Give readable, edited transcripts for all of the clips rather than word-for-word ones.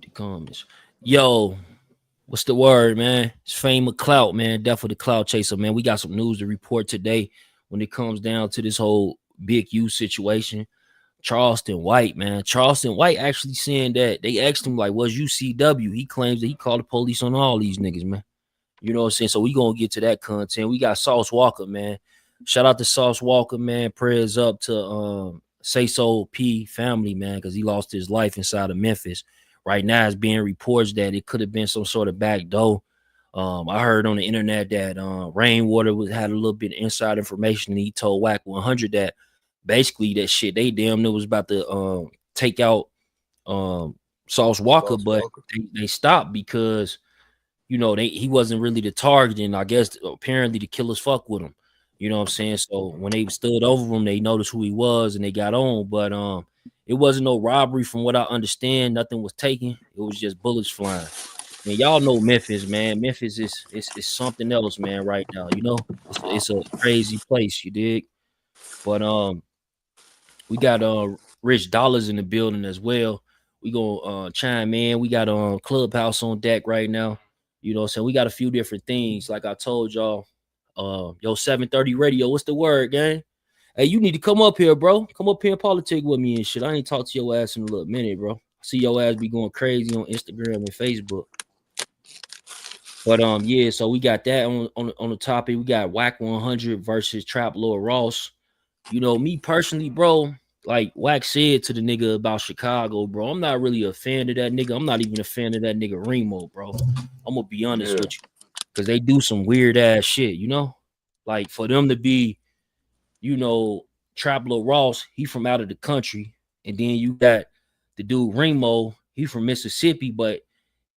Read the comments. Yo, what's the word, man? It's Fame of Clout, man. Death of the Clout Chaser, man. We got some news to report today when it comes down to this whole Big U situation. Charleston White, man. Charleston White actually saying that they asked him, like, was you CW? He claims that he called the police on all these niggas, man. You know what I'm saying? So we gonna get to that content. We got Sauce Walka, man. Shout out to Sauce Walka, man. Prayers up to Say So P family, man, because he lost his life inside of Memphis. Right now, it's being reports that it could have been some sort of backdoor. I heard on the internet that Rainwater had a little bit of inside information, and he told Wack 100 that basically that shit they damn near was about to take out Sauce Walka, but they stopped because you know he wasn't really the target, and I guess apparently the killers fuck with him. You know what I'm saying? So when they stood over him, they noticed who he was and they got on. But it wasn't no robbery from what I understand. Nothing was taken. It was just bullets flying. And y'all know Memphis, man. Memphis is something else, man, right now. You know, it's a crazy place, you dig? But we got Rich Dollars in the building as well. We gonna chime in. We got Clubhouse on deck right now. You know what I'm saying? We got a few different things. Like I told y'all. Yo, 730 radio. What's the word, gang? Hey, you need to come up here, bro. Come up here and politic with me and shit. I ain't talked to your ass in a little minute, bro. I see your ass be going crazy on Instagram and Facebook. But yeah, so we got that on the topic. We got Wack 100 versus Trap Lord Ross. You know, me personally, bro, like Wack said to the nigga about Chicago, bro, I'm not really a fan of that nigga. I'm not even a fan of that nigga Remo, bro. I'm gonna be honest with you. Because they do some weird ass shit, you know? Like for them to be, you know, Trap Lil Ross, he from out of the country. And then you got the dude Remo, he from Mississippi, but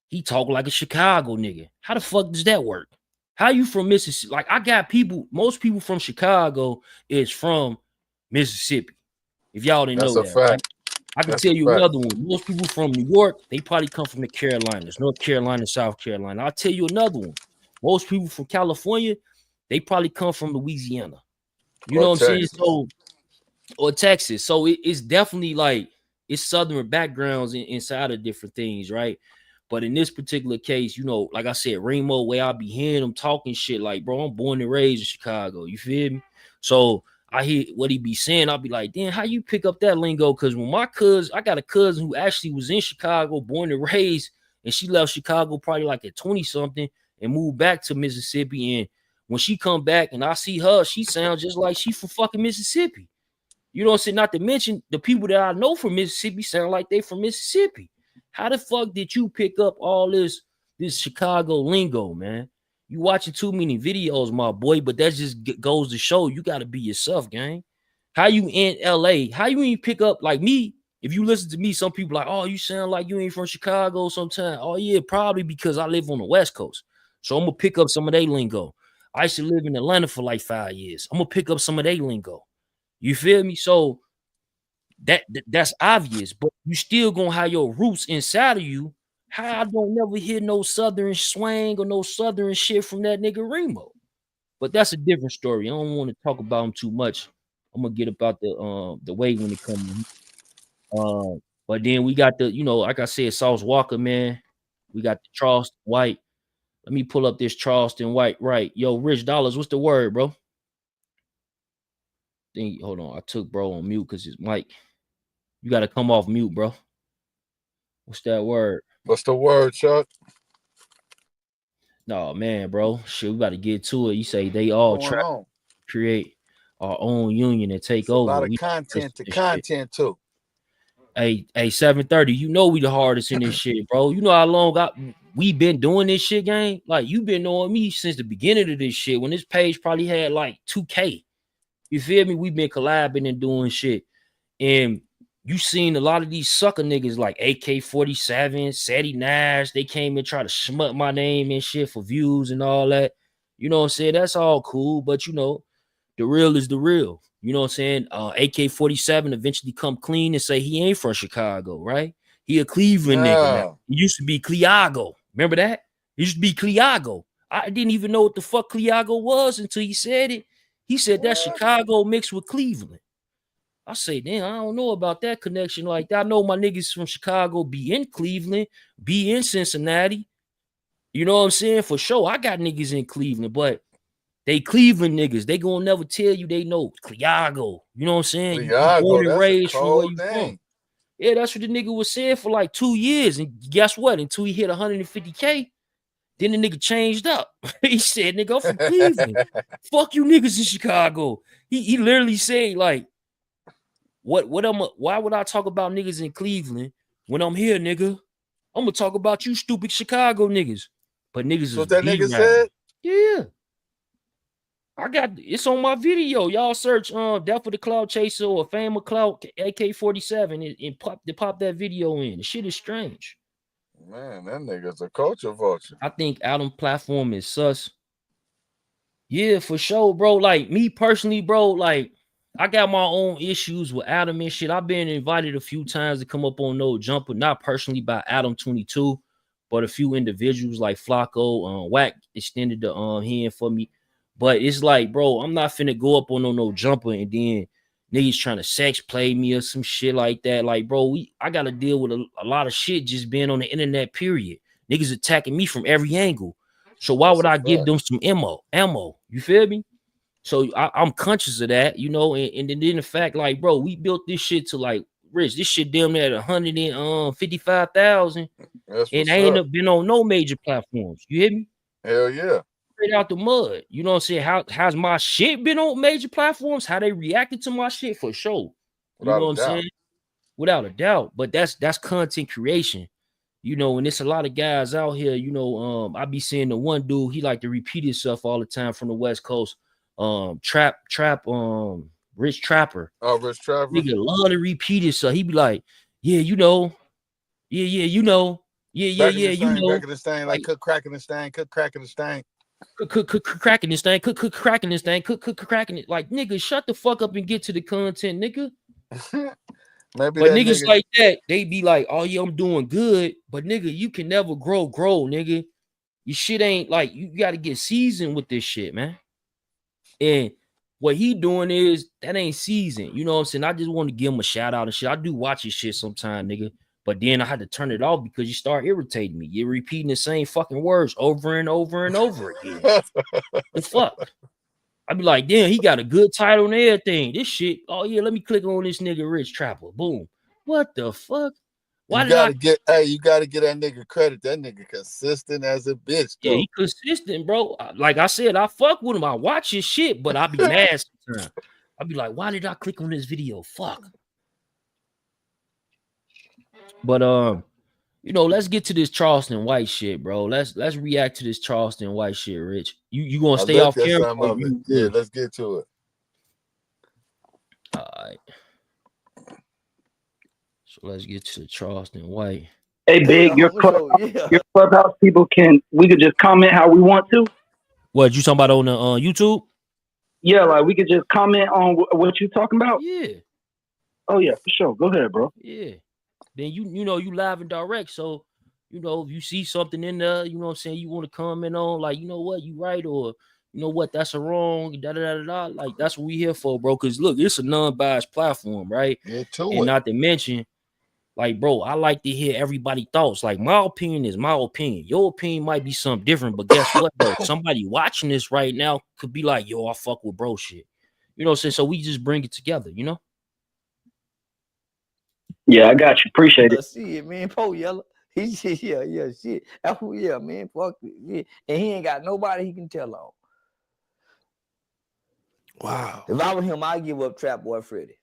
he talk like a Chicago nigga. How the fuck does that work? How you from Mississippi? Like I got people, most people from Chicago is from Mississippi. If y'all didn't know that. Right? I can tell you another one. Most people from New York, they probably come from the Carolinas, North Carolina, South Carolina. I'll tell you another one. Most people from California, they probably come from Louisiana. You know what I'm saying? So, or Texas. So it's definitely like it's Southern backgrounds inside of different things, right? But in this particular case, you know, like I said, Remo, way I be hearing him talking shit like, bro, I'm born and raised in Chicago. You feel me? So I hear what he be saying. I'll be like, damn, how you pick up that lingo? Because when I got a cousin who actually was in Chicago, born and raised, and she left Chicago probably like at 20-something. And moved back to Mississippi. And when she come back and I see her, she sounds just like she from fucking Mississippi. You know what I'm saying? Not to mention the people that I know from Mississippi sound like they from Mississippi. How the fuck did you pick up all this Chicago lingo, man? You watching too many videos, my boy, but that just goes to show you got to be yourself, gang. How you in LA? How you even pick up like me? If you listen to me, some people like, oh, you sound like you ain't from Chicago sometimes. Oh, yeah, probably because I live on the West Coast. So I'm going to pick up some of their lingo. I used to live in Atlanta for like 5 years. I'm going to pick up some of their lingo. You feel me? So that's obvious, but you still going to have your roots inside of you. How I don't never hear no Southern swang or no Southern shit from that nigga Remo. But that's a different story. I don't want to talk about him too much. I'm going to get about the way when it comes. But then we got the, you know, like I said, Sauce Walka, man. We got the Charleston White. Let me pull up this Charleston White. Right. Yo, Rich Dollars, what's the word, bro? Hold on. I took bro on mute because his mic. You got to come off mute, bro. What's that word? What's the word, Chuck? No, man, bro. Shit, we about to get to it. You say they all try to create our own union and take over. A lot of content to content, too. Hey, 730, you know we the hardest in this shit, bro. You know how long we been doing this shit, gang? Like, you been knowing me since the beginning of this shit, when this page probably had like 2K. You feel me? We've been collabing and doing shit. And you seen a lot of these sucker niggas like AK-47, Sadie Nash. They came and tried to smut my name and shit for views and all that. You know what I'm saying? That's all cool, but you know, the real is the real. You know what I'm saying? AK-47 eventually come clean and say he ain't from Chicago, right? He a Cleveland nigga now. He used to be Cleago. Remember that? He used to be Cleago. I didn't even know what the fuck Cleago was until he said it. He said that's Chicago mixed with Cleveland. I say, damn, I don't know about that connection like that. I know my niggas from Chicago be in Cleveland, be in Cincinnati. You know what I'm saying? For sure, I got niggas in Cleveland, but they Cleveland niggas. They gonna never tell you they know Cleago. You know what I'm saying? You born and that's a raised from where cold you name. from. Yeah, that's what the nigga was saying for like 2 years. And guess what? Until he hit 150K, then the nigga changed up. He said, nigga, I'm from Cleveland. Fuck you niggas in Chicago. He literally said, like, why would I talk about niggas in Cleveland when I'm here, nigga? I'm gonna talk about you stupid Chicago niggas. But niggas is what that nigga B-rap. said? Yeah. I got it's on my video. Y'all search Death of the Cloud Chaser or Fame of Cloud AK-47 and pop that video in. The shit is strange. Man, that nigga's a culture vulture. I think Adam platform is sus. Yeah, for sure, bro. Like me personally, bro, like I got my own issues with Adam and shit. I've been invited a few times to come up on No Jumper, not personally by Adam 22, but a few individuals like Flacco, Wack extended the hand for me. But it's like, bro, I'm not finna go up on no Jumper and then niggas trying to sex play me or some shit like that. Like, bro, I gotta deal with a lot of shit just being on the internet, period. Niggas attacking me from every angle. So why would I give them some ammo? You feel me? So I'm conscious of that, you know, and then the fact, like, bro, we built this shit to like Rich. This shit damn near 155,000, and I ain't been on no major platforms. You hear me? Hell yeah. Straight out the mud. You know what I'm saying? How's my shit been on major platforms? How they reacted to my shit for sure. You know what I'm saying? Without a doubt. But that's content creation. You know, and it's a lot of guys out here, you know, I be seeing the one dude, he like to repeat himself all the time from the West Coast. Rich Trapper. Oh, Rich Trapper. Nigga love to repeat it. So he be like, yeah, you know. Yeah, you know. Yeah, you know. Back in the stain, like cook cracking the stain, cook cracking the stain. Cracking this thing, cracking this thing, cracking it. Like, nigga, shut the fuck up and get to the content, nigga. Maybe but niggas like that, they be like, oh yeah, I'm doing good. But nigga, you can never grow, nigga. Your shit ain't like, you got to get seasoned with this shit, man. And what he doing is that ain't seasoned. You know what I'm saying? I just want to give him a shout out and shit. I do watch his shit sometime, nigga. But then I had to turn it off because you start irritating me. You're repeating the same fucking words over and over and over again. The fuck? I be like, damn, he got a good title and everything. This shit, oh yeah, let me click on this nigga Rich Trapper. Boom. What the fuck? You gotta get that nigga credit. That nigga consistent as a bitch, though. Yeah, he consistent, bro. Like I said, I fuck with him. I watch his shit, but I be mad sometimes. I be like, why did I click on this video? Fuck. But you know, let's get to this Charleston White shit, bro. Let's react to this Charleston White shit, Rich. You gonna stay off camera? Yeah, let's get to it. All right. So let's get to the Charleston White. Hey, Big, your clubhouse people we could just comment how we want to. What you talking about on the YouTube? Yeah, like we could just comment on what you talking about. Yeah. Oh yeah, for sure. Go ahead, bro. Yeah. Then you know you live and direct, so you know if you see something in there, you know what I'm saying, you want to comment on, like, you know what, you right, or you know what, that's a wrong, like that's what we here for, bro. Because look, it's a non-biased platform, right? And not to mention, like, bro, I like to hear everybody's thoughts. Like, my opinion is my opinion. Your opinion might be something different, but guess what, bro? Somebody watching this right now could be like, yo, I fuck with bro shit. You know what I'm saying? So we just bring it together, you know? Yeah, I got you. Appreciate it. See it, man. Po yellow. He shit, yeah, shit. Yeah, man. Fuck it. Yeah. And he ain't got nobody he can tell on. Wow. If I were him, I'd give up Trap Boy Freddy.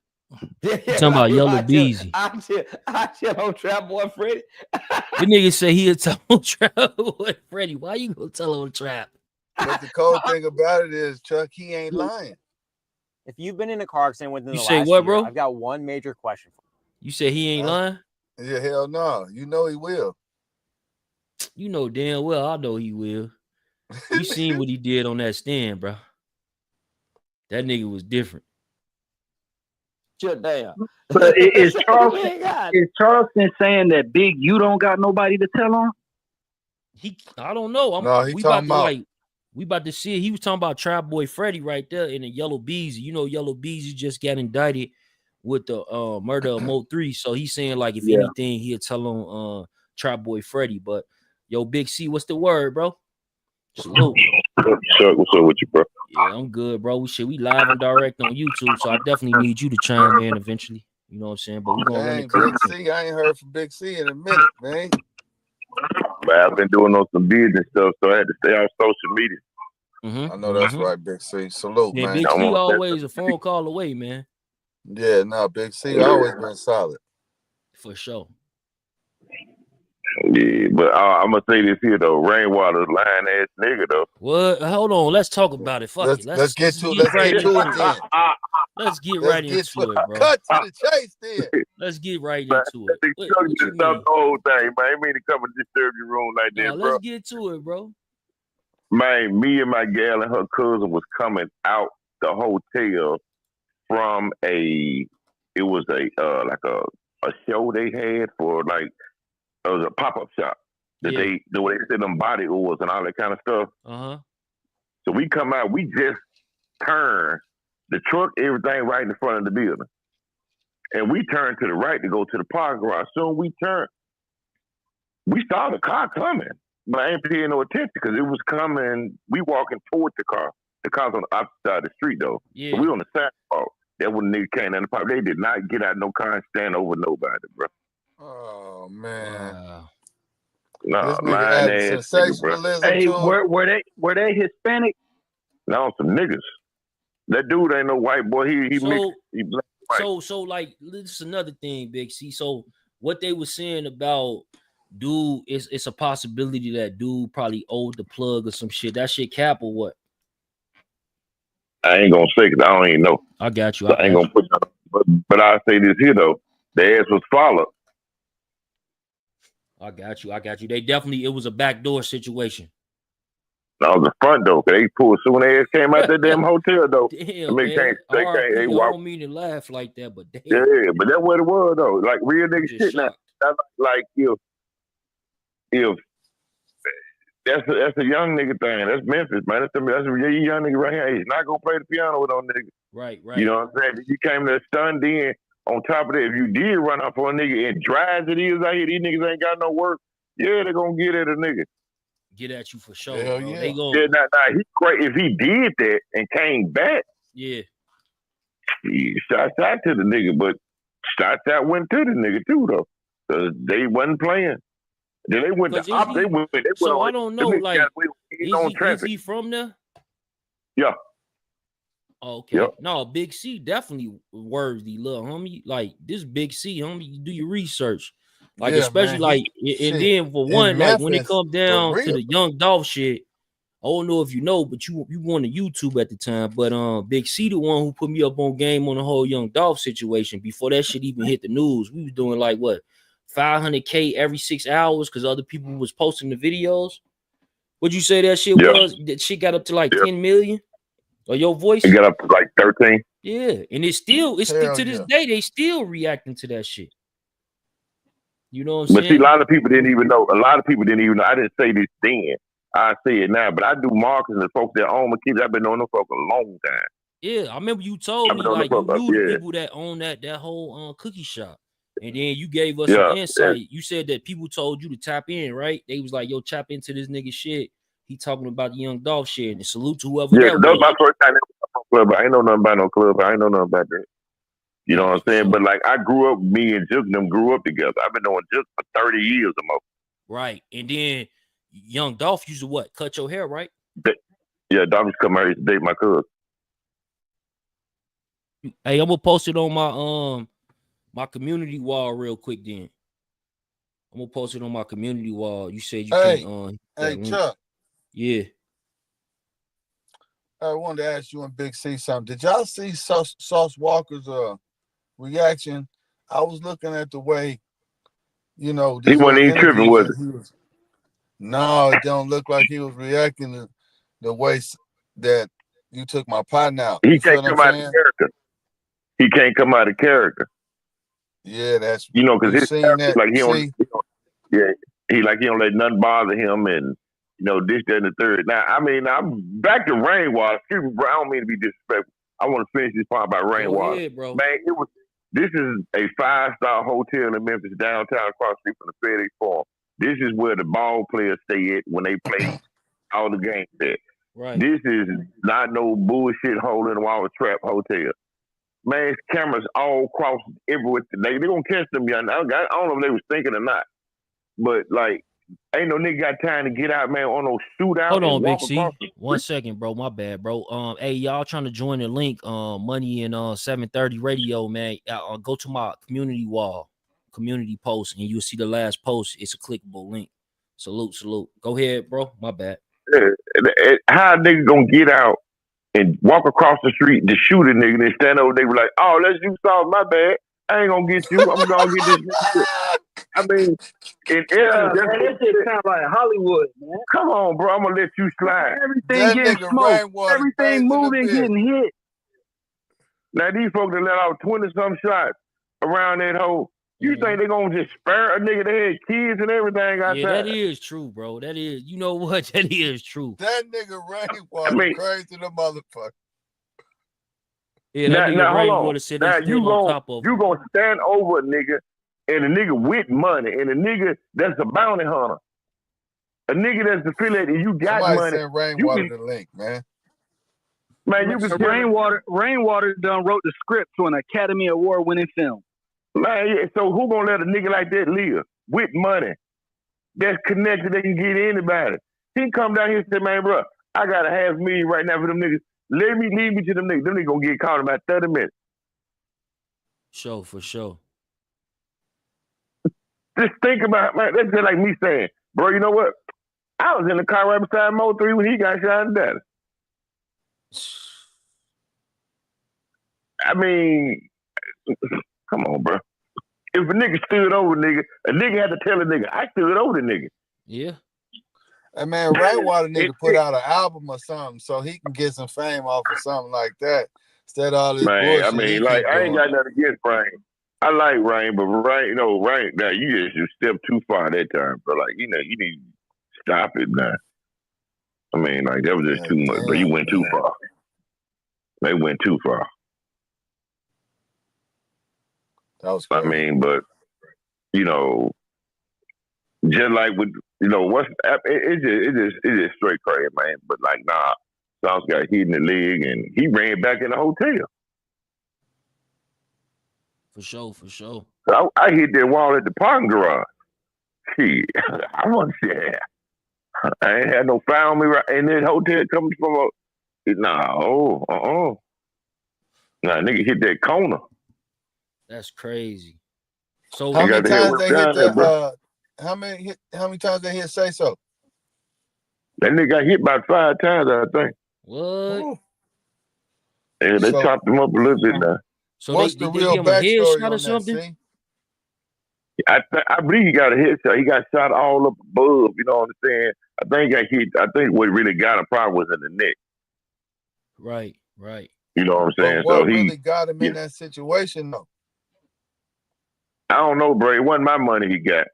You talking about Yellow Beezy. I chill on Trap Boy Freddy. The nigga say he'll tell on Trap Boy Freddy. Why you gonna tell on Trap? But the cold thing about it is, Chuck, he ain't lying. If you've been in a car accident within the last say what, year, bro? I've got one major question for you. You say he ain't lying? Yeah, hell no. You know he will. You know damn well I know he will. You seen what he did on that stand, bro. That nigga was different. Shut down. But is Charleston saying that Big, you don't got nobody to tell on? I don't know. We about to see it. He was talking about Trap Boy Freddy right there in the Yellow Beezy. You know, Yellow Beezy just got indicted with the murder of Mo 3. So he's saying like if Yeah. anything, he'll tell on Trap Boy Freddy. But yo, Big C, what's the word, bro? Salute. What's up with you, bro? Yeah, I'm good, bro. We live and direct on YouTube, so I definitely need you to chime in eventually. You know what I'm saying? But we're gonna run Dang, it. Big C, I ain't heard from Big C in a minute, man. But I've been doing on some business stuff, so I had to stay off social media. I know that's right, Big C. Salute, Yeah, man. Big C always a phone call away, man. Yeah, no, Big C always been solid. For sure. Yeah, but I'm gonna say this here though, Rainwater's lying ass nigga though. What? Hold on, let's talk about it. Fuck it. Let's get to it then. Let's get right into it, bro. Cut to the chase then. Let's get right into it. What you mean? The whole thing, man. I ain't mean to come and disturb your room like that, bro. Let's get to it, bro. Man, me and my gal and her cousin was coming out the hotel from a show they had for like, it was a pop-up shop that they said them body oils and all that kind of stuff. So we come out, we just turn the truck, everything right in front of the building. And we turn to the right to go to the parking garage. Soon we turn, we saw the car coming, but I ain't paying no attention because it was coming. We walking towards the car. The car's on the opposite side of the street though. Yeah. So we on the sidewalk. That when the nigga came down the park, they did not get out no car and stand over nobody, bro. Oh man. No, lying ass sensationalism. Hey, were they Hispanic? No, some niggas. That dude ain't no white boy. He black. So like this is another thing, Big C. So what they were saying about dude it's a possibility that dude probably owed the plug or some shit. That shit cap or what? I ain't gonna say because I don't even know. I got you. I ain't gonna put that on. But I'll say this here though. The ass was followed. I got you. They definitely, it was a backdoor situation. No, the front door. Cause they pulled soon as came out that damn hotel though. Damn, man. I don't mean to laugh like that, but damn. Yeah, but that's what it was though. Like real nigga shit now. That's like if that's a young nigga thing. That's Memphis, man. That's a really young nigga right here. He's not gonna play the piano with no nigga. Right. You know what I'm saying? If you came to stunned in. On top of that, if you did run up on a nigga and dry as it is out here, these niggas ain't got no work. Yeah, they're gonna get at a nigga. Get at you for sure. Hell bro. yeah. They gonna... He great. If he did that and came back, shots out to the nigga, but shots out went to the nigga too though. Cause they wasn't playing. Then they went to up. They went. So I don't know. Like, is he from there? Yeah. Okay. Yep. No, Big C definitely worthy, little homie. Like this Big C, homie, you do your research. Like, especially man, like, and then for one, like Memphis, when it comes down to the Young Dolph shit, I don't know if you know, but you won the YouTube at the time. But Big C, the one who put me up on game on the whole Young Dolph situation before that shit even hit the news. We was doing like what 500K every 6 hours because other people was posting the videos. What'd you say that shit was? That shit got up to like 10 million? Or your voice? It got up to like 13. Yeah, and it's still to this day, they still reacting to that shit. You know what I'm saying? But see, a lot of people didn't even know. I didn't say this then. I say it now, but I do marketing and folks that own my kids. I've been knowing them folks a long time. Yeah, I remember you told me like you knew the people that own that whole cookie shop. And then you gave us some insight. Yeah. You said that people told you to tap in, right? They was like, yo, tap into this nigga shit. He talking about the Young Dolph shit. And salute to whoever that was. That was my first time in club. I ain't know nothing about no club. I ain't know nothing about that. You know what I'm saying? But like I grew up, me and Juke and them grew up together. I've been knowing Juke for 30 years or more. Right. And then Young Dolph used to what? Cut your hair, right? Yeah, Dolph used to come here to date my cousin. Hey, I'm gonna post it on my community wall real quick then. I'm gonna post it on my community wall. You said you can't hey Chuck. Yeah. I wanted to ask you and Big C something. Did y'all see Sauce Walker's reaction? I was looking at the way, you know, he wasn't even tripping, was it? No, it don't look like he was reacting to the way that you took my partner out. He can't come out of character. He can't come out of character. Yeah, that's because his character, like he don't let nothing bother him, and this, that, and the third. Now, I mean, I'm back to Rainwater. Excuse me, bro. I don't mean to be disrespectful. I want to finish this part about Rainwater. Ahead, bro. Man, This is a 5-star hotel in Memphis, downtown, across the street from the FedEx Forum. This is where the ball players stay at when they play all the games at. Right. This is not no bullshit hole in the wall trap hotel. Man, it's cameras all across everywhere. They're going to catch them, young. I don't know if they was thinking or not. But, like, ain't no nigga got time to get out, man, on no shootout. Hold on, Big C. 1 second, bro. My bad, bro. Hey, y'all trying to join the link, Money in 730 Radio, man. Go to my community wall, community post, and you'll see the last post. It's a clickable link. Salute. Go ahead, bro. My bad. How a nigga gonna get out and walk across the street to shoot a nigga and stand over there like, oh, let's you solve my bad. I ain't gonna get you. I'm gonna get this nigga. I mean, this shit sound like Hollywood, man. Come on, bro. I'm gonna let you slide. Everything getting smoked. Everything moving, getting hit. Now these folks that let out 20-some shots around that hole. You think they're gonna just spare a nigga that had kids and everything out there? Yeah, that is true, bro. That is, you know what? That is true. That nigga Rainwater crazy the motherfucker. Yeah, that nigga Rainwater said now you gonna stand over a nigga and a nigga with money and a nigga that's a bounty hunter. A nigga that's affiliated and you got Somebody money. send Rainwater the link, man. Man, you can Rainwater done wrote the script to an Academy Award winning film. Man, yeah, so who gonna let a nigga like that live with money that's connected that can get anybody? He come down here and say, man, bro, I got $500,000 right now for them niggas. Let me leave me to them niggas. Them niggas gonna get caught in about 30 minutes. For sure. Just think about, man, that's just like me saying, bro, you know what? I was in the car right beside Mo 3 when he got shot in Dallas. I mean, come on, bro. If a nigga stood over a nigga had to tell a nigga, I stood over the nigga. Yeah. Hey, man, Rainwater need to put out an album or something so he can get some fame off of something like that. Instead of all this bullshit. I mean, like, I ain't got nothing against Rain. I like Rain, but Rain, now you just stepped too far that time, bro. Like, you need to stop it now. I mean, like, that was just too much, but you went too far. They went too far. That was crazy. I mean, but just like with it's just straight crazy, man. But like, nah, Sauce got hit in the leg and he ran back in the hotel. For sure. So I hit that wall at the parking garage. Shit, I wasn't there. I ain't had no file on me right in that hotel coming from Nah, nigga hit that corner. That's crazy. So how many times they hit that? How many times they hit Say So? That nigga got hit about 5 times, I think. What? Yeah, they chopped him up a little bit now. So what's the real backstory on something? I believe he got a headshot. He got shot all up above. You know what I'm saying? I think he got hit. I think what really got him probably was in the neck. Right. You know what I'm saying? But what really got him in that situation, though? I don't know, bro. It wasn't my money he got.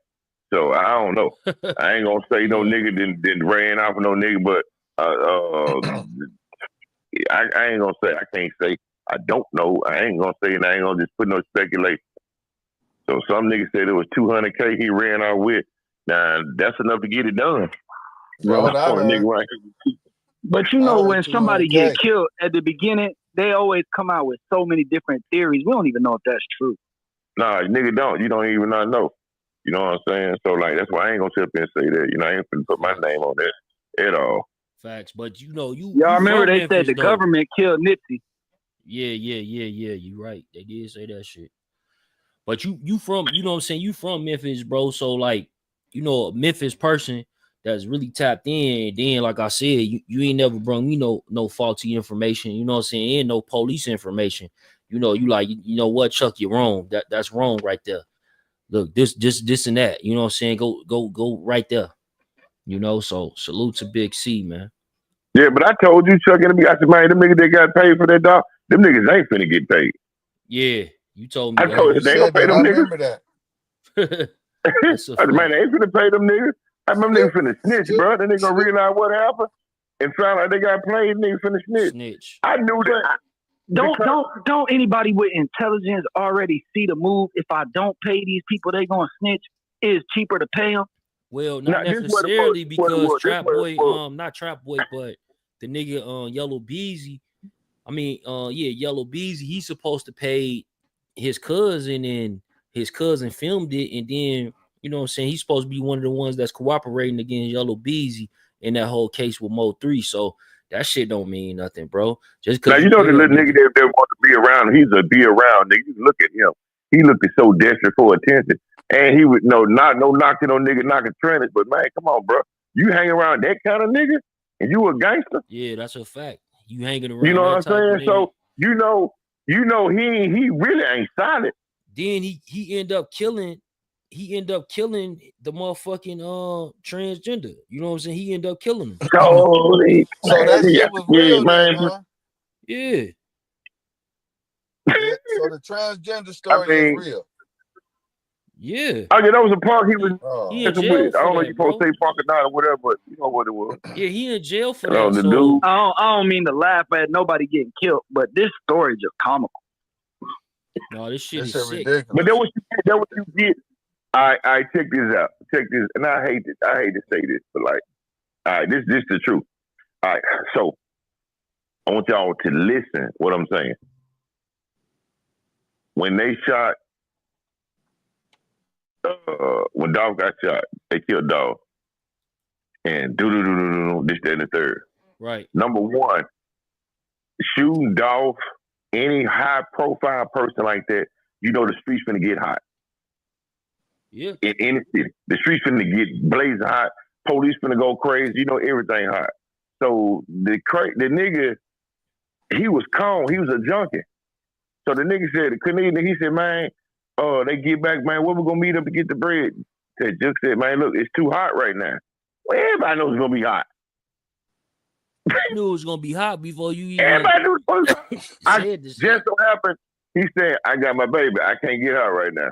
So I don't know. I ain't gonna say no nigga didn't ran off no nigga, but I ain't gonna say. I can't say. I don't know. I ain't gonna say, and I ain't gonna just put no speculation. So some nigga said it was $200K he ran out with. Now that's enough to get it done. But you know, when somebody get killed at the beginning, they always come out with so many different theories. We don't even know if that's true. Nah, nigga don't. You don't even not know. You know what I'm saying? So like that's why I ain't gonna sit up and say that. I ain't gonna put my name on that at all. Facts, but you y'all remember they said the government killed Nipsey. Yeah. You right. They did say that shit. But you from, you know what I'm saying? You from Memphis, bro. So like, a Memphis person that's really tapped in. Then, like I said, you ain't never brung me no faulty information. You know what I'm saying? And no police information. You like, what, Chuck, you're wrong. That's wrong right there. Look, this and that. You know what I'm saying? Go right there. So salute to Big C, man. Yeah, but I told you, Chuck, I said, man, them niggas that got paid for that dog, them niggas ain't finna get paid. Yeah, you told me. I told you they ain't gonna pay them niggas. I remember that. Man, they ain't finna pay them niggas. I remember they finna snitch, bro. Then they gonna realize what happened and found out they got played and they finna snitch. I knew that. Don't anybody with intelligence already see the move? If I don't pay these people, they gonna snitch. It's cheaper to pay them. Well, not necessarily because Trap Boy, not Trap Boy, but the nigga Yellow Beezy. I mean, Yellow Beezy, he's supposed to pay his cousin, and his cousin filmed it, and then you know what I'm saying, he's supposed to be one of the ones that's cooperating against Yellow Beezy in that whole case with Mo 3. So that shit don't mean nothing, bro. Just because now you know the little nigga that want to be around, he's a be around nigga. You look at him, he looked so desperate for attention. And he would no knocking on nigga knocking trends, but man, come on, bro. You hang around that kind of nigga and you a gangster? Yeah, that's a fact. You hanging around. You know what I'm saying? So you know he really ain't solid. Then he end up killing the motherfucking transgender. You know what I'm saying? He end up killing him. So that shit was real, man. Huh? Yeah. So the transgender story is real. Yeah. Oh yeah, that was a punk. He was. He in jail I don't know if you supposed to say punk or not or whatever, but you know what it was. Yeah, he in jail for that. The so. dude. I don't mean to laugh at nobody getting killed, but this story is just comical. No, this shit is sick. Ridiculous. But that what you get. I check this out. Check this, and I hate to say this, but like, all right, this the truth. All right, so I want y'all to listen what I'm saying. When they shot. When Dog got shot, they killed Dog. And this, that, and the third. Right. Number one, shooting Dolph, any high profile person like that, you know the streets finna get hot. Yeah. In any city. The streets finna get blazing hot. Police finna go crazy. You know everything hot. So the nigga, he was calm. He was a junkie. So the nigga said, he said, man, they get back, man, where we gonna meet up to get the bread? Just said, man, look, it's too hot right now. Well, everybody knows it's gonna be hot. I knew it was gonna be hot before you even. Everybody knew it was hot. Just so happened, he said, I got my baby. I can't get her right now.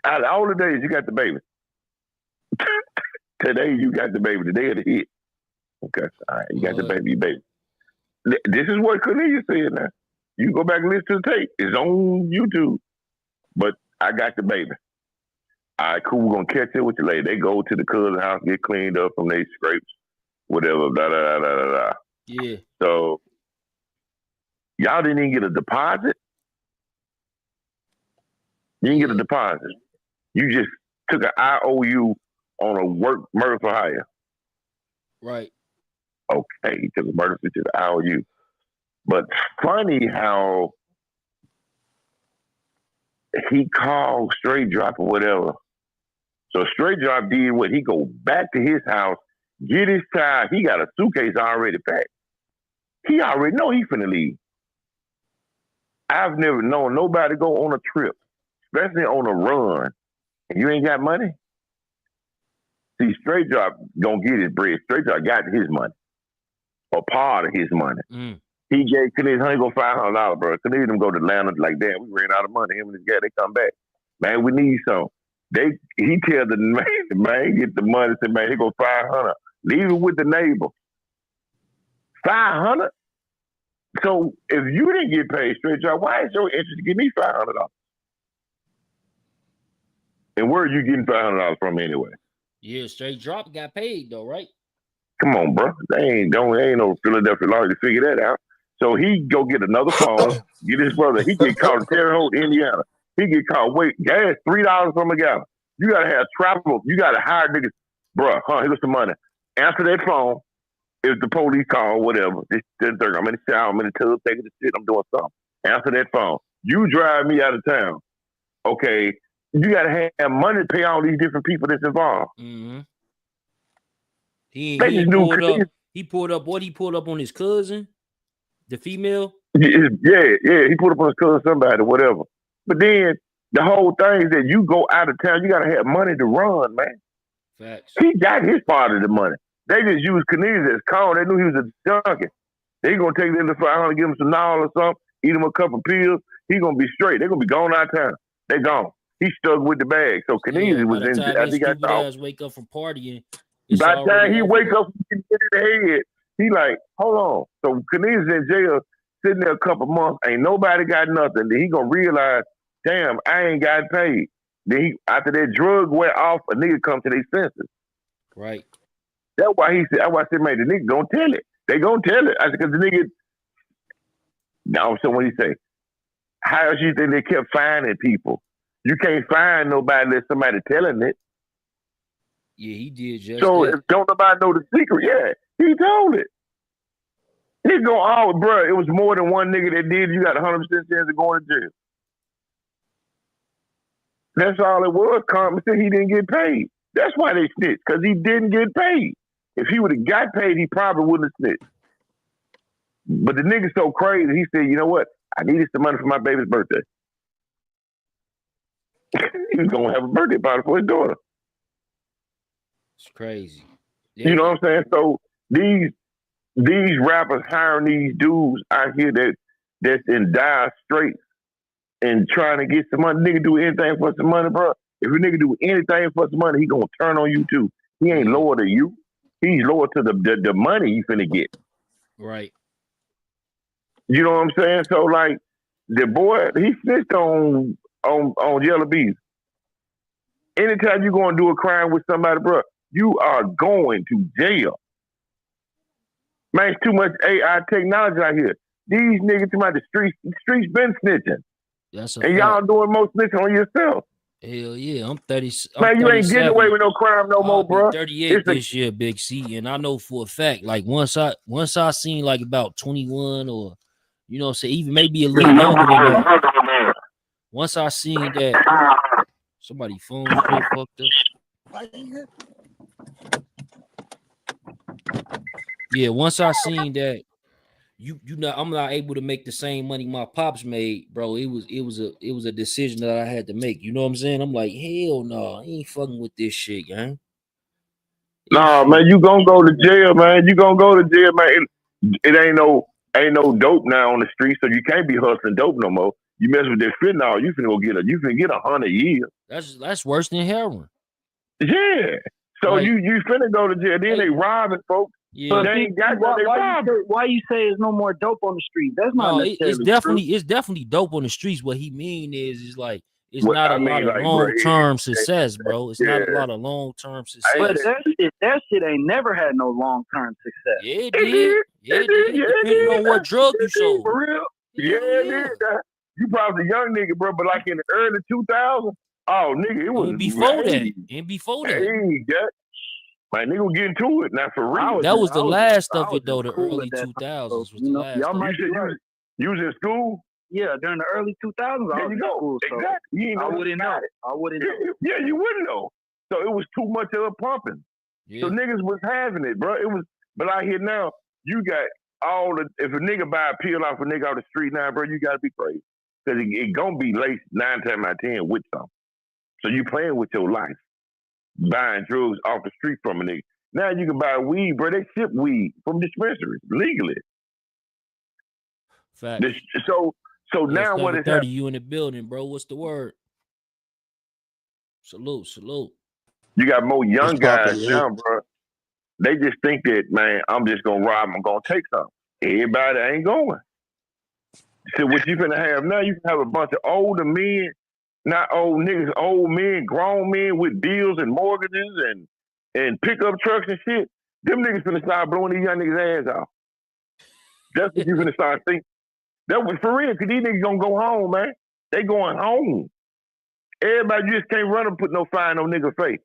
Out of all the days, you got the baby. Today, you got the baby. The day of the hit. Okay, all right, you got the baby, This is what Cornelia said now. You go back and listen to the tape. It's on YouTube. But I got the baby. All right, cool. We're going to catch it with you later. They go to the cousin's house, get cleaned up from their scrapes, whatever, blah, blah, blah, blah, blah. Yeah. So, y'all didn't even get a deposit? You didn't get a deposit. You just took an IOU on a work murder for hire. Right. Okay, he took a murder for the IOU. But funny how he called Straight Drop or whatever. So Straight Drop did what? He go back to his house, get his tie. He got a suitcase already packed. He already know he finna leave. I've never known nobody go on a trip, especially on a run, and you ain't got money. See, Straight Drop gonna get his bread. Straight Drop got his money, or part of his money. He gave Canadian honey go $500, bro. Canadian them go to Atlanta like that. We ran out of money. Him and his guy, they come back. Man, we need some. He tell the man get the money. Say, man, he go $500. Leave it with the neighbor. $500. So if you didn't get paid Straight Drop, why is your interest to give me $500? And where are you getting $500 from anyway? Yeah, Straight Drop got paid though, right? Come on, bro. They ain't no Philadelphia law to figure that out. So he go get another phone, get his brother. He get called in Terre Haute, Indiana. He get called, wait, gas $3 from a gallon. You gotta have travel. You gotta hire niggas. Bruh, here's some money. Answer that phone. If the police call, whatever. I'm in the shower, I'm in the tub, taking the shit, I'm doing something. Answer that phone. You drive me out of town. Okay, you gotta have money to pay all these different people that's involved. Mm-hmm. He pulled up what? He pulled up on his cousin, the female? Yeah. He pulled up on his cousin, somebody, whatever. But then the whole thing is that you go out of town, you gotta have money to run, man. Facts. He got his part of the money. They just used Cornelius as con. They knew he was a junkie. They gonna take them to $500, give him some Nile or something, eat him a couple pills. He gonna be straight. They're gonna be gone out of town. They gone. He stuck with the bag. So Cornelius was in. I think I thought. Wake up from partying. By the time he wake up and get in the head, he like, hold on. So Cornelius in jail. sitting there a couple months, ain't nobody got nothing. Then he gonna realize, damn, I ain't got paid. Then after that drug went off, a nigga come to their senses. Right. That's why I said, man, the nigga gonna tell it. They gonna tell it. I said, because the nigga, now so what he say? How else you think they kept finding people? You can't find nobody unless somebody telling it. Yeah, he did just so that. If don't nobody know the secret, yeah, he told it. He go, oh, bro, it was more than one nigga that did. You got 100% chance of going to jail. That's all it was. Carmen said he didn't get paid. That's why they snitched, because he didn't get paid. If he would have got paid, he probably wouldn't have snitched. But the nigga's so crazy, he said, you know what? I needed some money for my baby's birthday. He was going to have a birthday party for his daughter. It's crazy. Yeah. You know what I'm saying? So these rappers hiring these dudes out here that's in dire straits and trying to get some money. Nigga do anything for some money, bro. If a nigga do anything for some money, he gonna turn on you too. He ain't loyal to you. He's loyal to the money you finna get. Right. You know what I'm saying? So like the boy, he snitched on Yellow Bees. Anytime you gonna do a crime with somebody, bro, you are going to jail. Man, it's too much AI technology out here. These niggas talking about the streets been snitching. And y'all doing most snitching on yourself. Hell yeah, I'm 30. Man, you ain't getting away with no crime no more, bro. 38 this year, Big C, and I know for a fact, like once I seen like about 21 or you know, say even maybe a little younger than that. Once I seen that, somebody phone straight fucked up. Yeah, once I seen that, you know, I'm not able to make the same money my pops made, bro. It was a decision that I had to make. You know what I'm saying? I'm like, hell no, I ain't fucking with this shit, gang. Nah, man, you gonna go to jail, man. You gonna go to jail, man. It ain't no dope now on the street, so you can't be hustling dope no more. You mess with that fentanyl, you finna get 100 years. That's worse than heroin. Yeah. So right. you finna go to jail. Then they robbing folks. Yeah. They ain't got why you say there's no more dope on the street? That's not necessarily it's definitely dope on the streets. What he mean is like it's not a lot of long-term success, bro. It's not a lot of long-term success. But that shit ain't never had no long-term success. Yeah, it did. Yeah, it did. Depending on what drug you sold. For real? Yeah, it did. You probably a young nigga, bro, but like in the early 2000s, oh, nigga, it was before that. And before that. My nigga was getting to it, not for real. That was the last of it, though. The early 2000s was the last. Y'all might you was in school? Yeah, during the early 2000s, I was in school. So exactly. I wouldn't know. I wouldn't know. Yeah, you wouldn't know. So it was too much of a pumping. Yeah. So niggas was having it, bro. It was, but out here now, you got all the. If a nigga buy a pill off a nigga off the street now, bro, you gotta be crazy because it gonna be laced 9 times out of 10 with something. So you playing with your life. Buying drugs off the street from a nigga. Now you can buy weed, bro. They ship weed from dispensaries legally. Fact. So now what is 30 happening? You in the building, bro. What's the word? Salute. You got more young guys now, bro. They just think that, man, I'm just gonna rob, I'm gonna take something. Everybody ain't going. So what you finna have now, you can have a bunch of older men. Not old niggas, old men, grown men with deals and mortgages and pickup trucks and shit. Them niggas finna start blowing these young niggas' ass off. That's what you finna start thinking. That was for real, because these niggas gonna go home, man. They going home. Everybody just can't run and put no fire in no nigga face.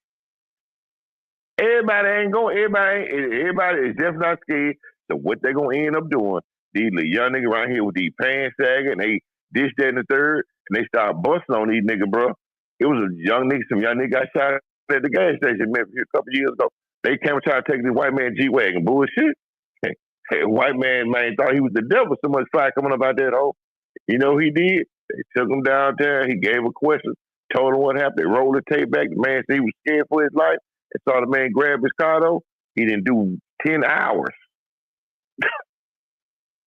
Everybody ain't going, everybody is just not scared. So what they gonna end up doing, these little young niggas around here with these pants sagging, and they this, that, and the third, and they start busting on these niggas, bro. It was some young nigga got shot at the gas station in Memphis a couple years ago. They came and tried to take this white man G-Wagon. Bullshit. Hey, white man thought he was the devil. So much fire coming up out that hole. You know what he did? They took him down there. He gave a question, told him what happened. They rolled the tape back. The man said he was scared for his life. And saw the man grab his car, though. He didn't do 10 hours.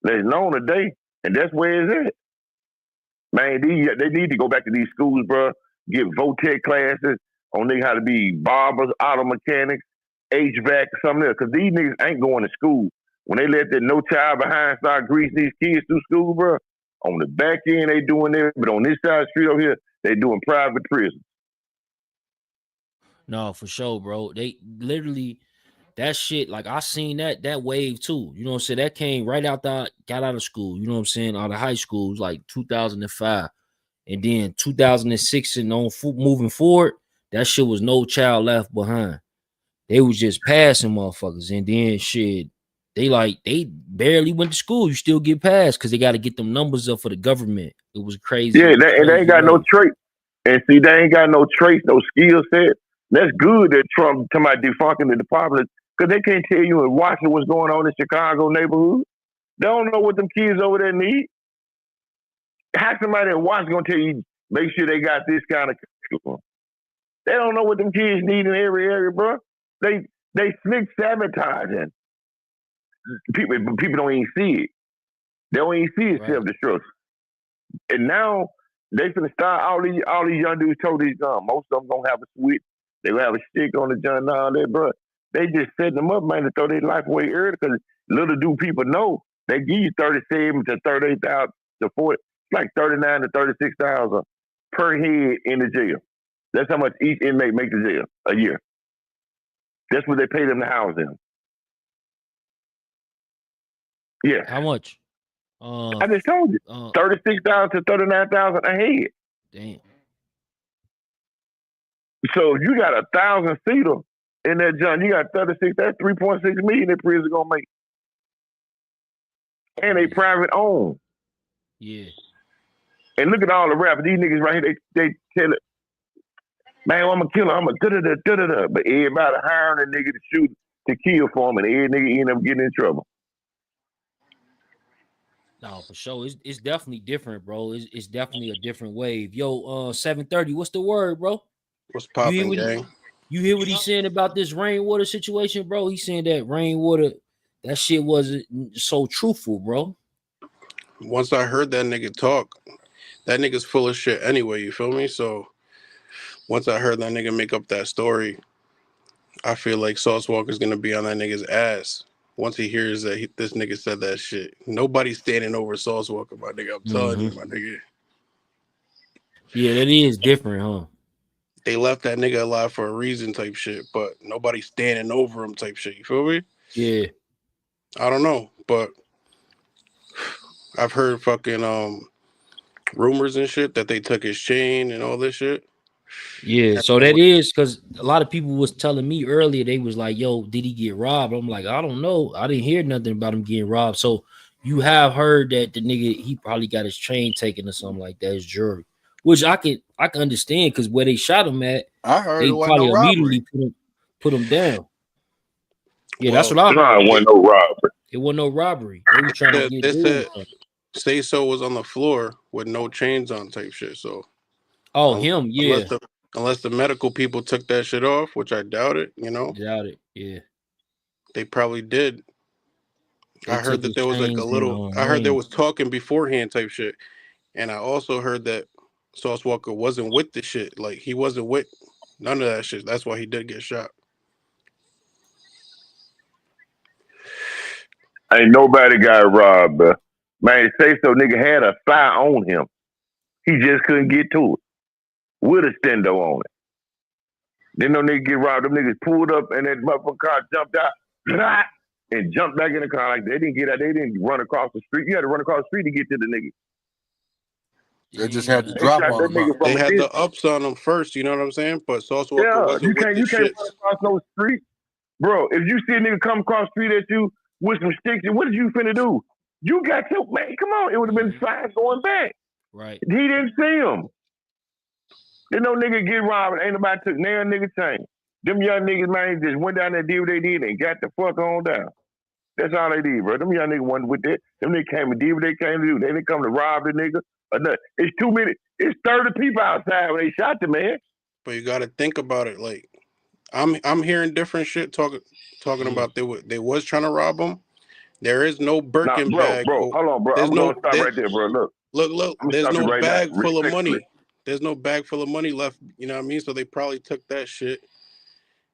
There's known a day, and that's where it's at. Man, they need to go back to these schools, bro. Get VOTEC classes on niggas how to be barbers, auto mechanics, HVAC, something else. Because these niggas ain't going to school. when they let that No Child Behind start greasing these kids through school, bro, on the back end they doing it, but on this side of the street over here, they doing private prison. No, for sure, bro. They literally that shit, like I seen that wave too. You know what I'm saying? That came right got out of school, you know what I'm saying? Out of high school, it was like 2005. And then 2006 and on moving forward, that shit was No Child Left Behind. They was just passing motherfuckers. And then shit, they barely went to school. You still get passed because they got to get them numbers up for the government. It was crazy. Yeah, and they ain't got no trait. And see, they ain't got no traits, no skill set. That's good that Trump talking about defunking the department because they can't tell you in Washington what's going on in Chicago neighborhood. They don't know what them kids over there need. How somebody in Washington gonna tell you make sure they got this kind of curriculum? They don't know what them kids need in every area, bro. They slick sabotaging. People don't even see it. They don't even see it self-destruction. And now they finna start all these young dudes told these most of them gonna have a switch. They gonna have a stick on the gun and all that, bro. They just setting them up, man, to throw their life away early because little do people know they give you 37 to 38,000 to 40. Like 39 to 36,000 per head in the jail. That's how much each inmate makes the jail a year. That's what they pay them to house them. Yeah. How much? I just told you. 36,000 to 39,000 a head. Damn. So you got 1,000 seater in that junk. You got 36. That's 3.6 million that prison gonna make. And they private owned. Yeah. And look at all the rappers. These niggas right here, they tell it, man, I'm a killer. I'm a da-da-da. But everybody hiring a nigga to shoot, to kill for him, and every nigga end up getting in trouble. No, for sure. It's definitely different, bro. It's definitely a different wave. Yo, 730, what's the word, bro? What's popping, gang? You hear what he's saying about this rainwater situation, bro? He's saying that rainwater, that shit wasn't so truthful, bro. Once I heard that nigga talk, that nigga's full of shit anyway, you feel me? So once I heard that nigga make up that story, I feel like Sauce Walker's gonna be on that nigga's ass once he hears that this nigga said that shit. Nobody's standing over Sauce Walker, my nigga. I'm telling you, my nigga. Yeah, that is different, huh? They left that nigga alive for a reason type shit, but nobody's standing over him type shit. You feel me? Yeah. I don't know, but I've heard fucking rumors and shit that they took his chain and all this shit. Yeah, so that is because a lot of people was telling me earlier, they was like, yo, did he get robbed? I'm like, I don't know. I didn't hear nothing about him getting robbed. So you have heard that the nigga, he probably got his chain taken or something like that, his jewelry, which I can understand because where they shot him at, I heard they it wasn't probably no immediately put him down. Yeah, that's what I heard. It wasn't no robbery. It wasn't no robbery. They was trying to get said Say So was on the floor with no chains on type shit. So him, yeah. Unless the medical people took that shit off, which I doubt it, you know. Doubt it, yeah. They probably did. I heard that there was like a little. I heard heard there was talking beforehand type shit, and I also heard that Sauce Walker wasn't with the shit. Like he wasn't with none of that shit. That's why he did get shot. Ain't nobody got robbed, bro. Man, Say So nigga had a fly on him. He just couldn't get to it. With a stendo on it. Then no nigga get robbed. Them niggas pulled up and that motherfucking car jumped out and jumped back in the car. Like they didn't get out. They didn't run across the street. You had to run across the street to get to the nigga. They just had to drop on them. They had the ups on them first. You know what I'm saying? But Sauce Walker wasn't with the shit. Run across no street, bro. If you see a nigga come across the street at you with some sticks, what did you finna do? You got your man. Come on, it would have been signs going back. Right. He didn't see him. Then no nigga get robbed. Ain't nobody took nail nigga chain. Them young niggas, man, just went down there, did what they did, and got the fuck on down. That's all they did, bro. Them young niggas wasn't with that. Them niggas came and did what they came to do. They didn't come to rob the nigga or nothing. It's 2 minutes. It's 30 people outside when they shot the man. But you got to think about it. Like, I'm hearing different shit talking about they was trying to rob him. There is no Birkin bag. Bro, hold on, bro. I'm gonna stop right there, bro. Look. There's no bag full of money. There's no bag full of money left. You know what I mean? So they probably took that shit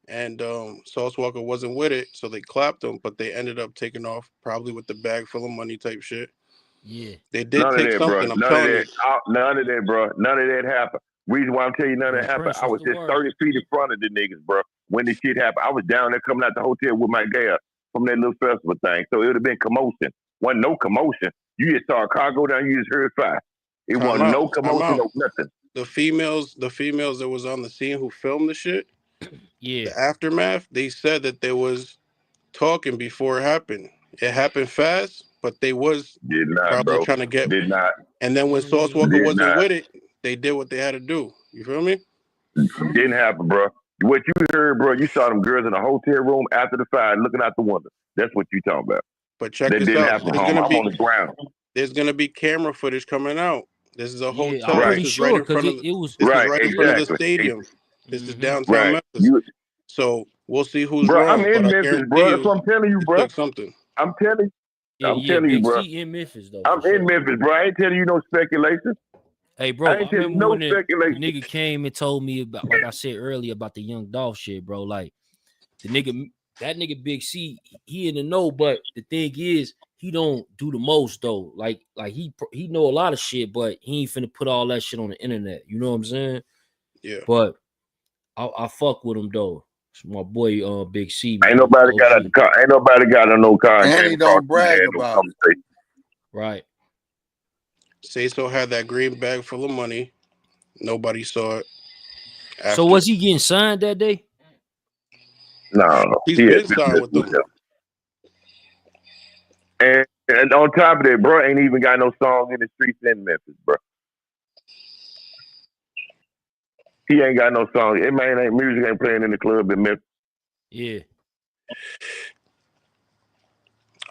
and Sauce Walker wasn't with it, so they clapped him, but they ended up taking off probably with the bag full of money type shit. Yeah. They did take something. I'm telling you. None of that, bro. None of that happened. Reason why I'm telling you none of that happened, I was just 30 feet in front of the niggas, bro. When this shit happened, I was down there coming out the hotel with my gal from that little festival thing. So it would have been commotion. Wasn't no commotion. You just saw a car go down, you just heard fire. It wasn't no commotion, no nothing. The females that was on the scene who filmed the shit, yeah, the aftermath, they said that there was talking before it happened. It happened fast, but they was probably trying to get. Did not. And then when Sauce Walker wasn't with it, they did what they had to do. You feel me? Didn't happen, bro. What you heard, bro, you saw them girls in a hotel room after the fire looking out the window. That's what you talking about. But check that this didn't out. happen. I'm on the ground. There's gonna be camera footage coming out. This is a hotel. I'm pretty this is sure, right in front of it was right in front of the stadium. This is downtown Memphis. So we'll see who's bro, wrong. I'm in Memphis, bro. That's what I'm telling you, bro. Something. I'm telling you, bro. In Memphis, though. I'm in Memphis, bro. I ain't telling you no speculation. Hey, bro, I remember no when the speculation. nigga came and told me about, like I said earlier, about the Young Dolph shit, bro. Like, that nigga Big C, he in the know, but the thing is, he don't do the most, though. Like he know a lot of shit, but he ain't finna put all that shit on the internet. You know what I'm saying? Yeah. But I fuck with him, though. It's my boy, Big C. Man. Ain't nobody got a car. Ain't nobody got a no car. And he don't brag about it. Right. Say So had that green bag full of money. Nobody saw it. So was he getting signed that day? No. He's been signed with them. And on top of that, bro, ain't even got no song in the streets in Memphis, bro. He ain't got no song. Music ain't playing in the club in Memphis. Yeah.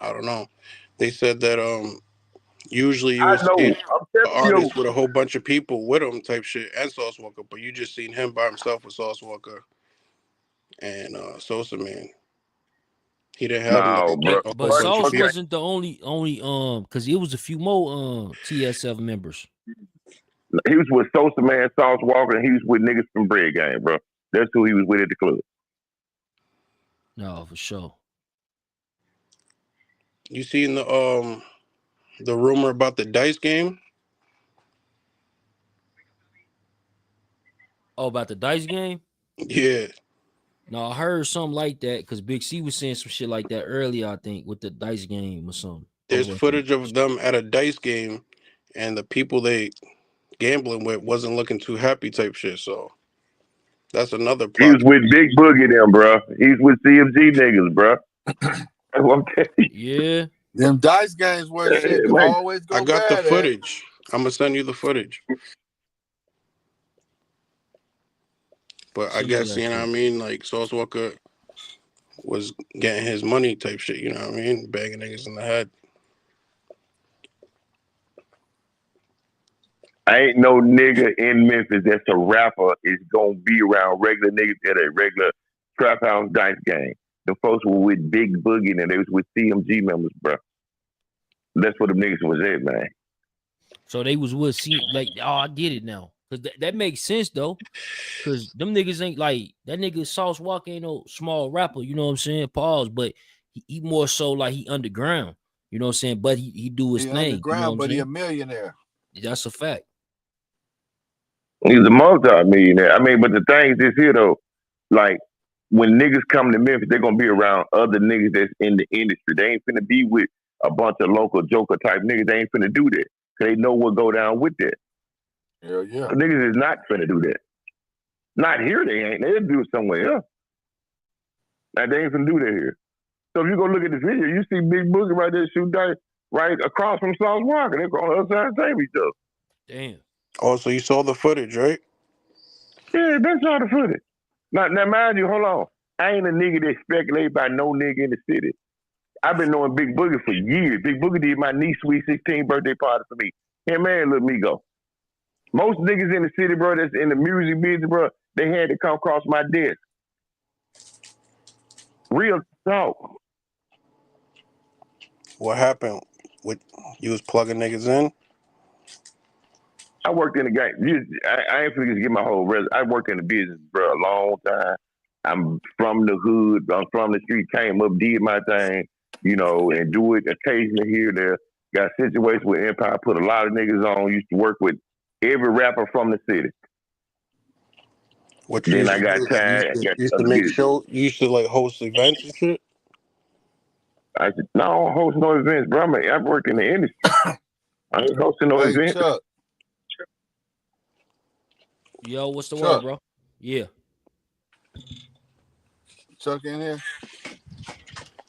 I don't know. They said that usually you would see an artist with a whole bunch of people with him type shit and Sauce Walker, but you just seen him by himself with Sauce Walker and Sosa Man. He didn't have but Sauce wasn't the only because it was a few more TSF members. He was with Sosa Man, Sauce Walker, and he was with niggas from Bricc Gang, bro. That's who he was with at the club. No, for sure. You seen the rumor about the dice game? Oh, about the dice game? Yeah. No, I heard something like that because Big C was saying some shit like that earlier, I think, with the dice game or something. There's footage of them at a dice game, and the people they gambling with wasn't looking too happy type shit. So that's another plot. He was with Big Boogie them, bro. He's with CMG niggas, bro. That's what I'm telling you. Yeah. Them dice games where shit can always go I got bad the footage. I'm gonna send you the footage. But I guess, you know what I mean? Like, Sauce Walker was getting his money type shit, you know what I mean? Bagging niggas in the head. Ain't no nigga in Memphis that's a rapper is gonna be around regular niggas at a regular trap house dice game. The folks were with Big Boogie and they was with CMG members, bro. That's what the niggas was at, man. So they was with I get it now. Cause that makes sense though. Cause them niggas ain't like that nigga Sauce Walker ain't no small rapper, you know what I'm saying? Pause, but he more so like he underground, you know what I'm saying? But he do his thing. Underground, you know but he a millionaire. That's a fact. He's a multi-millionaire. I mean, but the thing is this here though, like when niggas come to Memphis, they're gonna be around other niggas that's in the industry. They ain't finna be with a bunch of local joker type niggas. They ain't finna do that. Cause they know what go down with that. Hell yeah. The niggas is not finna do that. Not here, they ain't. They'll do it somewhere else. Now, they ain't finna do that here. So if you go look at this video, you see Big Boogie right there shooting dice right across from Sauce Walker. They're on the other side of the table each other. Damn. Oh, so you saw the footage, right? Yeah, that's all the footage. Now, mind you, hold on. I ain't a nigga that speculate by no nigga in the city. I've been knowing Big Boogie for years. Big Boogie did my niece's sweet 16 birthday party for me. Him and Lil Migo. Most niggas in the city, bro, that's in the music business, bro, they had to come across my desk. Real talk. What happened? You was plugging niggas in? I worked in the game. I ain't finna get my whole resume. I worked in the business, bro, a long time. I'm from the hood. I'm from the street. Came up, did my thing, you know, and do it occasionally here and there. Got situations with Empire. Put a lot of niggas on. Used to work with every rapper from the city. What you then used I got tired. you used to make shows. You used to like host events and shit. I said, no, I don't host no events, bro. I work in the industry. I ain't hosting no events. Chuck. Yo, what's the word, bro? Yeah. Chuck in here?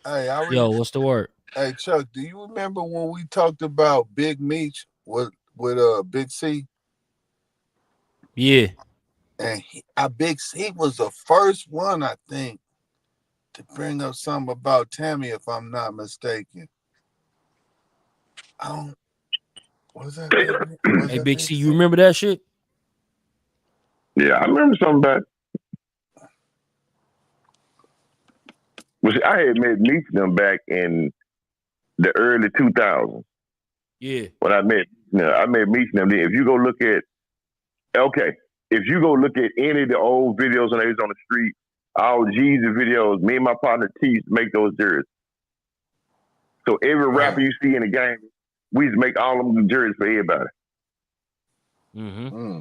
Hey, Yo, what's the word? Hey, Chuck, do you remember when we talked about Big Meech with Big C? Yeah. And Big C was the first one, I think, to bring up something about Tammy, if I'm not mistaken. What was that? Hey, Big C, you remember that shit? Yeah, I remember something about it. I had met Meech them back in the early 2000s. Yeah. When I met Meech them. If you go look at, if you go look at any of the old videos when they was on the street, all Jeezy videos, me and my partner T used to make those jerseys. So every rapper you see in the game, we used to make all of them jerseys for everybody. Mm-hmm.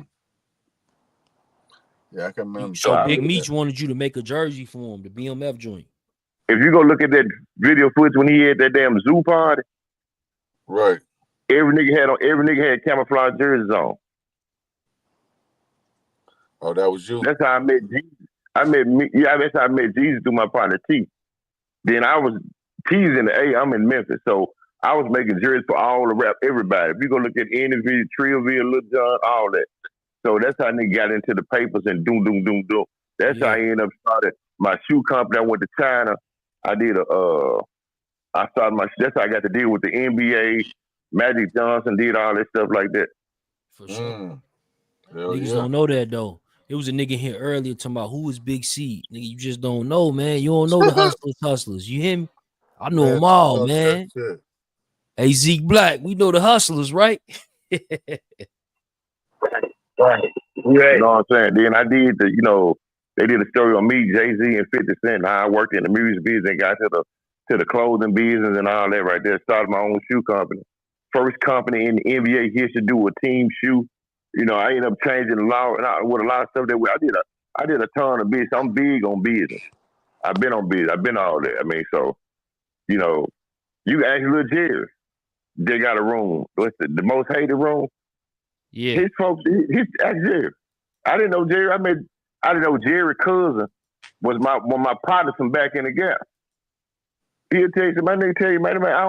Yeah, I can remember. So Big Meech wanted you to make a jersey for him, the BMF joint. If you go look at that video footage when he had that damn zoo party, right? Every nigga had camouflage jerseys on. Oh, that was you. That's how I met Jesus. That's how I met Jesus through my partner T. Then T's in the A, I'm in Memphis, so I was making jerseys for all the rap, everybody. If you go look at any video, Trillville, Lil Jon, all that. So that's how nigga got into the papers and doom. That's how I ended up started my shoe company. I went to China. That's how I got to deal with the NBA. Magic Johnson did all that stuff like that. For sure. Niggas don't know that though. It was a nigga here earlier talking about who is Big C. Nigga, you just don't know, man. You don't know the hustlers. You hear me? I know them all, man. Hey, Zeke Black, we know the hustlers, right? Right. You know what I'm saying? Then I did they did a story on me, Jay-Z, and 50 Cent, and how I worked in the music business and got to the clothing business and all that right there. Started my own shoe company. First company in the NBA history to do a team shoe. You know, I ended up changing the law with a lot of stuff that I did a ton of business. I'm big on business. I've been on business. I've been all that. I mean, so, you know, you ask Lil Jerry. They got a room. What's the most hated room? Yeah. His folks, ask Jerry. I didn't know Jerry. I didn't know Jerry's cousin was one of my partners from back in the gap. He'll tell you, my nigga tell you, man, I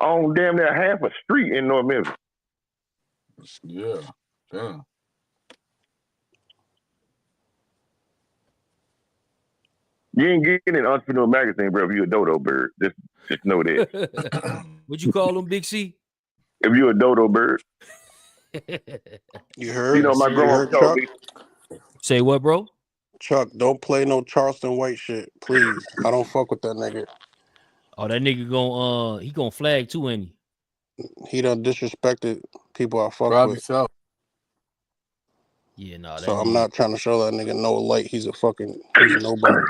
own damn near half a street in North Memphis. Yeah. Damn. You ain't getting an Entrepreneur magazine, bro, if you a dodo bird. Just know that. What'd you call him, Big C? If you a dodo bird. You heard? You know, my grandma told me. Say what, bro? Chuck, don't play no Charleston white shit, please. I don't fuck with that nigga. Oh, that nigga he gonna flag too, ain't he? He done disrespected people I fuck with. So. Yeah, nah. So I'm not trying to show that nigga no light. He's a nobody.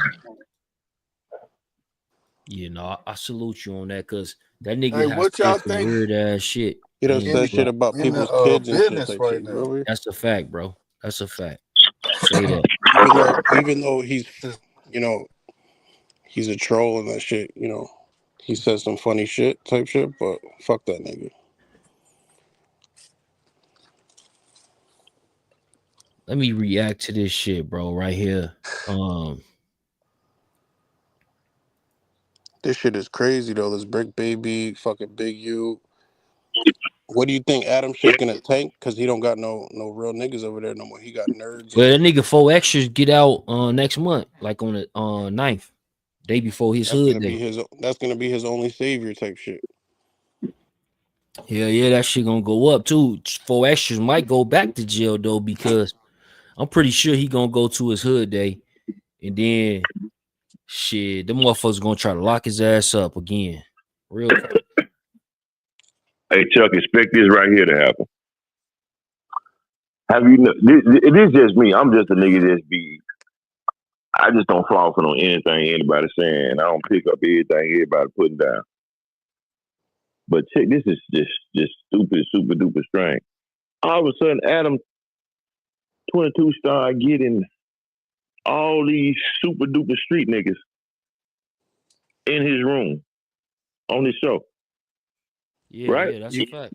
Yeah, no, I salute you on that because that nigga has what y'all think? Weird ass shit. He done said shit about people's kids and shit. Right now. That's a fact, bro. That's a fact. Say that. Even though he's, he's a troll and that shit, he says some funny shit type shit, but fuck that nigga. Let me react to this shit, bro, right here. This shit is crazy though. This Bricc baby, fucking Big U. What do you think Adam shit gonna tank? Cause he don't got no real niggas over there no more. He got nerds. Well, that nigga 4 extras get out next month, like on the 9th, day before his hood day. That's gonna be his only savior type shit. Yeah, that shit gonna go up too. 4 extras might go back to jail though, because I'm pretty sure he gonna go to his hood day, and then shit, them motherfuckers gonna try to lock his ass up again. Real quick. Hey Chuck, expect this right here to happen. Have you know? It is just me. I'm just a nigga that's be I just don't fall for anything anybody saying. I don't pick up everything everybody putting down. But check, this is just stupid, super duper strange. All of a sudden, Adam 22 started getting all these super duper street niggas in his room on his show. Yeah, right? yeah, that's a fact.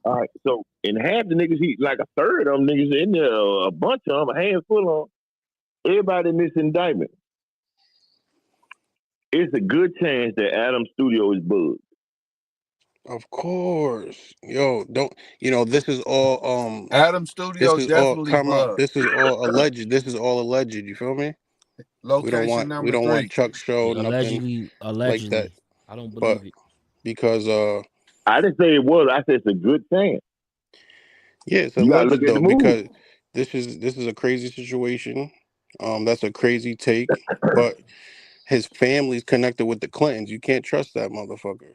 All right, so and half the niggas, he like a third of them niggas in there, a bunch of them, a handful of them, everybody in this indictment. It's a good chance that Adam's studio is bugged. Of course. Yo, don't this is all Adam's studio this is all definitely bugged. This is all alleged. This is all alleged, you feel me? Location number 3. want Chuck's show, Yeah, nothing like that. I don't But believe it. because I didn't say it was, I said it's a good chance. yeah, it's You gotta alleged look at though, the movie. because this is a crazy situation. That's a crazy take, but his family's connected with the Clintons. You can't trust that motherfucker.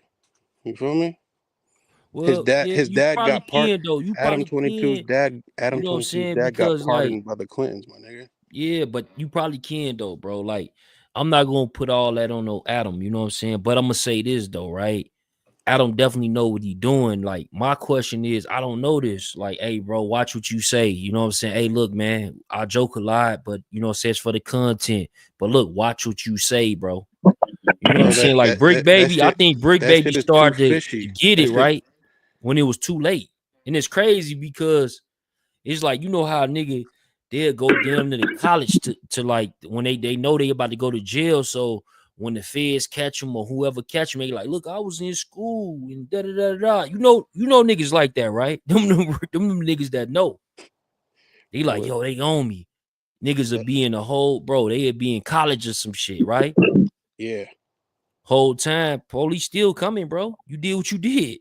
You feel me? Well, yeah, his you dad probably got part. can though. You Adam probably 22's can. dad. Adam You know what I'm 22's saying? dad got Because like, pardoned by the Clintons, my nigga. yeah, but you probably can though, bro. Like, I'm not gonna put all that on no Adam. You know what I'm saying? But I'm gonna say this though, right? Adam definitely know what he doing. Like, my question is, I don't know this. Like, hey, bro, watch what you say. You know what I'm saying? Hey, look, man, I joke a lot, but you know, it says for the content. But look, watch what you say, bro. You know what I'm saying? Like Bricc Baby, I think Bricc Baby shit is started too to fishy. get it right when it was too late. And it's crazy because it's like, you know how a nigga they'll go damn to the college to like when they know they about to go to jail. So when the feds catch them or whoever catch them, they like, look, I was in school and da da da da. You know niggas like that, right? Them niggas that know. They like, yo, they own me. Niggas will be in a whole, bro. They'll be in college or some shit, right? Yeah. Whole time, police still coming, bro. You did what you did.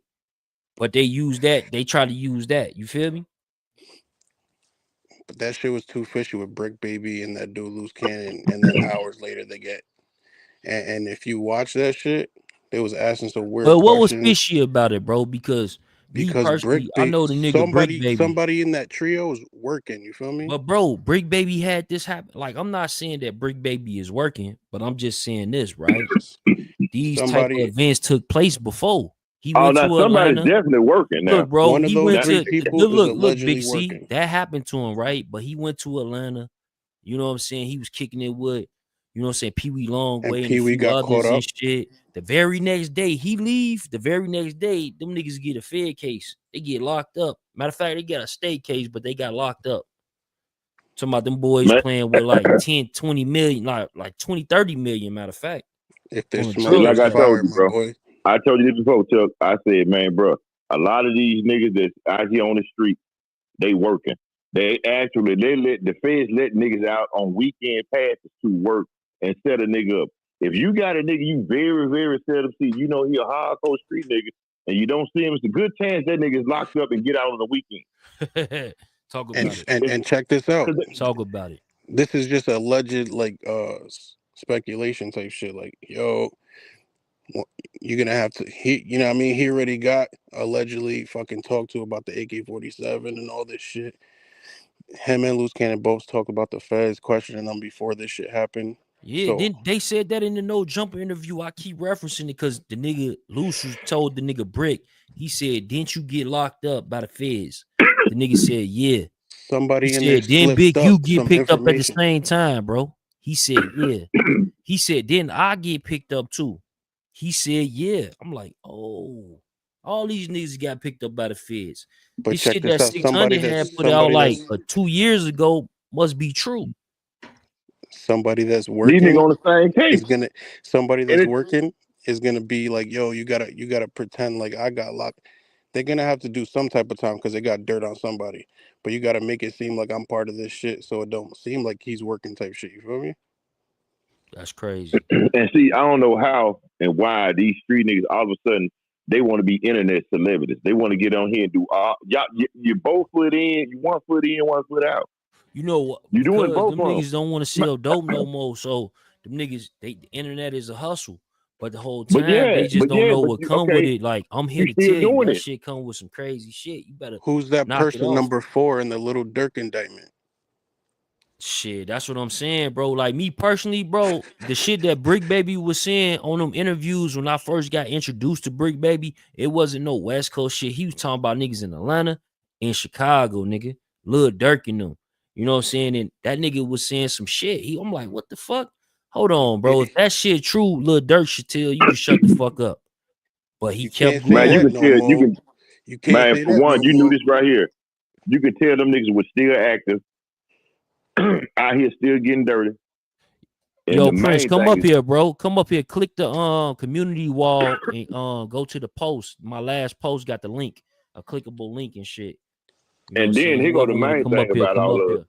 But they use that. They try to use that. You feel me? But that shit was too fishy with Bricc Baby and that dude Luce Cannon, and then hours later they get. And if you watch that shit, they was asking some weird But what was questions. fishy about it, bro? Because me personally, I know the nigga Bricc Baby. Somebody in that trio is working. You feel me? But bro, Bricc Baby had this happen. Like, I'm not saying that Bricc Baby is working, but I'm just saying this, right? These type of events took place before. He went to Atlanta. Somebody's definitely working now. Look, bro, one of those three people look, is Big working. C, that happened to him, right? But he went to Atlanta. You know what I'm saying? He was kicking it with, you know what I'm saying, Pee Wee Longway and a few got others and shit. The very next day, he leave. The very next day, them niggas get a Fed case. They get locked up. Matter of fact, they got a state case, but they got locked up. Talking about them boys playing with like 10, 20 million, like 20, 30 million, matter of fact. If they're like I told you, bro. I told you this before, Chuck. I said, man, bro, a lot of these niggas that's out here on the street, they working. They let the feds let niggas out on weekend passes to work and set a nigga up. If you got a nigga you very, very seldom see, you know he a hardcore street nigga, and you don't see him, it's a good chance that nigga's locked up and get out on the weekend. Talk about it. And check this out. Talk about it. This is just alleged like speculation type shit. Like, yo, you're gonna have to you know what I mean? He already got allegedly fucking talked to about the AK-47 and all this shit. Him and Luce Cannon both talked about the feds questioning them before this shit happened. Yeah, so, then they said that in the No Jumper interview. I keep referencing it because the nigga Luce told the nigga Bricc, he said, didn't you get locked up by the feds? The nigga said, yeah. Somebody he in said, there then Big, you get picked up at the same time, bro. He said, yeah. He said, then I get picked up too. He said, yeah. I'm like, oh, all these niggas got picked up by the feds. But this check shit this that out. 600 had put out like 2 years ago must be true. Somebody that's working on the same case. Somebody that's working is gonna be like, yo, you gotta pretend like I got locked. They're gonna have to do some type of time because they got dirt on somebody. But you gotta make it seem like I'm part of this shit, so it don't seem like he's working type shit. You feel me? That's crazy. And see, I don't know how and why these street niggas all of a sudden they want to be internet celebrities. They want to get on here and do all you both foot in, you 1 foot in, 1 foot out. You know what? You doing both. Them niggas don't want to sell dope no more. So them niggas, the internet is a hustle. But the whole time they just don't know what come with it. Like, I'm here to tell you that shit come with some crazy shit. You better. Who's that person number 4 in the Little Dirk indictment? Shit, that's what I'm saying, bro. Like me personally, bro, the shit that Bricc Baby was saying on them interviews when I first got introduced to Bricc Baby, it wasn't no West Coast shit. He was talking about niggas in Atlanta and Chicago, nigga. Lil Durk and them. You know what I'm saying? And that nigga was saying some shit. I'm like, what the fuck? Hold on, bro. If that shit true, Lil Durk should tell you to shut the fuck up. But he kept going. Man, you can tell, you can't man, say for that one, no you more. knew this right here. You could tell them niggas were still active. Out here still getting dirty. And yo, Prince, come up here, bro. Come up here. Click the community wall and go to the post. My last post got the link, a clickable link and shit. And then here go the main thing about all of it.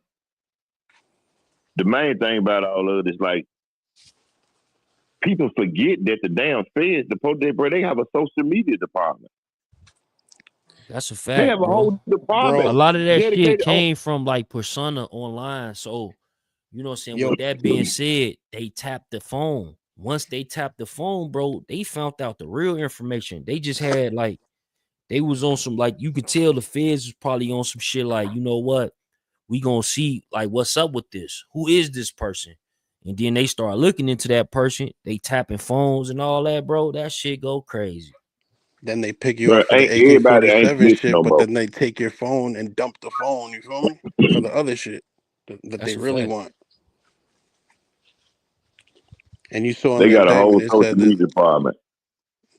The main thing about all of it is like people forget that the damn feds, the police, bro, they have a social media department. That's a fact. They have a whole department. A lot of that shit came from like persona online. So, you know what I'm saying? With that being said, they tapped the phone. Once they tapped the phone, bro, they found out the real information. They just had like, they was on some, like, you could tell the feds was probably on some shit like, you know what? We gonna see like what's up with this. Who is this person? And then they start looking into that person. They tapping phones and all that, bro. That shit go crazy. Then they pick you up for the AK-47 shit, no but then they take your phone and dump the phone, you feel me? For the other shit that they really want. And you saw they in got that a whole thing, social media department.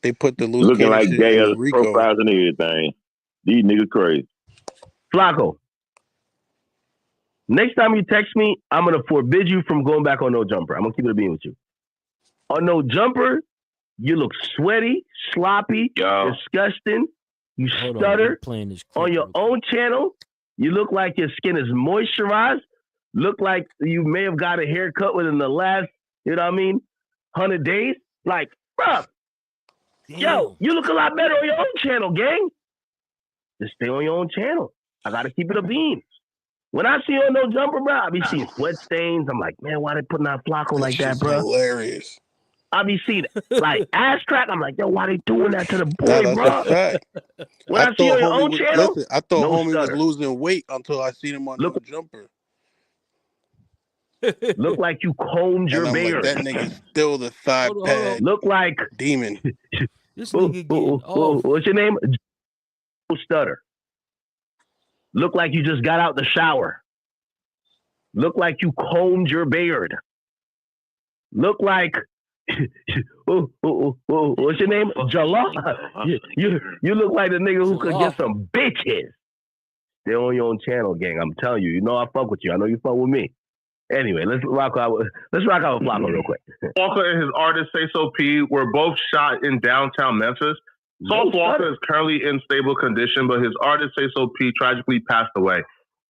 They put the Luce looking like shit gay in as the Rico. profiles and everything. These niggas crazy. Flacco, next time you text me, I'm gonna forbid you from going back on No Jumper. I'm gonna keep it a being with you. On No Jumper, you look sweaty, sloppy, disgusting. You stutter. On your own channel, you look like your skin is moisturized. Look like you may have got a haircut within the last, you know what I mean, 100 days. Like, bruh, yo, you look a lot better on your own channel, gang. Just stay on your own channel. I gotta keep it a beam. When I see you on No Jumper, bro, I be seeing sweat stains. I'm like, man, why they putting out Flacco like that, bro? Hilarious. I be seeing like ass crack. I'm like, yo, why they doing that to the boy, bro? When I see you on your own channel, I thought homie stutter. was losing weight until I seen him on No Jumper. Look like you combed your beard. Like, that nigga's still the thigh pad. Look like demon. This nigga getting off. What's your name? Stutter. Look like you just got out the shower. Look like you combed your beard. Look like what's your name? Jala. You look like the nigga who could get some bitches. Stay on your own channel, gang. I'm telling you. You know I fuck with you. I know you fuck with me. Anyway, let's rock out with Flacco real quick. Walka and his artist Say So P were both shot in downtown Memphis. Sauce Walka is currently in stable condition, but his artist Say So P tragically passed away.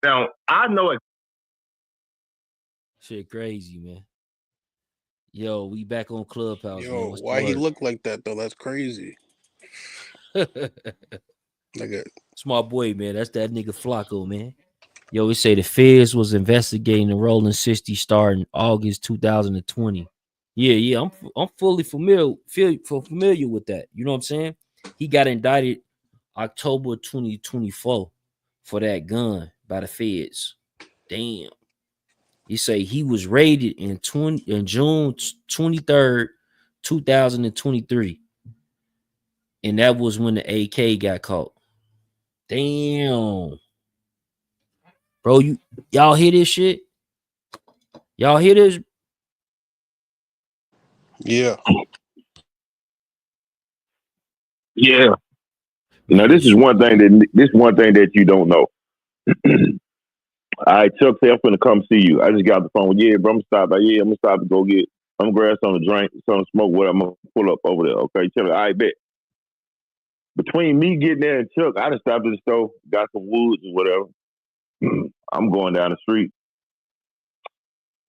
Now, I know it. Shit crazy, man. Yo, we back on Clubhouse. Yo, man. why he look like that though? That's crazy. Nigga. Smart boy, man. That's that nigga Flacco, man. Yo, we say the feds was investigating the Rolling 60 starting August 2020. Yeah, I'm fully familiar with that. You know what I'm saying? He got indicted October 2024 for that gun by the feds. Damn. He say he was raided in June 23rd, 2023. And that was when the AK got caught. Damn. Bro, y'all hear this shit? Y'all hear this? Yeah. Yeah. Now this is one thing that you don't know. All right, Chuck said I'm gonna come see you. I just got the phone. Yeah, bro, I'm gonna stop to go get some grass on the drink, some smoke. What I'm gonna pull up over there. Okay, tell me. I bet. Between me getting there and Chuck, I just stopped at the store, got some woods or whatever. I'm going down the street.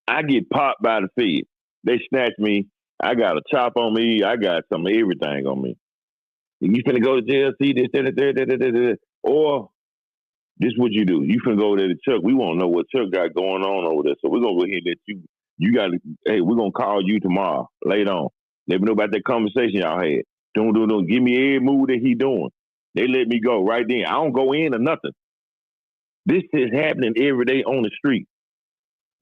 I get popped by the feds. They snatch me. I got a chop on me. I got some everything on me. You finna go to jail, see this, or this what you do. You finna go there to Chuck. We won't know what Chuck got going on over there. So we're gonna go ahead and let you got to, hey, we're gonna call you tomorrow, later on. Let me know about that conversation y'all had. Don't. Give me every move that he doing. They let me go right then. I don't go in or nothing. This is happening every day on the street.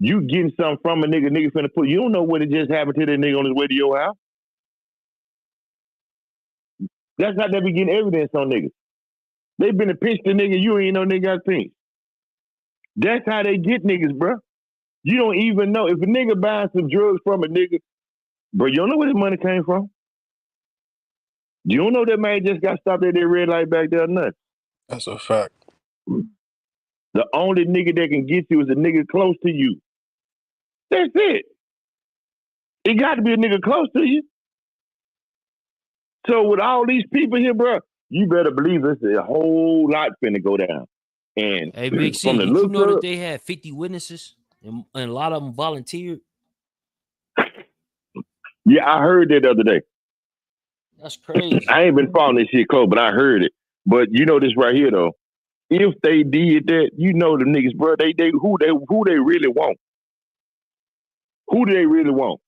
you getting something from a nigga finna put. You don't know what it just happened to that nigga on his way to your house. That's how they be getting evidence on niggas. They been to pinch the nigga, you ain't no nigga got pinched. That's how they get niggas, bro. You don't even know. If a nigga buying some drugs from a nigga, bro, you don't know where the money came from. You don't know that man just got stopped at that red light back there or nothing. That's a fact. The only nigga that can get you is a nigga close to you. That's it. It got to be a nigga close to you. So with all these people here, bro, you better believe it's a whole lot finna go down. And hey, Big C, did you know that they had 50 witnesses and a lot of them volunteered? Yeah, I heard that the other day. That's crazy. I ain't been following this shit close, but I heard it. But you know this right here though. If they did that, you know the niggas, bro, who they really want. Who do they really want?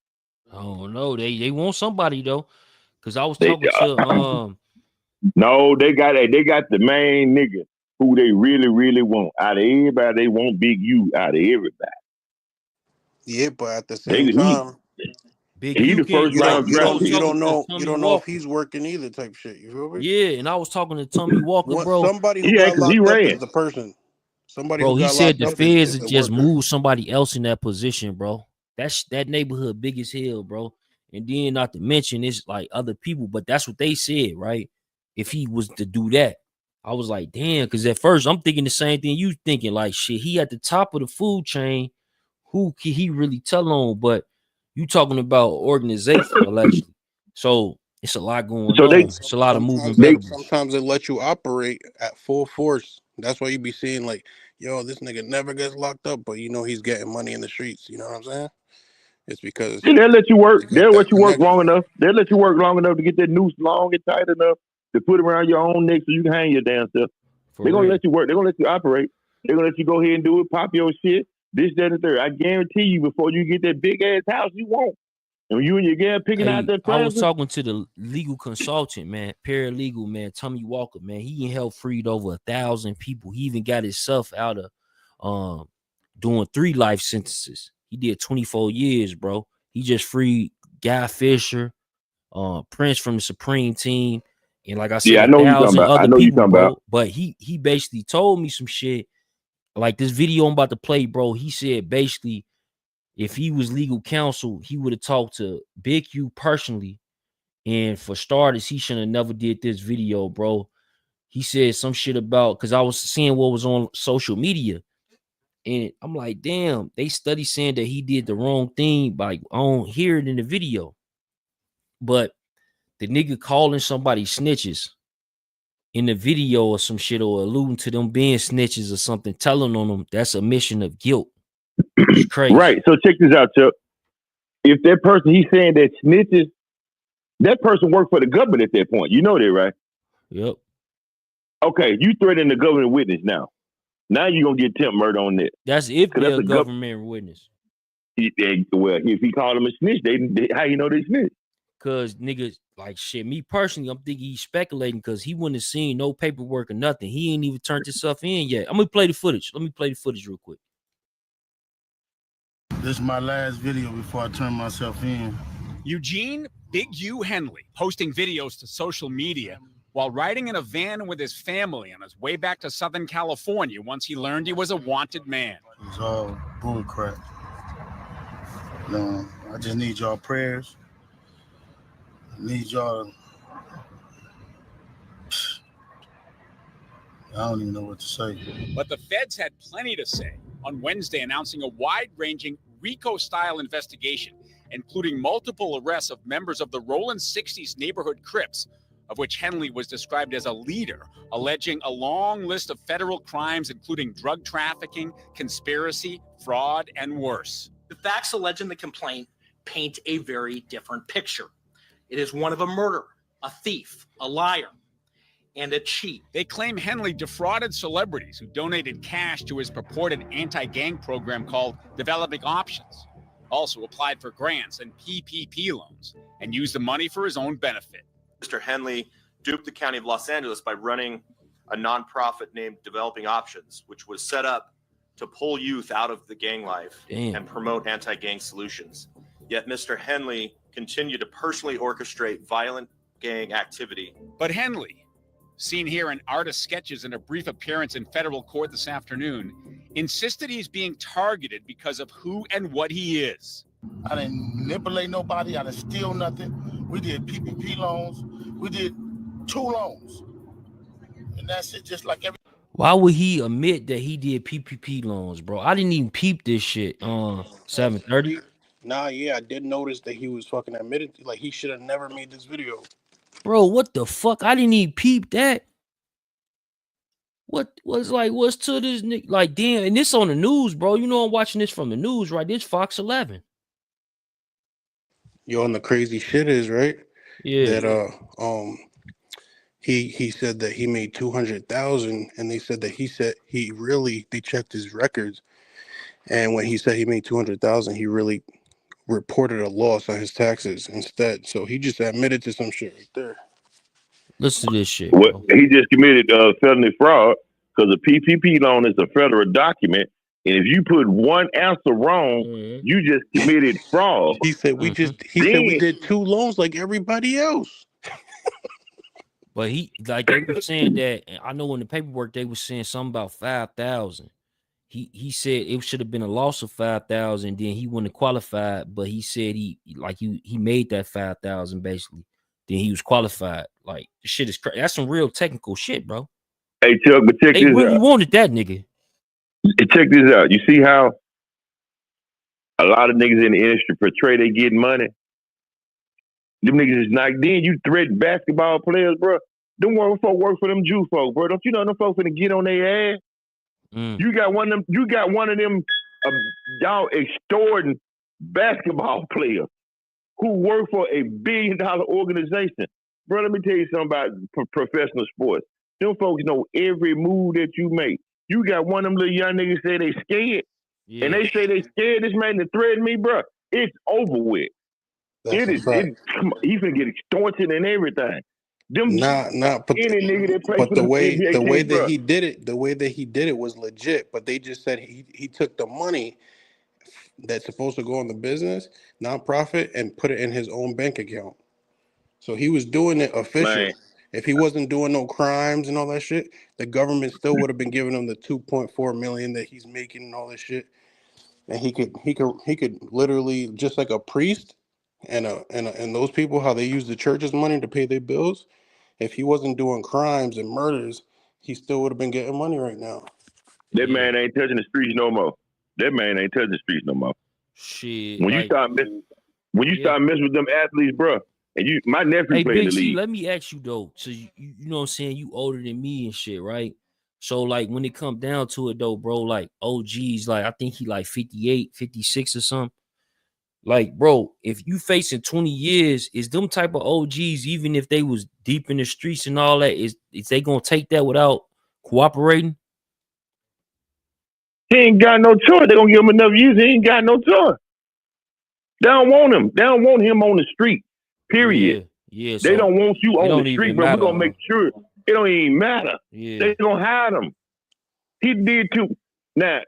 I don't know. They want somebody though. Cause I was talking to no, they got the main nigga who they really, really want. Out of everybody, they want Big U out of everybody. Yeah, but at the same time, Big he the first round draft. You don't know if he's working either type shit. You feel me? Yeah, and I was talking to Tommy Walker, bro. Somebody who got locked up is the person. Somebody bro, who got he said the feds is just moved somebody else in that position, bro. That neighborhood big as hell, bro. And then not to mention it's like other people, but that's what they said, right? If he was to do that, I was like, damn, because at first I'm thinking the same thing you thinking, like shit, he at the top of the food chain. Who can he really tell on? But you talking about organization allegedly. So it's a lot going on. It's a lot of moving variables. Sometimes they let you operate at full force. That's why you be seeing like, yo, this nigga never gets locked up, but you know he's getting money in the streets. You know what I'm saying? It's because they'll let you work. They'll let you work long enough. They'll let you work long enough to get that noose long and tight enough to put it around your own neck so you can hang your damn stuff. They're gonna let you work. They're gonna let you operate. They're gonna let you go ahead and do it. Pop your shit. This, that, and the third. I guarantee you, before you get that big ass house you want, and you and your girl picking out that. I was talking to the legal consultant, man, paralegal, man, Tommy Walker, man. He helped freed over 1,000 people. He even got himself out of doing 3 life sentences. He did 24 years, bro. He just freed Guy Fisher, Prince from the Supreme Team, and like I said, I know you talking about. I know you talking about. But he basically told me some shit. Like this video I'm about to play, bro. He said basically, if he was legal counsel, he would have talked to Big U personally. And for starters, he shouldn't have never did this video, bro. He said some shit about, because I was seeing what was on social media. And I'm like, damn, they study saying that he did the wrong thing by I don't hear it in the video. But the nigga calling somebody snitches in the video or some shit, or alluding to them being snitches or something, telling on them, that's a mission of guilt. It's crazy. Right. So check this out, Chuck. If that person, he's saying that snitches, that person worked for the government at that point. You know that, right? Yep. Okay, you threaten the government witness now. Now you're going to get attempt murder on that. That's if they're a government witness. Well, if he called them a snitch, they how you know they snitch? Because niggas, like shit, me personally, I'm thinking he's speculating because he wouldn't have seen no paperwork or nothing. He ain't even turned himself in yet. I'm going to play the footage. Let me play the footage real quick. This is my last video before I turn myself in. Eugene Big U Henley posting videos to social media while riding in a van with his family on his way back to Southern California once he learned he was a wanted man. It's all bull crap. No, I just need y'all prayers. I need y'all. I don't even know what to say. But the feds had plenty to say on Wednesday, announcing a wide-ranging RICO-style investigation, including multiple arrests of members of the Rollin 60s neighborhood Crips, of which Henley was described as a leader, alleging a long list of federal crimes, including drug trafficking, conspiracy, fraud, and worse. The facts alleged in the complaint paint a very different picture. It is one of a murderer, a thief, a liar, and a cheat. They claim Henley defrauded celebrities who donated cash to his purported anti-gang program called Developing Options, also applied for grants and PPP loans, and used the money for his own benefit. Mr. Henley duped the county of Los Angeles by running a nonprofit named Developing Options, which was set up to pull youth out of the gang life Damn. and promote anti-gang solutions. Yet Mr. Henley continued to personally orchestrate violent gang activity. But Henley, seen here in artist sketches and a brief appearance in federal court this afternoon, insisted he's being targeted because of who and what he is. I didn't manipulate nobody. I didn't steal nothing. We did PPP loans. We did 2 loans. And that's it, just like every. Why would he admit that he did PPP loans, bro? I didn't even peep this shit on 7:30. Nah, yeah, I did notice that he was fucking admitted. Like, he should have never made this video. Bro, what the fuck? I didn't even peep that. What was like, what's to this nigga? Like, damn, and this on the news, bro. You know I'm watching this from the news, right? This Fox 11. Yo, and the crazy shit is, right? Yeah. That he said that he made 200,000, and they said that they checked his records, and when he said he made 200,000, he really reported a loss on his taxes instead. So he just admitted to some shit right there. Listen to this shit. Well, he just committed felony fraud because a PPP loan is a federal document, and if you put one answer wrong, you just committed fraud. He said we did 2 loans like everybody else. But they were saying that, I know in the paperwork they were saying something about 5,000. He said it should have been a loss of 5,000, then he wouldn't have qualified, but he said he made that 5,000 basically. Then he was qualified. Like, the shit is crazy. That's some real technical shit, bro. Hey Chuck, but check they this really out. wanted that nigga. Check this out. You see how a lot of niggas in the industry portray they getting money? Them niggas is not. Then you threaten basketball players, bro. Them folk work for them Jew folk, bro. Don't you know them folks finna get on their ass? You got one of them. Y'all extorting basketball players who work for a $1 billion organization, bro. Let me tell you something about professional sports. Them folks know every move that you make. You got one of them little young niggas say they scared, and they say they scared this man to threaten me, bro. It's over with. He finna get extorted and everything. But the way that he did it was legit. But they just said he took the money that's supposed to go on the business nonprofit and put it in his own bank account. So he was doing it official. Man. If he wasn't doing no crimes and all that shit, the government still would have been giving him the 2.4 million that he's making and all that shit. And he could literally, just like a priest and those people, how they use the church's money to pay their bills. If he wasn't doing crimes and murders, he still would have been getting money right now. That man ain't touching the streets no more. Shit. When you start messing with them athletes, bro, and my nephew played in the league. Let me ask you though, so you know what I'm saying, you older than me and shit, right? So like when it come down to it though, bro, like OGs, like I think he like 58, 56 or something. Like, bro, if you facing 20 years, is them type of OGs, even if they was deep in the streets and all that, is they gonna take that without cooperating? He ain't got no choice. They gonna give him enough years. He ain't got no choice. They don't want him. They don't want him on the street. Period. Yeah. They don't want you on the street, bro. We're gonna make sure it don't even matter. Yeah. They gonna hide him. He did too. Now,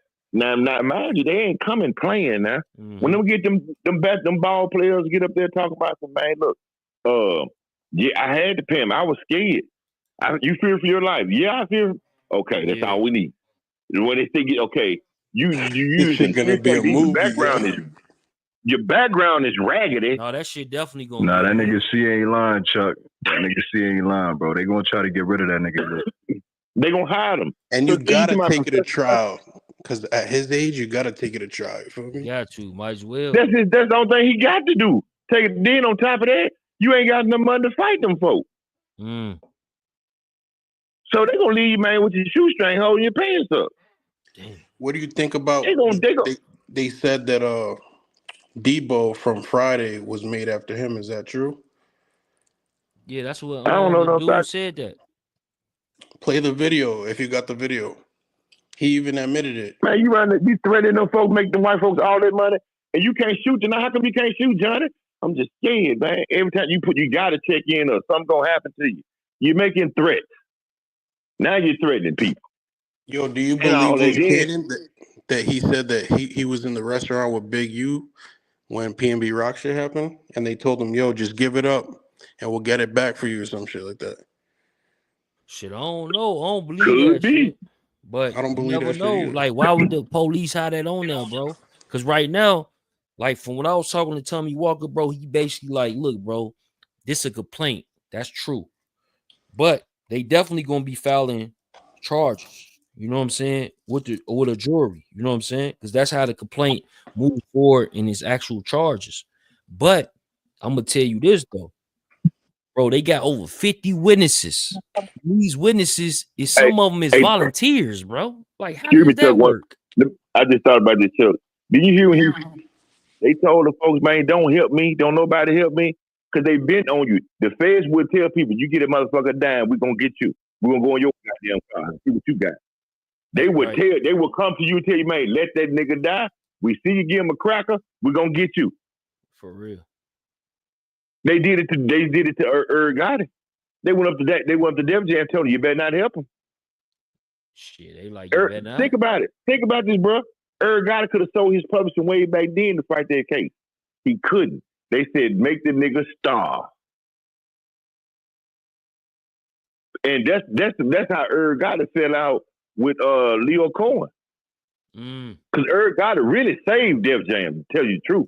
mind you, they ain't coming playing now. When them get them ball players get up there talk about some, man, look, yeah, I had to pay him. I was scared. You fear for your life? Yeah, I fear. Okay, that's all we need. When they say, okay, you using gonna be a movie. Your background is raggedy. No, that shit definitely gonna. Nah, that nigga C ain't lying, Chuck. That nigga C ain't lying, bro. They gonna try to get rid of that nigga. They gonna hide him. And you gotta take it to trial. Because at his age, you gotta take it to trial. You feel me? Got to, might as well. That's the only thing he got to do. Take it. Then on top of that, you ain't got no money to fight them folks. So they gonna leave you, man, with your shoestring holding your pants up. Damn. What do you think about? They said that Debo from Friday was made after him. Is that true? Yeah, that's what I don't know. The dude said that. Play the video if you got the video. He even admitted it. Man, you threatening them folks, make them white folks all that money, and you can't shoot tonight. How come you can't shoot, Johnny? I'm just scared, man. Every time you got to check in or something gonna happen to you. You're making threats. Now you're threatening people. Yo, do you believe those cannons? that he said that he was in the restaurant with Big U when P&B Rock shit happened, and they told him, "Yo, just give it up, and we'll get it back for you," or some shit like that. Shit, I don't know. I don't believe that shit. But I don't believe you never that shit know. either. Like, why would the police have that on there, bro? Because right now, like from what I was talking to Tommy Walker, bro, he basically like, look, bro, this a complaint. That's true. But they definitely gonna be filing charges. You know what I'm saying? With a jury. You know what I'm saying? Because that's how the complaint moves forward in its actual charges. But I'm gonna tell you this though. Bro, they got over 50 witnesses. These witnesses is some of them is volunteers, bro. Like, how does that work? I just thought about this, Chuck. Did you hear when they told the folks, man, don't help me, don't nobody help me, because they bent on you. The feds would tell people, you get a motherfucker down, we're gonna get you. We're gonna go in your goddamn car and see what you got. They would they would come to you and tell you, man, let that nigga die. We see you give him a cracker, we're gonna get you. For real. They did it to Gotti. They went up to that. They went up to Def Jam and told him, you better not help him. Shit, they like you better not. Think about it. Think about this, bro. Gotti could have sold his publishing way back then to fight their case. He couldn't. They said, make the nigga starve. And that's how Gotti fell out with Leo Cohen. Because Gotti really saved Def Jam, to tell you the truth.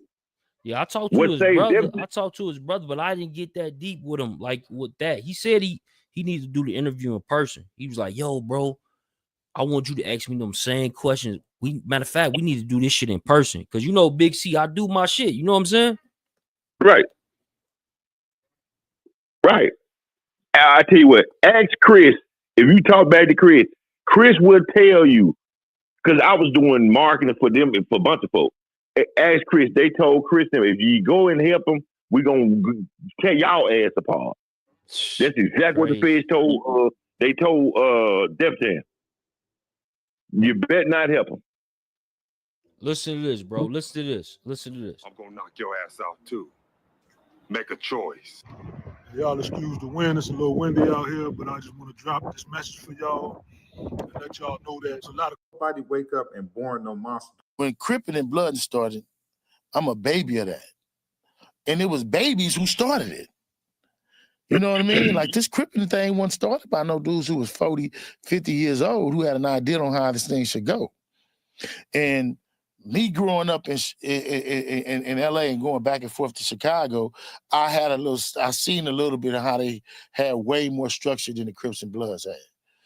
Yeah, I talked to his brother. I talked to his brother, but I didn't get that deep with him, like with that. He said he needs to do the interview in person. He was like, yo, bro, I want you to ask me them same questions. Matter of fact, we need to do this shit in person. Because you know, Big C, I do my shit. You know what I'm saying? Right. Right. I tell you what, ask Chris. If you talk back to Chris will tell you, because I was doing marketing for them and for a bunch of folks. Ask Chris. They told Chris, if you go and help them, we're going to tear y'all ass apart. That's exactly what the feds told. They told Def Jam. You better not help them. Listen to this, bro. Listen to this. Listen to this. I'm going to knock your ass out, too. Make a choice. Y'all excuse the wind. It's a little windy out here, but I just want to drop this message for y'all and let y'all know that it's a lot of Nobody wake up and born no monster. When Crippin' and Blood started, I'm a baby of that. And it was babies who started it. You know what I mean? Like this Crippin' thing wasn't started by no dudes who was 40, 50 years old who had an idea on how this thing should go. And me growing up in LA and going back and forth to Chicago, I seen a little bit of how they had way more structure than the Crips and Bloods had.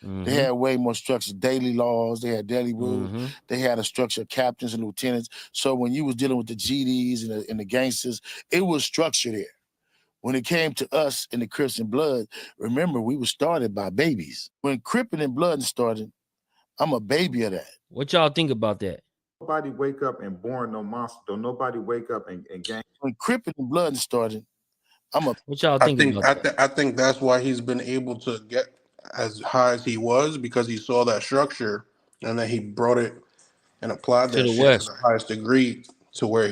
Mm-hmm. They had way more structure, daily laws, they had daily rules, they had a structure of captains and lieutenants. So when you was dealing with the GDs and the gangsters, it was structure there. When it came to us in the Crips and Blood, remember, we were started by babies. When Crippin' and Blood started, I'm a baby of that. What y'all think about that? Nobody wake up and born no monster. Don't nobody wake up and gang. When Crippin' and Blood started, what y'all think about that? I think that's why he's been able to get as high as he was, because he saw that structure and then he brought it and applied that shit to the highest degree to where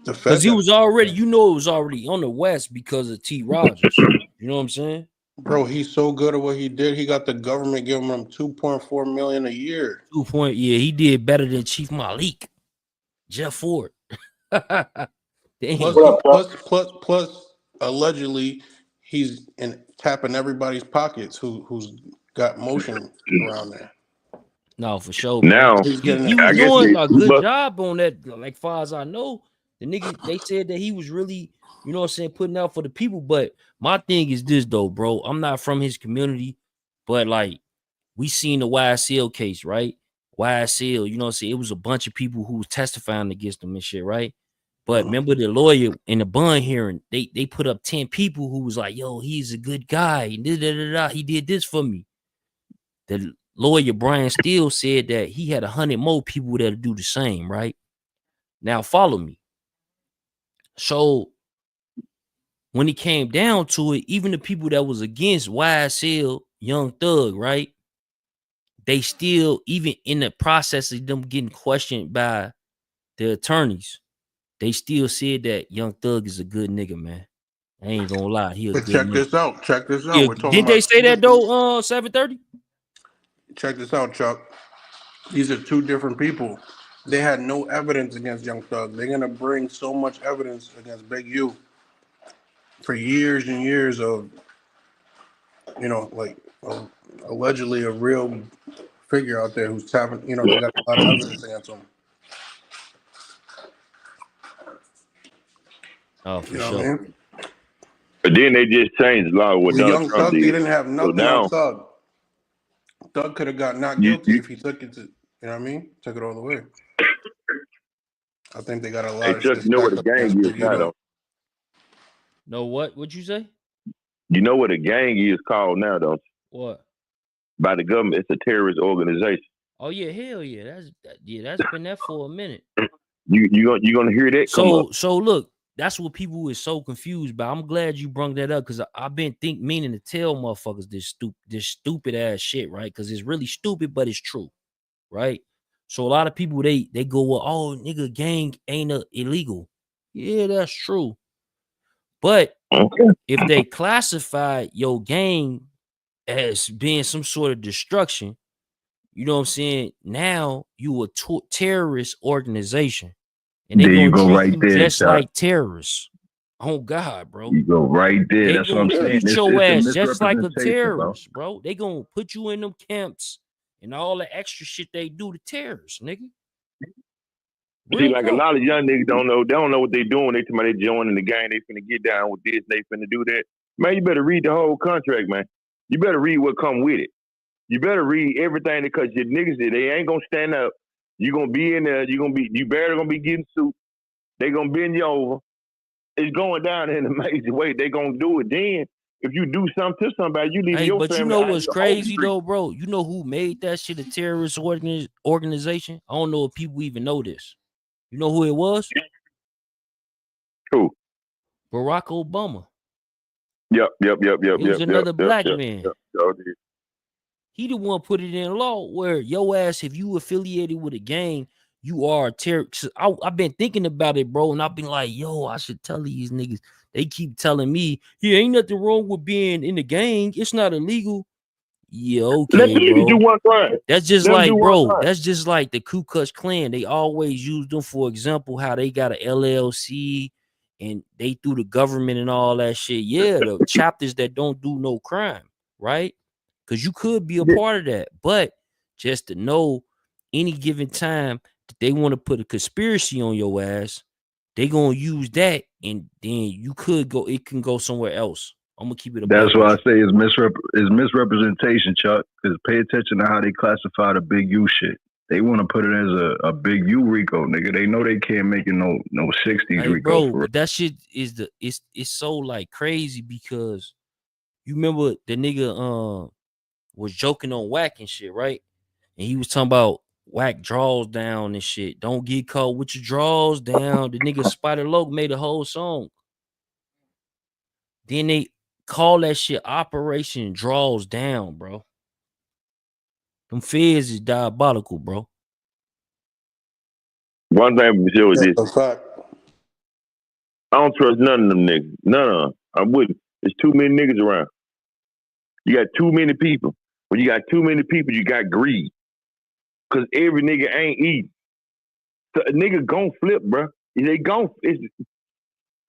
because he was already, it was already on the West because of T. Rogers. You know what I'm saying? Bro, he's so good at what he did. He got the government giving him $2.4 million a year. He did better than Chief Malik, Jeff Ford. Plus, allegedly, he's tapping everybody's pockets who's got motion around there. No, for sure. Now he was doing a good job on that. Like far as I know, the nigga, they said that he was really, you know what I'm saying, putting out for the people. But my thing is this though, bro. I'm not from his community, but like we seen the YSL case, right? YSL, you know what I'm saying? It was a bunch of people who was testifying against him and shit, right? But remember the lawyer in the bond hearing, they put up 10 people who was like, yo, he's a good guy. He did this for me. The lawyer Brian Steele said that he had 100 more people that'll do the same, right? Now follow me. So when it came down to it, even the people that was against YSL, Young Thug, right? They still, even in the process of them getting questioned by the attorneys, they still said that Young Thug is a good nigga, man. I ain't gonna lie. Check this out. Yeah, didn't they say that though? 730. Check this out, Chuck. These are two different people. They had no evidence against Young Thug. They're gonna bring so much evidence against Big U for years and years of, like allegedly a real figure out there who's tapping. They got a lot of evidence against him. Oh, for sure. But then they just changed the law. What With Donald Young Trump Thug, did. they didn't have nothing now, on Thug. Thug could have got not guilty if he took it to, you know what I mean? Took it all the way. I think they got a lot of shit. You know what a gang is now, though. No, what? What'd you say? You know what a gang is called now, though? What? By the government, it's a terrorist organization. Oh yeah, hell yeah. That's been that for a minute. You gonna hear that? So look, that's what people is so confused about. I'm glad you brung that up because I've been meaning to tell motherfuckers this stupid ass shit, right? Because it's really stupid, but it's true, right? So a lot of people they go, well, oh nigga, gang ain't illegal. Yeah, that's true. But if they classify your gang as being some sort of destruction, you know what I'm saying? Now you a terrorist organization. And there you go right there, just like terrorists. Oh God, bro. You go right there. That's what I'm saying. Treat your ass just like a terrorist, bro. They gonna put you in them camps and all the extra shit they do to terrorists, nigga. See, like a lot of young niggas don't know. They don't know what they doing. They talking about they joining the gang. They finna get down with this. They finna do that. Man, you better read the whole contract, man. You better read what come with it. You better read everything because your niggas, they ain't gonna stand up. You gonna be in there. You better gonna be getting sued. They gonna bend you over. It's going down in a major way. They gonna do it. Then if you do something to somebody, you leave your family. But you know what's crazy though, bro? You know who made that shit a terrorist organization? I don't know if people even know this. You know who it was? Who? Barack Obama. Yep. It was another black man. He the one put it in law where your ass, if you affiliated with a gang, you are a terrorist. I've been thinking about it, bro, and I've been like, yo, I should tell these niggas. They keep telling me, yeah, ain't nothing wrong with being in the gang. It's not illegal. Yeah, okay, bro. Do one crime. That's just like, bro, that's just like the Ku Klux Klan. They always use them, for example, how they got an LLC and they through the government and all that shit. Yeah, the chapters that don't do no crime, right? Because you could be a part of that. But just to know any given time that they want to put a conspiracy on your ass, they gonna use that, and then you could go, it can go somewhere else. I'm gonna keep it. That's why I say it's misrepresentation, Chuck. Because pay attention to how they classify the Big U shit. They want to put it as a Big U Rico, nigga. They know they can't make it no 60s Rico. Bro, but that shit is it's so like crazy because you remember the nigga was joking on Wack and shit, right? And he was talking about Wack draws down and shit. Don't get caught with your draws down. The nigga Spider Loc made a whole song. Then they call that shit Operation Draws Down, bro. Them feds is diabolical, bro. One thing for sure is this. I don't trust none of them niggas. None of them. I wouldn't. There's too many niggas around. You got too many people. When you got too many people, you got greed. Cause every nigga ain't eating. So a nigga gon' flip, bro. They gon' flip.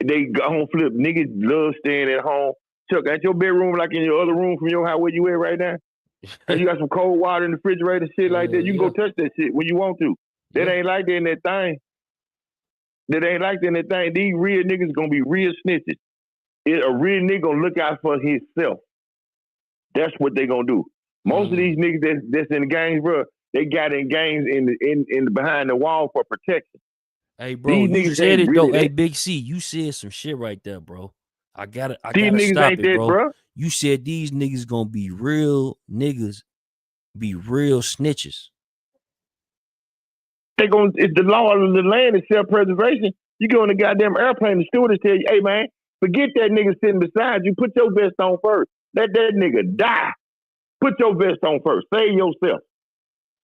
Niggas love staying at home. Chuck, at your bedroom, like in your other room from your house where you at right now. And you got some cold water in the refrigerator, shit like that. You can go touch that shit when you want to. That ain't like that in that thing. That ain't like that in that thing. These real niggas gonna be real snitches. A real nigga gonna look out for himself. That's what they gonna do. Most of these niggas that's in the gangs, bro, they got in gangs in the behind the wall for protection. Hey, bro, you said it though. Hey, Big C, you said some shit right there, bro. I gotta stop it, bro. You said these niggas gonna be real niggas, be real snitches. It's the law of the land is self-preservation. You go on the goddamn airplane, the stewardess tell you, hey man, forget that nigga sitting beside you. Put your vest on first. Let that nigga die. Put your vest on first. Save yourself.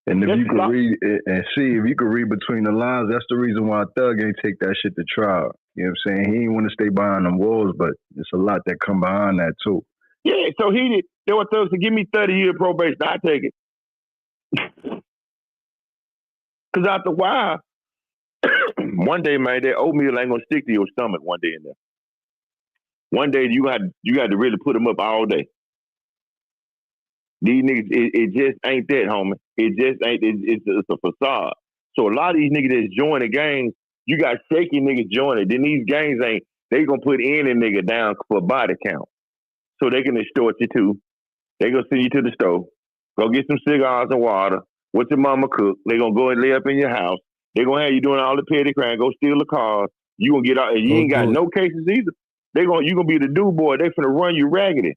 And if you could read and see, if you could read between the lines, that's the reason why Thug ain't take that shit to trial. You know what I'm saying? He ain't want to stay behind them walls, but it's a lot that come behind that too. Yeah, so he did. They were Thug said, give me 30-year probation. I take it. Because after a while, one day, man, that oatmeal ain't gonna stick to your stomach one day in there. One day you got to really put them up all day. These niggas, it just ain't that, homie. It just ain't. It's a facade. So a lot of these niggas that's joining gangs, you got shaky niggas joining. Then these gangs they gonna put any nigga down for body count. So they can extort you too. They gonna send you to the store. Go get some cigars and water. What your mama cook. They gonna go and lay up in your house. They gonna have you doing all the petty crime. Go steal the cars. You gonna get out. And you ain't got no cases either. You gonna be the do boy. They finna run you raggedy.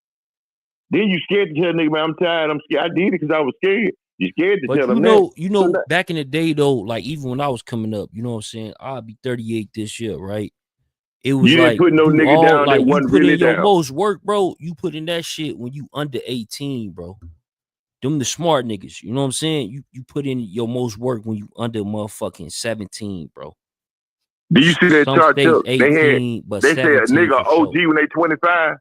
Then you scared to tell nigga, man, I'm tired. I'm scared. I did it because I was scared. You scared to tell them that. You know, back in the day though, like even when I was coming up, you know what I'm saying? I'll be 38 this year, right? It was you like didn't put no nigga down that wasn't really in your down. most work, bro. You put in that shit when you under 18, bro. Them the smart niggas. You know what I'm saying? You put in your most work when you under motherfucking 17, bro. Do you see that Some chart? states They 18, but said a 17 nigga for OG sure. when they 25.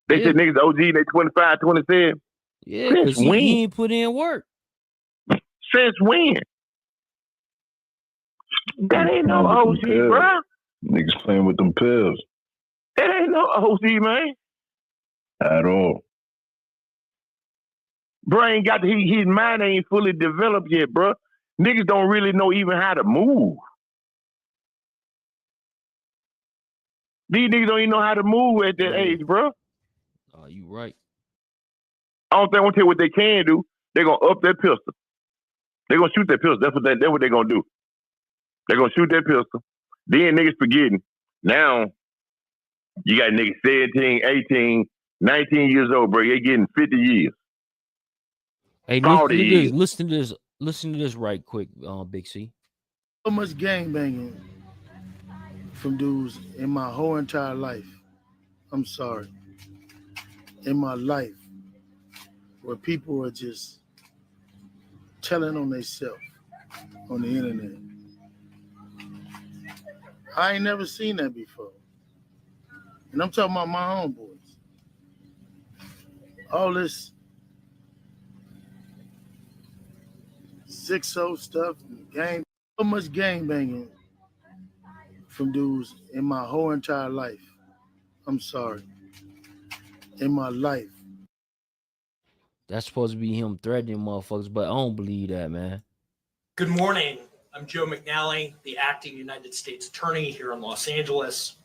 They said niggas OG when they 25, 27. Yeah, Since because when? he ain't put in work. Since when? That ain't no OG, bro. Niggas playing with them pills. That ain't no OG, man. At all. Bro ain't got his mind ain't fully developed yet, bro. Niggas don't really know even how to move. These niggas don't even know how to move at that age, bro. Oh, you right. I don't think I want to tell you what they can do. They're gonna up their pistol. They're gonna shoot that pistol. That's what they're gonna do. They're gonna shoot that pistol. Then niggas forgetting. Now you got niggas 17, 18, 19 years old, bro. They getting 50 years. Hey, 40 years. listen to this right quick, Big C. So much gangbanging from dudes in my whole entire life. I'm sorry. In my life, where people are just telling on themselves on the internet. I ain't never seen that before. And I'm talking about my homeboys. All this 6-0 stuff, gang, so much gang banging from dudes in my whole entire life. I'm sorry. In my life. That's supposed to be him threatening motherfuckers, but I don't believe that, man. Good morning. I'm Joe McNally, the acting United States Attorney here in Los Angeles.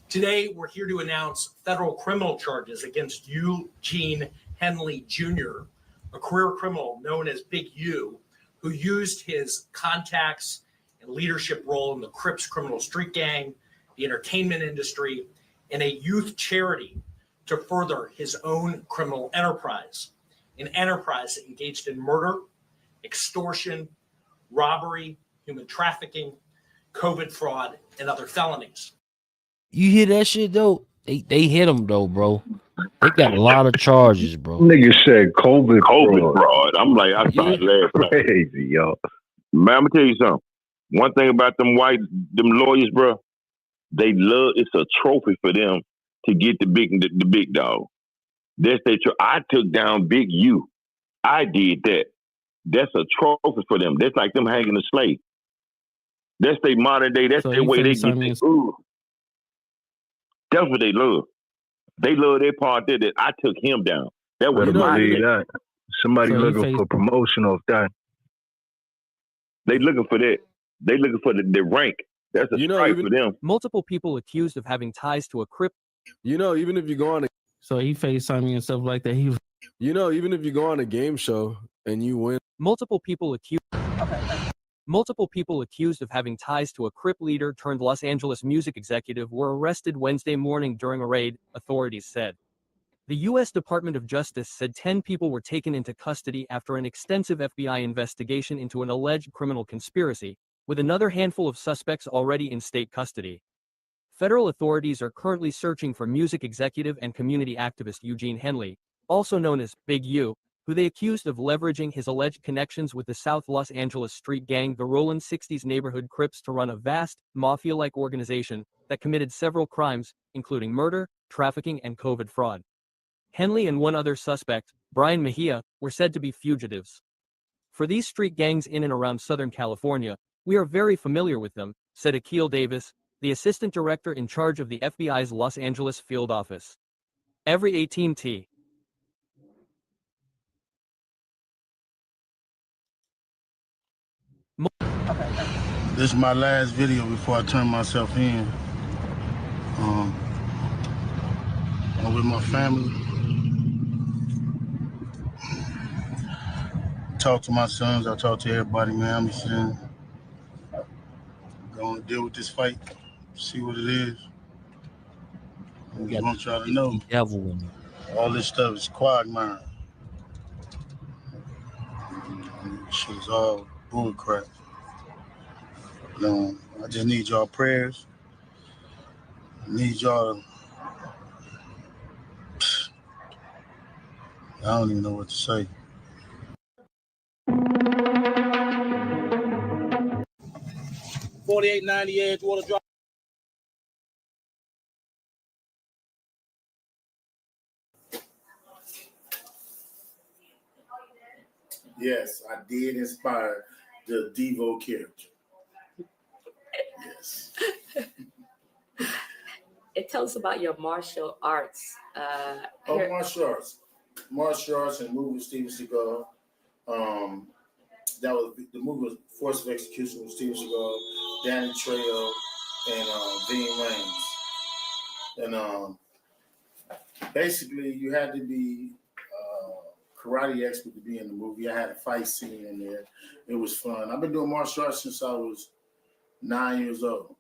Today, we're here to announce federal criminal charges against Eugene Henley Jr., a career criminal known as Big U, who used his contacts and leadership role in the Crips criminal street gang, the entertainment industry, and a youth charity to further his own criminal enterprise, an enterprise that engaged in murder, extortion, robbery, human trafficking, COVID fraud, and other felonies. You hear that shit though? They hit him though, bro. They got a lot of charges, bro. Nigga said COVID fraud. I'm like, I started laughing. Crazy, yo. Man, I'm gonna tell you something. One thing about them lawyers, bro, they love. It's a trophy for them to get the big dog. That's their. I took down Big U. I did that. That's a trophy for them. That's like them hanging a slave. That's their modern day. That's their way they get their ooh. That's what they love. They love their part there that I took him down. That was my thing. That. Somebody looking for promotion of that. They looking for that. They looking for the rank. That's a stripe for them. Multiple people accused of having ties to a Crip. Even if you go on so he FaceTiming and stuff like that. Even if you go on a game show and you win. Multiple people accused of having ties to a Crip leader turned Los Angeles music executive were arrested Wednesday morning during a raid, authorities said. The U.S. Department of Justice said 10 people were taken into custody after an extensive FBI investigation into an alleged criminal conspiracy, with another handful of suspects already in state custody. Federal authorities are currently searching for music executive and community activist Eugene Henley, also known as Big U, who they accused of leveraging his alleged connections with the South Los Angeles street gang the Rollin' 60s neighborhood Crips to run a vast, mafia-like organization that committed several crimes, including murder, trafficking, and COVID fraud. Henley and one other suspect, Brian Mejia, were said to be fugitives. For these street gangs in and around Southern California, we are very familiar with them, said Akil Davis, the assistant director in charge of the FBI's Los Angeles field office. Every 18T. This is my last video before I turn myself in. I'm with my family. Talk to my sons. I talk to everybody, man. I'm just saying, going to deal with this fight, see what it is. I just want y'all to know, all this stuff is quagmire. Shit is all bull crap. I just need y'all prayers. I need y'all. I don't even know what to say. $48.98 water drop. Yes, I did inspire the Devo character. Yes. Tell us about your martial arts. Martial arts and movie with Steven Seagal. That was the movie was Force of Execution with Steven Seagal, Danny Trejo, and Ving Rhames. And basically, you had to be karate expert to be in the movie. I had a fight scene in there. It was fun. I've been doing martial arts since I was 9 years old.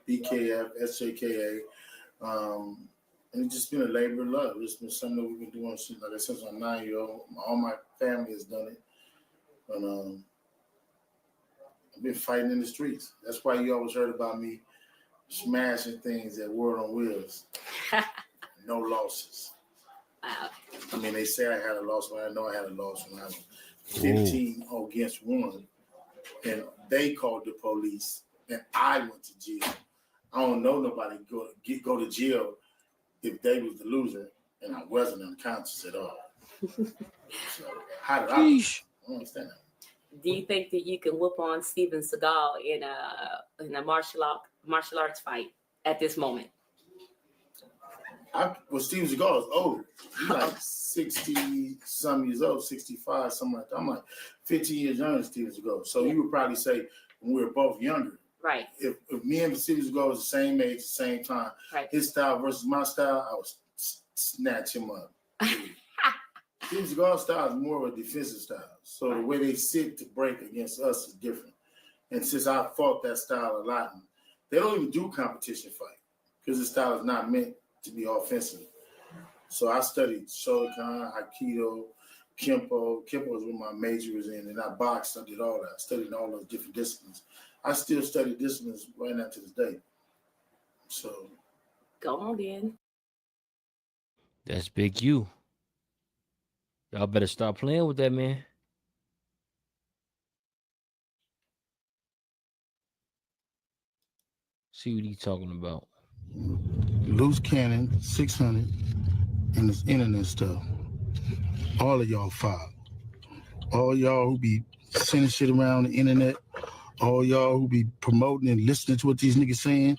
BKF, SJKA. And it's just been a labor of love. It's been something that we've been doing since, like I said, I'm 9 years old. All my family has done it. And I've been fighting in the streets. That's why you always heard about me smashing things at World on Wheels. No losses. Wow. I mean, they say I had a loss, but I know I had a loss when I was 15 against 1. And they called the police, and I went to jail. I don't know nobody go to jail if they was the loser, and I wasn't unconscious at all. So how did I don't understand that. Do you think that you can whoop on Steven Seagal in a martial arts fight at this moment? Steven Seagal is old. He's like 60-some years old, 65, something like that. I'm like 15 years younger than Steven Seagal. So you would probably say when we were both younger. Right. If me and Steven Seagal was the same age, the same time, right. His style versus my style, I would snatch him up. Steven Seagal's style is more of a defensive style. So the way they sit to break against us is different. And since I fought that style a lot, they don't even do competition fight because the style is not meant to be offensive. So I studied Shotokan, Aikido, Kempo. Kempo is what my major was in, and I boxed. I did all that. I studied all those different disciplines. I still study disciplines right now to this day. So go on then. That's Big U. Y'all better stop playing with that, man. See what he's talking about. Loose cannon, 600, and this internet stuff. All of y'all filed. All y'all who be sending shit around the internet, all y'all who be promoting and listening to what these niggas saying,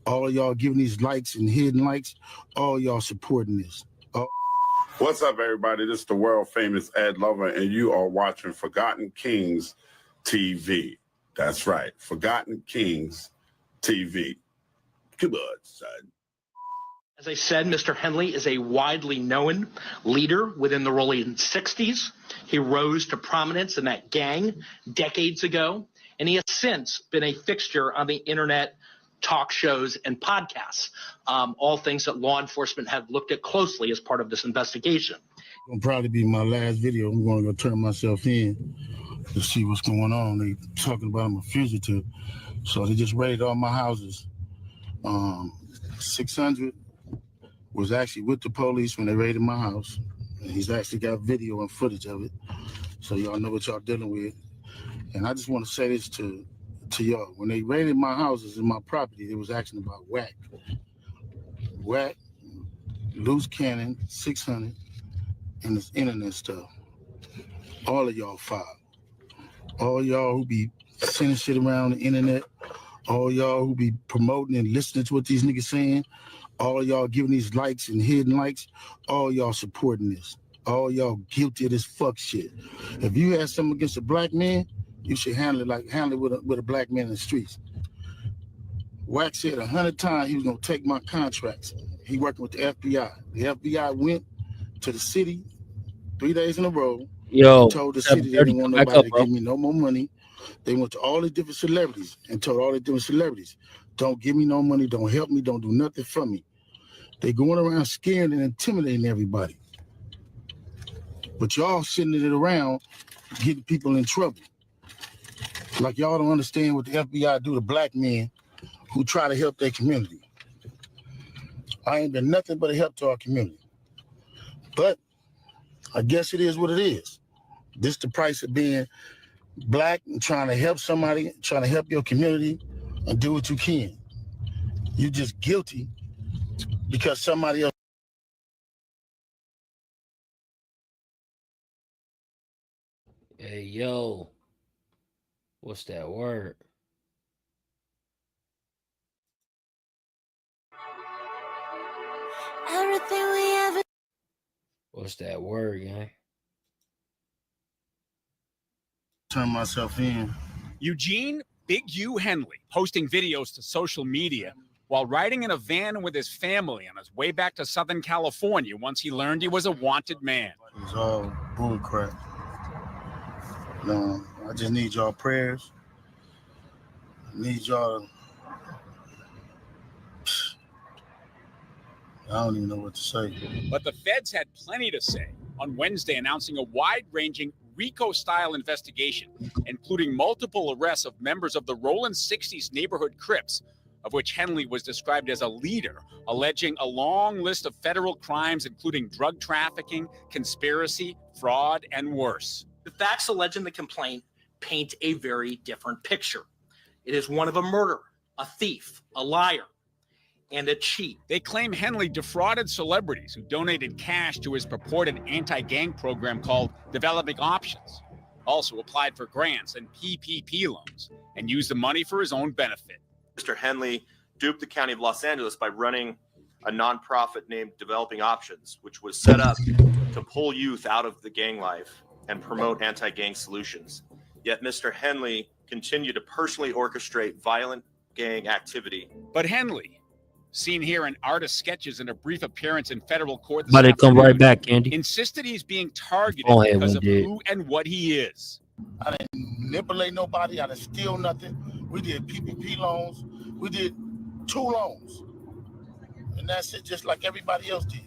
all y'all giving these likes and hidden likes, all y'all supporting this. What's up, everybody? This is the world famous Ed Lover, and you are watching Forgotten Kings TV. That's right, Forgotten Kings TV. Come on, son. As I said, Mr. Henley is a widely known leader within the Rolling 60s. He rose to prominence in that gang decades ago, and he has since been a fixture on the internet, talk shows, and podcasts, all things that law enforcement have looked at closely as part of this investigation. It'll probably be my last video. I'm going to go turn myself in to see what's going on. They talking about I'm a fugitive. So they just raided all my houses. 600 was actually with the police when they raided my house. And he's actually got video and footage of it. So y'all know what y'all dealing with. And I just want to say this to y'all. When they raided my houses and my property, they was asking about Wack. Wack, loose cannon, 600, and this internet stuff. All of y'all filed. All y'all who be sending shit around the internet, all y'all who be promoting and listening to what these niggas saying, all y'all giving these likes and hidden likes, all y'all supporting this. All y'all guilty of this fuck shit. If you had something against a black man, you should handle it with a black man in the streets. Wack said 100 times he was gonna take my contracts. He working with the FBI. The FBI went to the city 3 days in a row. Yo, He told the city they didn't want nobody to give me no more money. They went to all the different celebrities and told all the different celebrities, don't give me no money, don't help me, don't do nothing for me. They going around scaring and intimidating everybody. But y'all sitting it around getting people in trouble. Like y'all don't understand what the FBI do to black men who try to help their community. I ain't been nothing but a help to our community. But I guess it is what it is. This the price of being black and trying to help somebody, trying to help your community and do what you can. You just guilty because somebody else. Hey, yo. What's that word? Everything we ever. What's that word, gang? Turn myself in. Eugene Big U Henley posting videos to social media while riding in a van with his family on his way back to Southern California once he learned he was a wanted man. It was all bull crap. No, I just need y'all prayers. I need y'all to... I don't even know what to say. But the feds had plenty to say on Wednesday, announcing a wide-ranging RICO-style investigation, including multiple arrests of members of the Rolling 60s neighborhood Crips, of which Henley was described as a leader, alleging a long list of federal crimes, including drug trafficking, conspiracy, fraud, and worse. The facts alleged in the complaint paint a very different picture. It is one of a murderer, a thief, a liar, and a cheat. They claim Henley defrauded celebrities who donated cash to his purported anti-gang program called Developing Options, also applied for grants and PPP loans, and used the money for his own benefit. Mr. Henley duped the county of Los Angeles by running a nonprofit named Developing Options, which was set up to pull youth out of the gang life and promote anti-gang solutions. Yet Mr. Henley continued to personally orchestrate violent gang activity. But Henley, seen here in artist sketches and a brief appearance in federal court this But it come afternoon, right back, Andy. insisted he's being targeted Go ahead, because of Wendy. who and what he is. I didn't manipulate nobody. I didn't steal nothing. We did PPP loans. We did 2 loans. And that's it, just like everybody else did.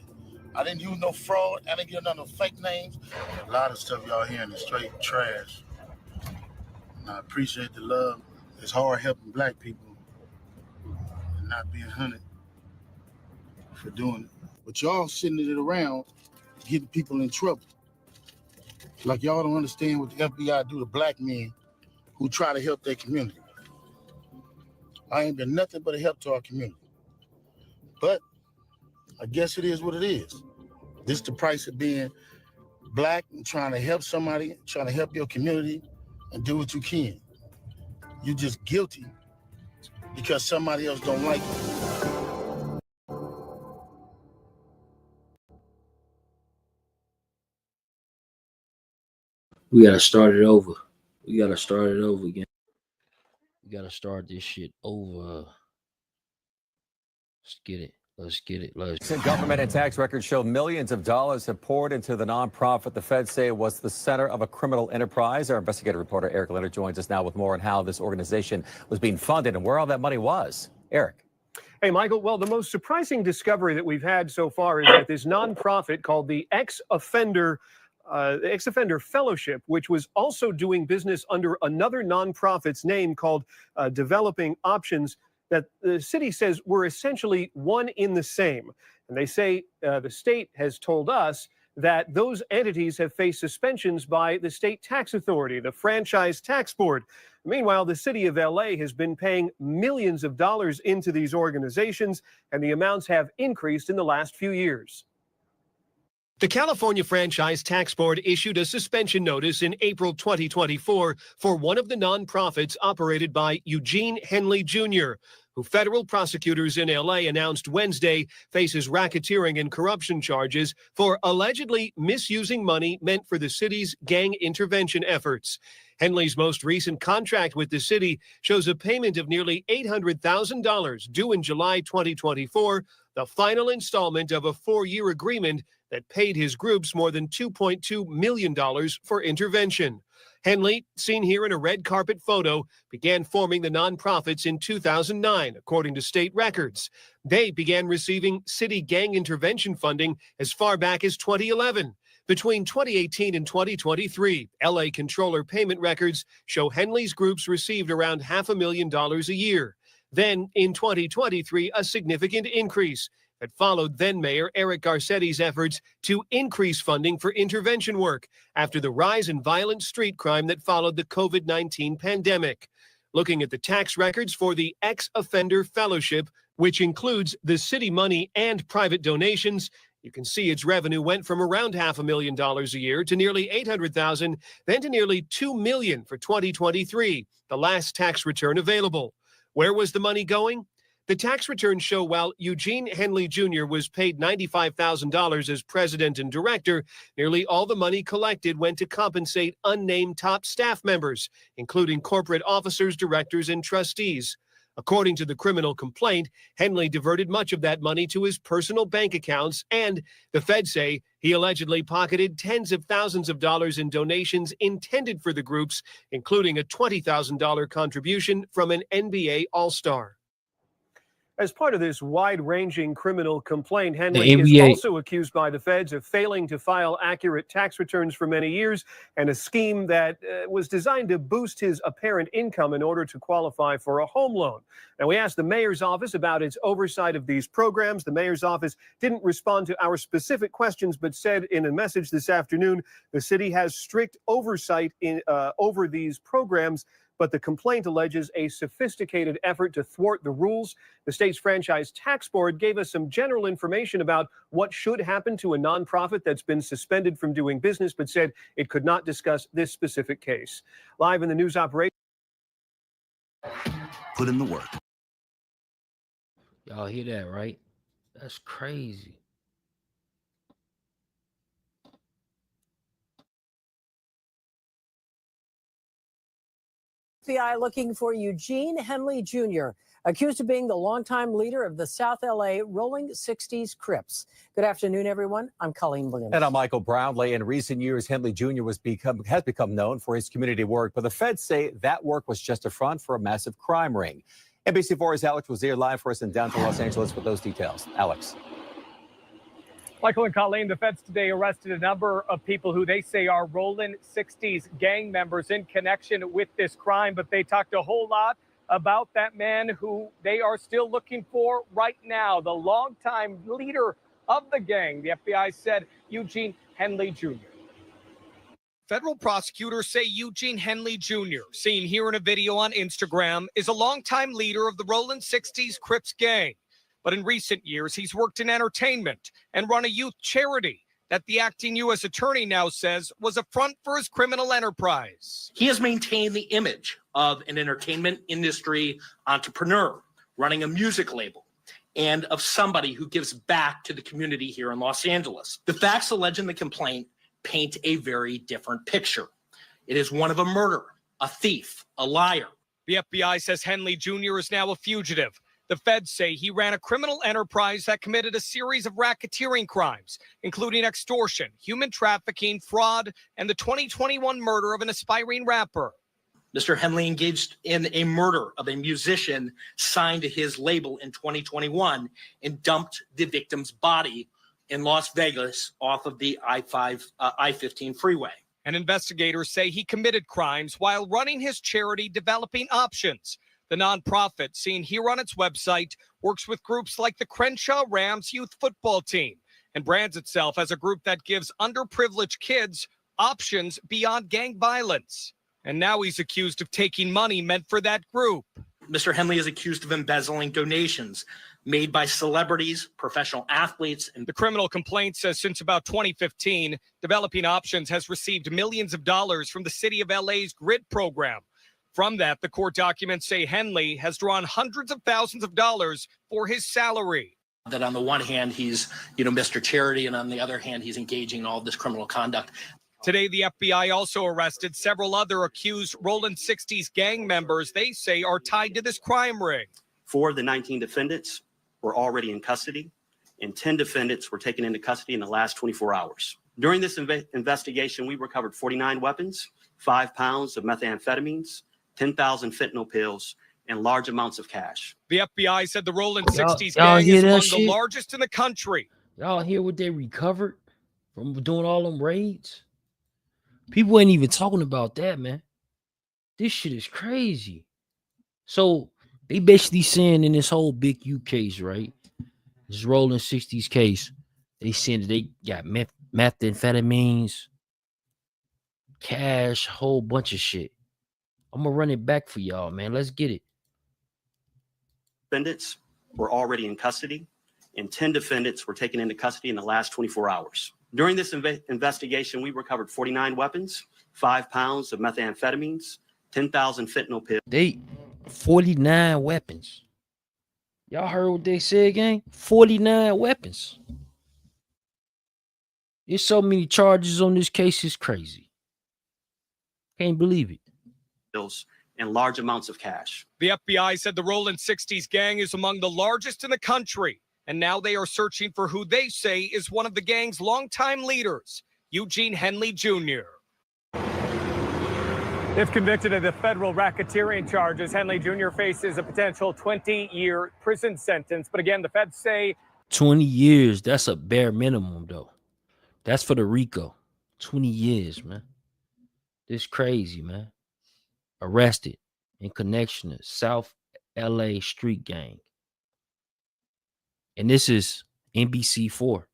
I didn't use no fraud. I didn't give none of fake names. A lot of stuff y'all hearing is straight trash. And I appreciate the love. It's hard helping black people and not being hunted for doing it. But y'all sitting it around getting people in trouble. Like y'all don't understand what the FBI do to black men who try to help their community. I ain't been nothing but a help to our community. But I guess it is what it is. This the price of being black and trying to help somebody, trying to help your community and do what you can. You just guilty because somebody else don't like you. We gotta start it over. We gotta start it over again. We gotta start this shit over. Let's get it. Let's get it. Let's. Government and tax records show millions of dollars have poured into the nonprofit the feds say was the center of a criminal enterprise. Our investigative reporter Eric Leonard joins us now with more on how this organization was being funded and where all that money was. Eric. Hey, Michael. Well, the most surprising discovery that we've had so far is that this nonprofit called the Ex-Offender Fellowship, which was also doing business under another nonprofit's name called Developing Options, that the city says were essentially one in the same. And they say the state has told us that those entities have faced suspensions by the state tax authority, the Franchise Tax Board. Meanwhile, the city of LA has been paying millions of dollars into these organizations, and the amounts have increased in the last few years. The California Franchise Tax Board issued a suspension notice in April 2024 for one of the nonprofits operated by Eugene Henley Jr., who federal prosecutors in L.A. announced Wednesday faces racketeering and corruption charges for allegedly misusing money meant for the city's gang intervention efforts. Henley's most recent contract with the city shows a payment of nearly $800,000 due in July 2024, the final installment of a 4-year agreement that paid his groups more than $2.2 million for intervention. Henley, seen here in a red carpet photo, began forming the nonprofits in 2009, according to state records. They began receiving city gang intervention funding as far back as 2011. Between 2018 and 2023, LA Controller payment records show Henley's groups received around $500,000 a year. Then, in 2023, a significant increase that followed then-Mayor Eric Garcetti's efforts to increase funding for intervention work after the rise in violent street crime that followed the COVID-19 pandemic. Looking at the tax records for the Ex-Offender Fellowship, which includes the city money and private donations, you can see its revenue went from around $500,000 a year to nearly $800,000, then to nearly $2 million for 2023, the last tax return available. Where was the money going? The tax returns show while Eugene Henley Jr. was paid $95,000 as president and director, nearly all the money collected went to compensate unnamed top staff members, including corporate officers, directors, and trustees. According to the criminal complaint, Henley diverted much of that money to his personal bank accounts, and the feds say he allegedly pocketed tens of thousands of dollars in donations intended for the groups, including a $20,000 contribution from an NBA All-Star. As part of this wide-ranging criminal complaint, Henley is also accused by the feds of failing to file accurate tax returns for many years and a scheme that was designed to boost his apparent income in order to qualify for a home loan. Now, we asked the mayor's office about its oversight of these programs. The mayor's office didn't respond to our specific questions, but said in a message this afternoon, the city has strict oversight over these programs, but the complaint alleges a sophisticated effort to thwart the rules. The state's Franchise Tax Board gave us some general information about what should happen to a nonprofit that's been suspended from doing business, but said it could not discuss this specific case. Live in the news operation. Put in the work. Y'all hear that, right? That's crazy. FBI looking for Eugene Henley Jr., accused of being the longtime leader of the South LA Rolling 60s Crips. Good afternoon, everyone. I'm Colleen Williams. And I'm Michael Brownlee. In recent years, Henley Jr. has become known for his community work, but the feds say that work was just a front for a massive crime ring. NBC4's Alex Wazir live for us in downtown Los Angeles with those details. Alex. Michael and Colleen, the feds today arrested a number of people who they say are Rolling 60s gang members in connection with this crime, but they talked a whole lot about that man who they are still looking for right now, the longtime leader of the gang. The FBI said Eugene Henley Jr. Federal prosecutors say Eugene Henley Jr., seen here in a video on Instagram, is a longtime leader of the Rolling 60s Crips gang. But in recent years, he's worked in entertainment and run a youth charity that the acting U.S. attorney now says was a front for his criminal enterprise. He has maintained the image of an entertainment industry entrepreneur running a music label and of somebody who gives back to the community here in Los Angeles. The facts alleged in the complaint paint a very different picture. It is one of a murderer, a thief, a liar. The FBI says Henley Jr. is now a fugitive. The feds say he ran a criminal enterprise that committed a series of racketeering crimes, including extortion, human trafficking, fraud, and the 2021 murder of an aspiring rapper. Mr. Henley engaged in a murder of a musician signed to his label in 2021 and dumped the victim's body in Las Vegas off of the I-15 freeway. And investigators say he committed crimes while running his charity Developing Options. The nonprofit, seen here on its website, works with groups like the Crenshaw Rams youth football team and brands itself as a group that gives underprivileged kids options beyond gang violence. And now he's accused of taking money meant for that group. Mr. Henley is accused of embezzling donations made by celebrities, professional athletes, and The criminal complaint says since about 2015, Developing Options has received millions of dollars from the city of LA's GRID program. From that, the court documents say Henley has drawn hundreds of thousands of dollars for his salary. that on the one hand, he's, Mr. Charity, and on the other hand, he's engaging in all this criminal conduct. Today, the FBI also arrested several other accused Rolling 60s gang members they say are tied to this crime ring. 4 of the 19 defendants were already in custody, and 10 defendants were taken into custody in the last 24 hours. During this investigation, we recovered 49 weapons, 5 pounds of methamphetamines, 10,000 fentanyl pills, and large amounts of cash. The FBI said the Rolling 60s y'all gang hear is that among shit? the largest in the country. Y'all hear what they recovered from doing all them raids? People ain't even talking about that, man. This shit is crazy. So they basically saying in this whole Big U case, right? This Rolling 60s case, they saying that they got methamphetamines, cash, whole bunch of shit. I'm gonna run it back for y'all, man. Let's get it. Defendants were already in custody, and 10 defendants were taken into custody in the last 24 hours. During this investigation, we recovered 49 weapons, 5 pounds of methamphetamines, 10,000 fentanyl pills. They 49 weapons. Y'all heard what they said, gang? 49 weapons. There's so many charges on this case, it's crazy. Can't believe it. And large amounts of cash. The FBI said the Rolling 60s gang is among the largest in the country, and now they are searching for who they say is one of the gang's longtime leaders, Eugene Henley Jr. If convicted of the federal racketeering charges, Henley Jr. faces a potential 20-year prison sentence. But again, the feds say 20 years, that's a bare minimum, though. That's for the RICO. 20 years, man. This crazy, man. Arrested in connection to South LA street gang. And this is NBC4.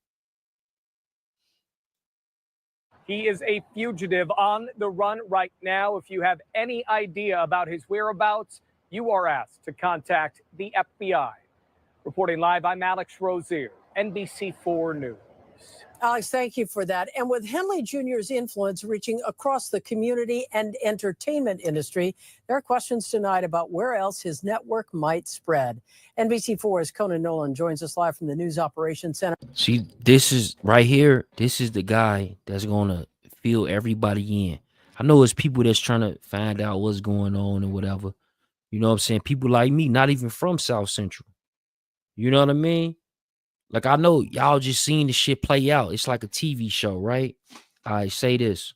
he is a fugitive on the run right now. If you have any idea about his whereabouts, you are asked to contact the FBI. Reporting live, I'm Alex Rozier, NBC4 News. Alex, thank you for that. And with Henley Jr.'s influence reaching across the community and entertainment industry, there are questions tonight about where else his network might spread. NBC4's Conan Nolan joins us live from the News Operations Center. See, this is right here. This is the guy that's going to fill everybody in. I know it's people that's trying to find out what's going on and whatever. You know what I'm saying? People like me, not even from South Central. You know what I mean? Like, I know y'all just seen the shit play out. It's like a TV show, right? I say this.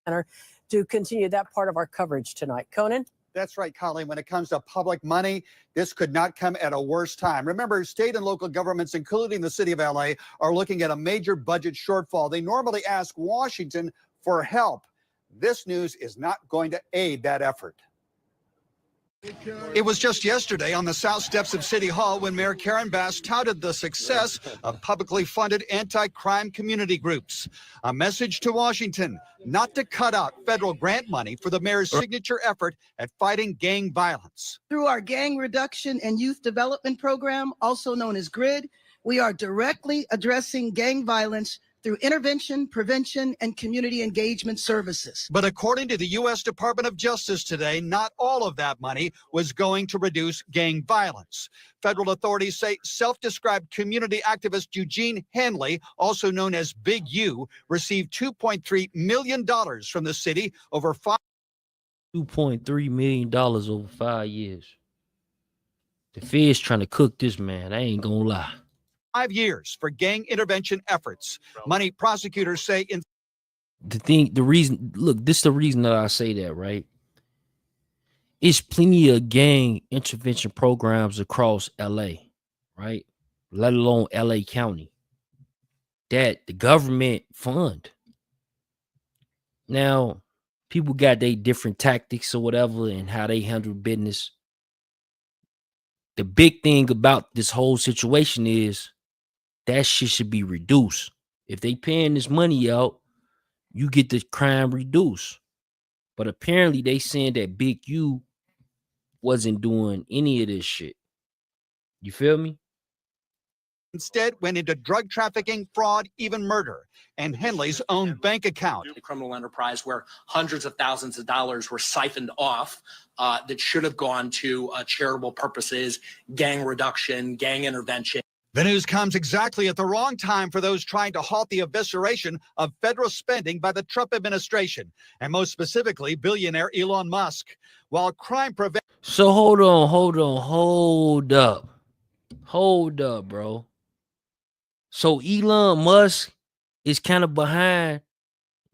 To continue that part of our coverage tonight. Conan? That's right, Colleen. When it comes to public money, this could not come at a worse time. Remember, state and local governments, including the city of LA, are looking at a major budget shortfall. They normally ask Washington for help. This news is not going to aid that effort. It was just yesterday on the south steps of City Hall when Mayor Karen Bass touted the success of publicly funded anti-crime community groups. A message to Washington not to cut out federal grant money for the mayor's signature effort at fighting gang violence. Through our Gang Reduction and Youth Development Program, also known as GRID, we are directly addressing gang violence through intervention, prevention, and community engagement services. But according to the U.S. Department of Justice today, not all of that money was going to reduce gang violence. Federal authorities say self-described community activist Eugene Henley, also known as Big U, received $2.3 million from the city over $2.3 million over 5 years. The Fed's trying to cook this man. I ain't gonna lie. 5 years for gang intervention efforts. Money prosecutors say in the reason, look, this is the reason that I say that, right? It's plenty of gang intervention programs across LA, right? Let alone LA County that the government fund. Now, people got their different tactics or whatever and how they handle business. The big thing about this whole situation is that shit should be reduced. If they paying this money out, you get the crime reduced. But apparently they saying that Big U wasn't doing any of this shit. You feel me? instead went into drug trafficking, fraud, even murder, and Henley's own bank account. A criminal enterprise where hundreds of thousands of dollars were siphoned off that should have gone to charitable purposes, gang reduction, gang intervention. The news comes exactly at the wrong time for those trying to halt the evisceration of federal spending by the Trump administration, and most specifically, billionaire Elon Musk. While crime prevention. So hold up, bro. So Elon Musk is kind of behind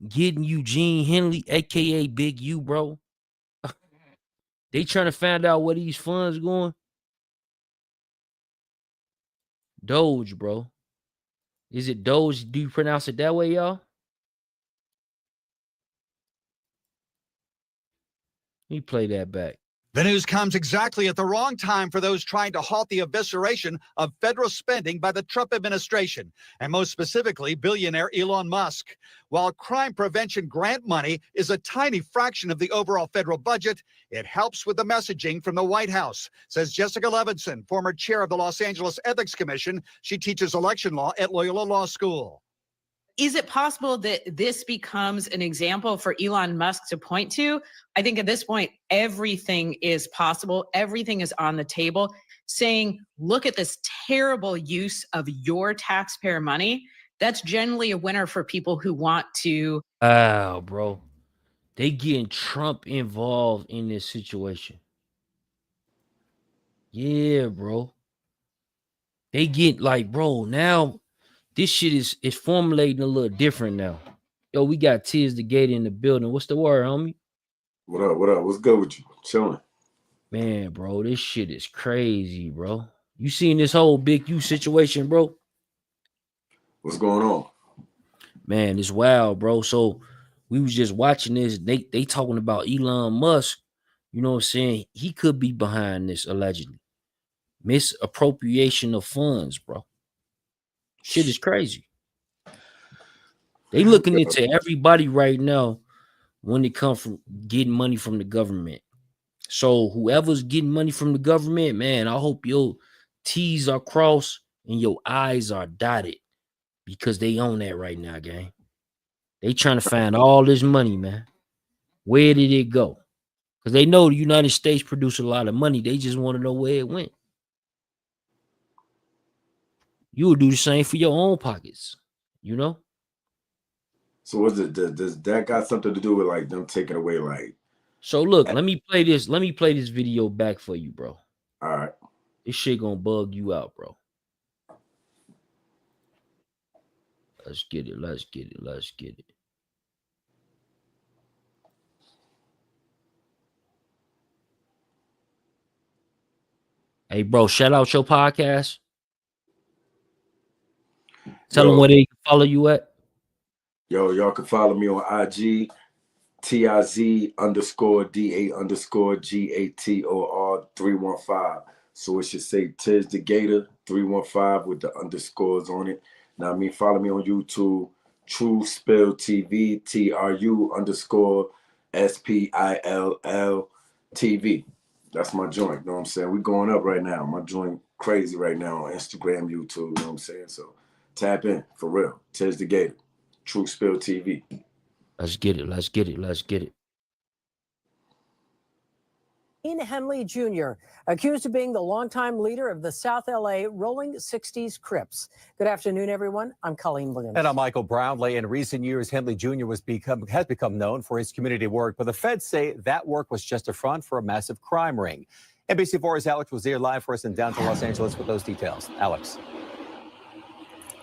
getting Eugene Henley, aka Big U, bro. They trying to find out where these funds going. Doge, bro. Is it Doge? Do you pronounce it that way, y'all? Let me play that back. The news comes exactly at the wrong time for those trying to halt the evisceration of federal spending by the Trump administration, and most specifically, billionaire Elon Musk. While crime prevention grant money is a tiny fraction of the overall federal budget, it helps with the messaging from the White House, says Jessica Levinson, former chair of the Los Angeles Ethics Commission. She teaches election law at Loyola Law School. Is it possible that this becomes an example for Elon Musk to point to? I think at this point, everything is possible. Everything is on the table, saying, look at this terrible use of your taxpayer money. That's generally a winner for people who want to. Wow, bro. They getting Trump involved in this situation. Yeah, bro. They get like, bro, now this shit is formulating a little different now. Yo, we got Tiz the Gator in the building. What's the word, homie? What up? What up? What's good with you? Chilling. Man, bro, this shit is crazy, bro. You seen this whole Big U situation, bro? What's going on? Man, it's wild, bro. So we was just watching this. They talking about Elon Musk. You know what I'm saying? He could be behind this allegedly. Misappropriation of funds, bro. Shit is crazy. They looking into everybody right now when it comes from getting money from the government. So whoever's getting money from the government, man, I hope your T's are crossed and your I's are dotted, because they own that right now, gang. They trying to find all this money, man. Where did it go? Because they know the United States produce a lot of money. They just want to know where it went. You would do the same for your own pockets, you know? So what's it? Does that got something to do with like them taking away like? So look, let me play this. Let me play this video back for you, bro. All right. This shit gonna bug you out, bro. Let's get it. Let's get it. Let's get it. Hey, bro, shout out your podcast. Tell them where they can follow you at. Yo, y'all can follow me on IG, TIZ_DA_GATOR 315. So it should say Tiz the Gator 315 with the underscores on it. Now, I mean, follow me on YouTube, True Spill TV, TRU_SPILL TV. That's my joint. You know what I'm saying? We're going up right now. My joint crazy right now on Instagram, YouTube. You know what I'm saying? So tap in for real. Tiz the Gator, True Spill TV. Let's get it. Let's get it. Let's get it. Henley Jr., accused of being the longtime leader of the South LA Rolling 60s Crips. Good afternoon, everyone. I'm Colleen Williams. And I'm Michael Brownlee. In recent years, Henley Jr. has become known for his community work, but the feds say that work was just a front for a massive crime ring. NBC4's Alex was there live for us in downtown Los Angeles with those details. Alex.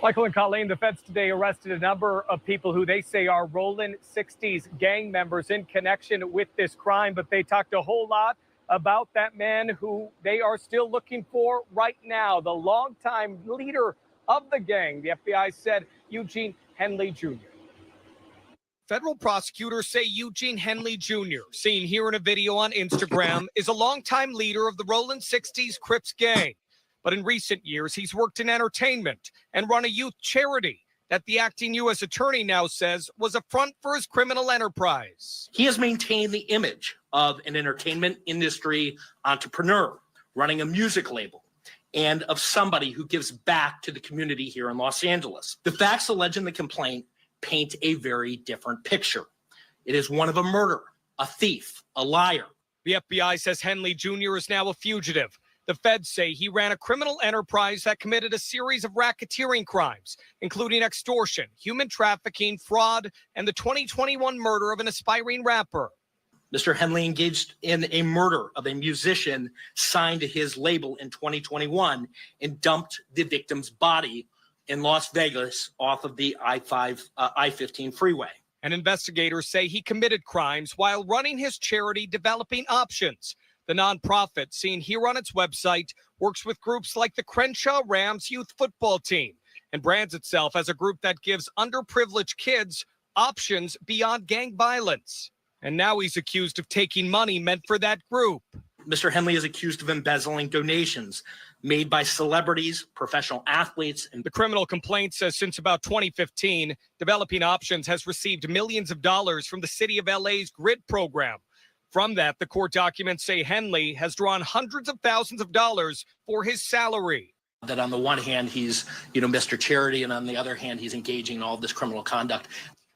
Michael and Colleen, the feds today arrested a number of people who they say are Rolling 60s gang members in connection with this crime, but they talked a whole lot about that man who they are still looking for right now, the longtime leader of the gang. The FBI said Eugene Henley Jr. Federal prosecutors say Eugene Henley Jr., seen here in a video on Instagram, is a longtime leader of the Rolling 60s Crips gang. But in recent years, he's worked in entertainment and run a youth charity that the acting U.S. attorney now says was a front for his criminal enterprise. He has maintained the image of an entertainment industry entrepreneur running a music label and of somebody who gives back to the community here in Los Angeles. The facts alleged in the complaint paint a very different picture. It is one of a murderer, a thief, a liar. The FBI says Henley Jr. is now a fugitive. The feds say he ran a criminal enterprise that committed a series of racketeering crimes, including extortion, human trafficking, fraud, and the 2021 murder of an aspiring rapper. Mr. Henley engaged in a murder of a musician signed to his label in 2021 and dumped the victim's body in Las Vegas off of the I-15 freeway. And investigators say he committed crimes while running his charity Developing Options. The nonprofit, seen here on its website, works with groups like the Crenshaw Rams youth football team and brands itself as a group that gives underprivileged kids options beyond gang violence. And now he's accused of taking money meant for that group. Mr. Henley is accused of embezzling donations made by celebrities, professional athletes, and the criminal complaint says since about 2015, Developing Options has received millions of dollars from the city of LA's GRID program. From that, the court documents say Henley has drawn hundreds of thousands of dollars for his salary. That on the one hand, he's, Mr. Charity, and on the other hand, he's engaging in all this criminal conduct.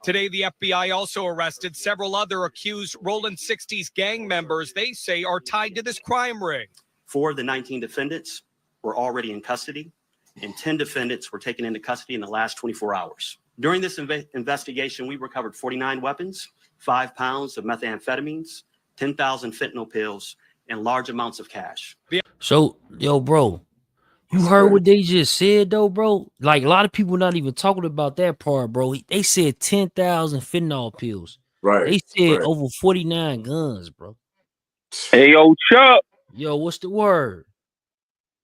Today, the FBI also arrested several other accused Rollin 60s gang members they say are tied to this crime ring. 4 of the 19 defendants were already in custody, and 10 defendants were taken into custody in the last 24 hours. During this investigation, we recovered 49 weapons, 5 pounds of methamphetamines, 10,000 fentanyl pills, and large amounts of cash. So, yo, bro, you heard what they just said, though, bro? Like, a lot of people not even talking about that part, bro. They said 10,000 fentanyl pills. Right. They said over 49 guns, bro. Hey, yo, Chuck. Yo, what's the word?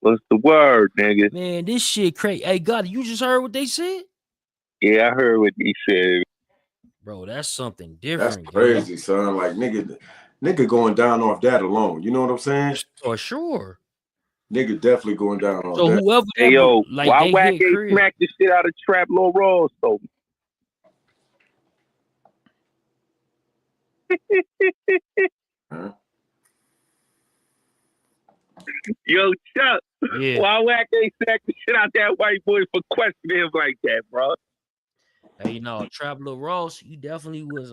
What's the word, nigga? Man, this shit crazy. Hey, God, you just heard what they said? Yeah, I heard what they said. Bro, that's something different. That's crazy, son. Like, nigga going down off that alone. You know what I'm saying? For sure. Nigga definitely going down off So that. whoever, Hey, yo, like, why they Wack hit ain't Crib. smack the shit out of Trap Lil Rawls, though? Huh? Yo, Chuck, Yeah. why Wack ain't smack the shit out that white boy for questioning him like that, bro? Hey, Trap Lil Ross, you definitely was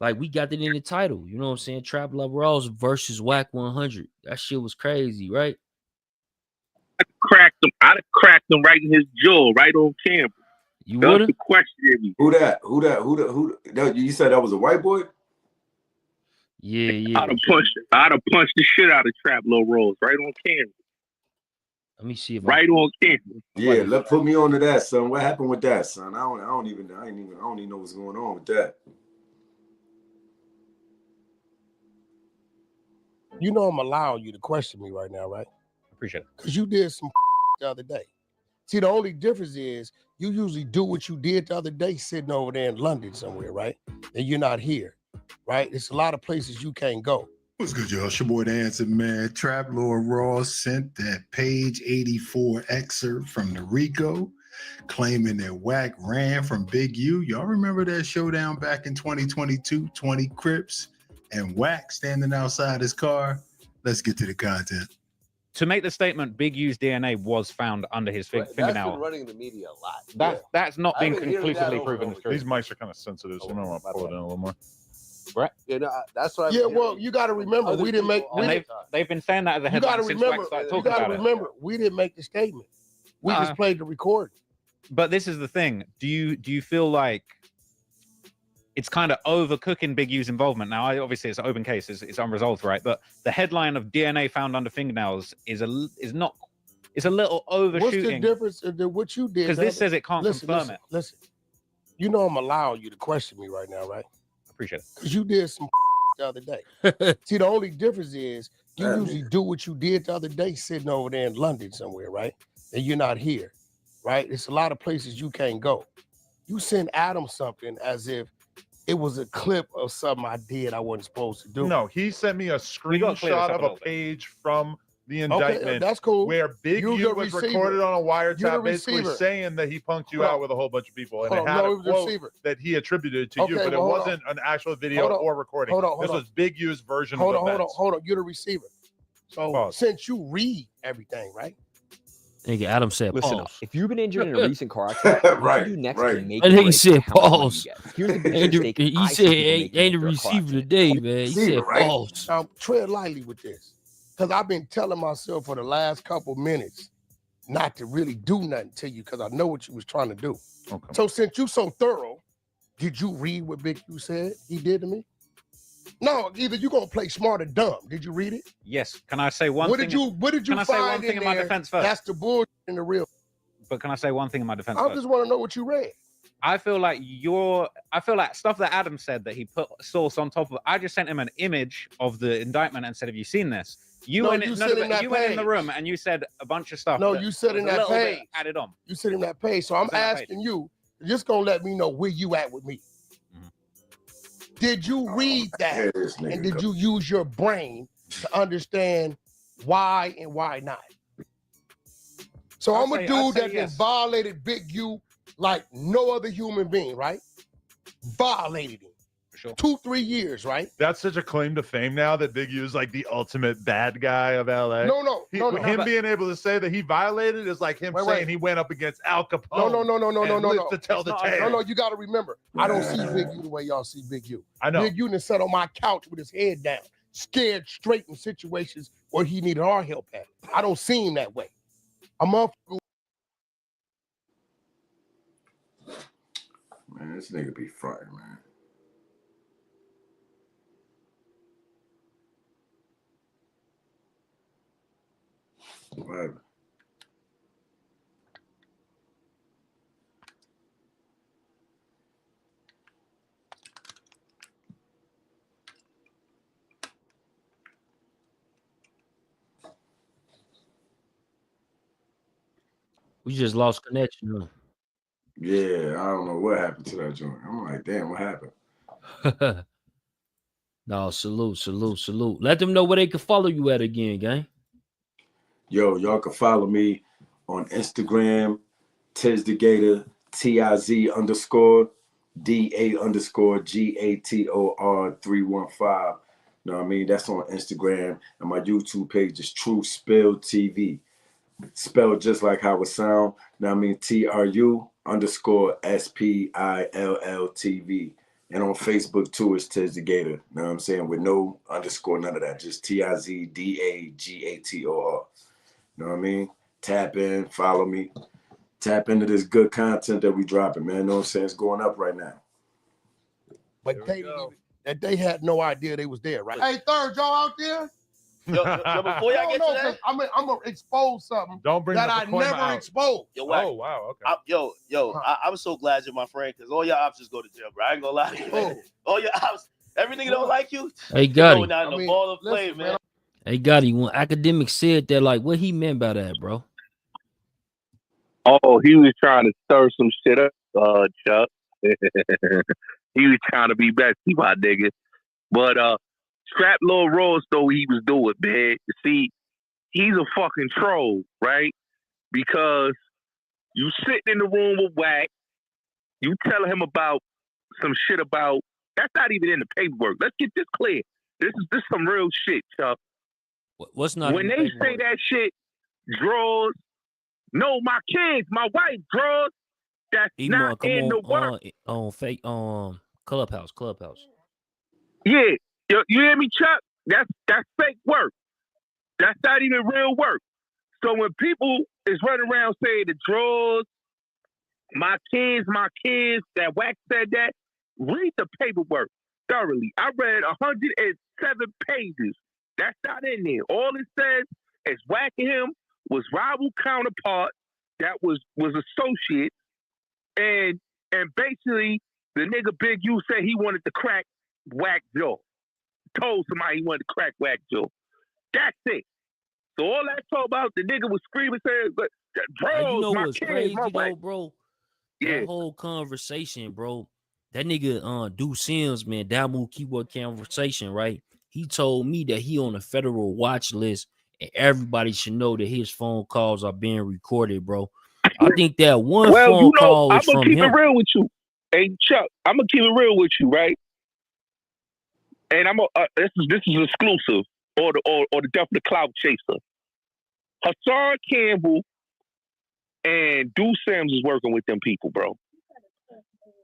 like, we got it in the title. You know what I'm saying? Trap Lil Ross versus Wack 100. That shit was crazy, right? I'd have cracked him right in his jaw, right on camera. You That's would have? the question me. Who that? You said that was a white boy? Yeah. I'd have punched the shit out of Trap Lil Rawls right on camera. Let me see if Right on camera. Yeah, put me on to that, son. What happened with that, son? I don't even know what's going on with that. You know I'm allowing you to question me right now, right? Appreciate it. Because you did some the other day. See, the only difference is you usually do what you did the other day sitting over there in London somewhere, right? And you're not here, right? It's a lot of places you can't go. What's good, y'all? It's your boy, The Answer Man. Trap Lord Ross sent that page 84 excerpt from the RICO, claiming that Wack ran from Big U. Y'all remember that showdown back in 2022, 20 Crips, and Wack standing outside his car? Let's get to the content. To make the statement, Big U's DNA was found under his That's fingernail. been running in the media a lot. That's not been I've been hearing that conclusively over proven and as true. over. These mics are kind of sensitive, so you might want to pull it in a little more. Right. You know, that's what. Yeah, well, you got to remember, Other we didn't make. people We all didn't, They've been saying that as a you got headline to since remember. Wack started You talking got to about remember, we didn't make the statement. We just played the recording. But this is the thing. Do you feel like it's kind of overcooking Big U's involvement? Now, obviously, it's an open case. It's unresolved, right? But the headline of DNA found under fingernails is a little overshooting. What's the difference in what you did? Because this says it can't confirm it. Listen, you know I'm allowing you to question me right now, right? Appreciate it. Because you did some the other day. See, the only difference is you usually do what you did the other day sitting over there in London somewhere, right? And you're not here, right? It's a lot of places you can't go. You send Adam something as if it was a clip of something I did I wasn't supposed to do. No, he sent me a screenshot of a page from the indictment. Okay, that's cool. Where Big You're U the was receiver. recorded on a You're the wiretap, basically receiver. saying that he punked you Hold out on. with a whole bunch of people, and Hold it on. had No, a he was the quote receiver. that he attributed to you, Okay, but it well, hold wasn't an actual video Hold on. or recording. Hold on, This hold was Big U's version Hold of on, events. hold on. You're the receiver. So since you read everything, right? Nigga, Adam said Listen pause. up. If you've been injured in a recent car accident, what you do next can make And or he break said how much money you pause. get. Here's the biggest Ain't the- mistake he I said see people ain't making the after a car receiver accident. today, man. He said pause. Tread lightly with this. Because I've been telling myself for the last couple minutes not to really do nothing to you because I know what you was trying to do. Okay. So since you so thorough, did you read what Big U said he did to me? No, either you gonna play smart or dumb. Did you read it? Yes. Can I say one What thing? did you Can I say one find thing in in my there? defense first? That's the bullshit in the real. But can I say one thing in my defense I first? just want to know what you read. I feel like stuff that Adam said that he put source on top of. I just sent him an image of the indictment and said, "Have you seen this?" You went in the room and you said a bunch of stuff. No, that you said was in a that little bit page. added on. You said in that page. So I'm It's on that asking you, you're just gonna let me know where you at with me. Did you read that? And did you use your brain to understand why and why not? So I'm a dude that has violated Big U like no other human being, right? Violated him. For sure. 2-3 years, right? That's such a claim to fame now that Big U is like the ultimate bad guy of LA. No. Him being able to say that he violated is like him saying he went up against Al Capone. No. To tell the tale. No, you got to remember, I don't see Big U the way y'all see Big U. I know. Big U done sat on my couch with his head down, scared straight in situations where he needed our help at. I don't see him that way. I'm up. Man, this nigga be fronting, man. Whatever. We just lost connection. Huh? Yeah, I don't know what happened to that joint. I'm like, damn, what happened? No, salute. Let them know where they can follow you at again, gang. Yo, y'all can follow me on Instagram, TizTheGator, TIZ_DA_GATOR 315. You know what I mean? That's on Instagram. And my YouTube page is True Spill TV. Spelled just like how it sound. You know what I mean? TRU_SPILLTV. And on Facebook too, it's TizTheGator. You know what I'm saying? With no underscore, none of that. Just TIZDAGATOR. You know what I mean? Tap in, follow me. Tap into this good content that we dropping, man. You know what I'm saying? It's going up right now. But they had no idea they was there, right? Hey, third, y'all out there? Yo, before y'all get to that, I'm gonna expose something Don't bring that the I Bitcoin never out. exposed. Yo, Wack. Oh, wow, okay. I'm so glad you're my friend because all your ops just go to jail, bro. I ain't gonna lie to you. All your ops, every nigga don't like you. Hey, got going down in the ball of flame, man. Hey, Gotti, when academics said that, like, what he meant by that, bro? Oh, he was trying to stir some shit up, Chuck. He was trying to be bestie, my nigga. But Scrap Lil Ross though he was doing, man. See, he's a fucking troll, right? Because you sitting in the room with Wack, you telling him about some shit about that's not even in the paperwork. Let's get this clear. This is some real shit, Chuck. What's not when in the they paperwork? say that shit, draws. No, my kids, my wife, draws. That's not come in the work. on fake Clubhouse. Yeah, you hear me, Chuck? That's fake work. That's not even real work. So when people is running around saying the draws, my kids, that Wack said that, read the paperwork thoroughly. I read 107 pages. That's not in there. All it says is Wack and him was rival counterpart that was associate, and basically the nigga Big U said he wanted to crack Wack jaw. Told somebody he wanted to crack Wack jaw. That's it. So all that talk about the nigga was screaming saying, but You know my what's kids, crazy my though, wife. bro? Yeah. That whole conversation, bro. That nigga Do Sims, man, Damu keyword conversation, right? He told me that he on a federal watch list and everybody should know that his phone calls are being recorded, bro. I think that one phone call I'm was gonna from keep him. it real with you. Hey Chuck, I'm gonna keep it real with you, right? And this is exclusive. or the death of the clout chaser. Hassan Campbell and Deuce Sims is working with them people, bro.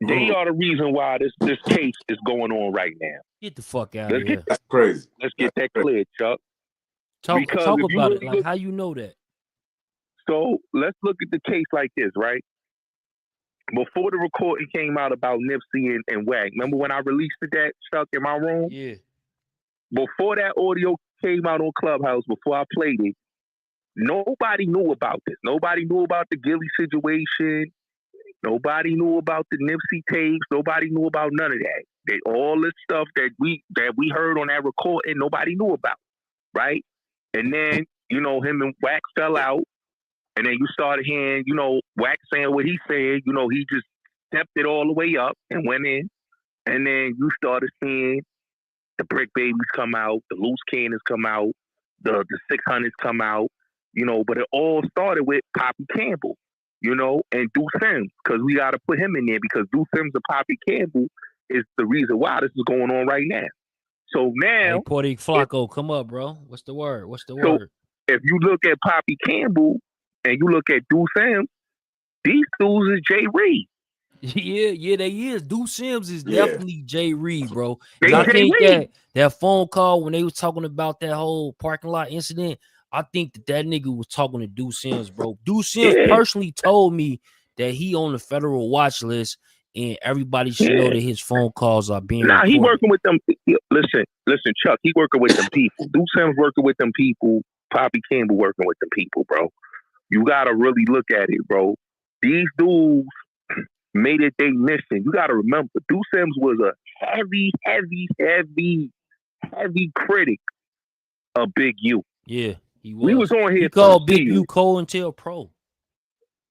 They are the reason why this case is going on right now. Get the fuck out of here. That's crazy. Let's get that clear, Chuck. Talk Because about if you it. really Like, look- how you know that? So let's look at the case like this, right? Before the recording came out about Nipsey and Wack, remember when I released that, Chuck, in my room? Yeah. Before that audio came out on Clubhouse, before I played it, nobody knew about this. Nobody knew about the Gilly situation. Nobody knew about the Nipsey tapes. Nobody knew about none of that. All this stuff that we heard on that recording, nobody knew about, right? And then, you know, him and Wack fell out. And then you started hearing, you know, Wack saying what he said. You know, he just stepped it all the way up and went in. And then you started seeing the Bricc babies come out, the Luce cannons come out, the 600s come out, you know, but it all started with Poppy Campbell, you know, and Deuce Sims, because we got to put him in there because Deuce Sims and Poppy Campbell is the reason why this is going on right now. So now... Hey, Puerto Flacco, come up, bro. What's the word? So if you look at Poppy Campbell and you look at Deuce Sims, these dudes is Jay Reed. Yeah, they is. Deuce Sims is definitely Jay Reed, bro. They And I Jay think Reed. that phone call when they was talking about that whole parking lot incident, I think that nigga was talking to Deuce Sims, bro. Deuce Sims personally told me that he on the federal watch list and everybody should know that his phone calls are being Nah, recorded. he working with them. Listen, Chuck, he working with them people. Deuce Sims working with them people. Poppy Campbell working with them people, bro. You gotta really look at it, bro. These dudes made it their mission. You gotta remember, Deuce Sims was a heavy critic of Big U. Yeah, he was. We was on here. He called first Big season. U COINTELPRO Pro.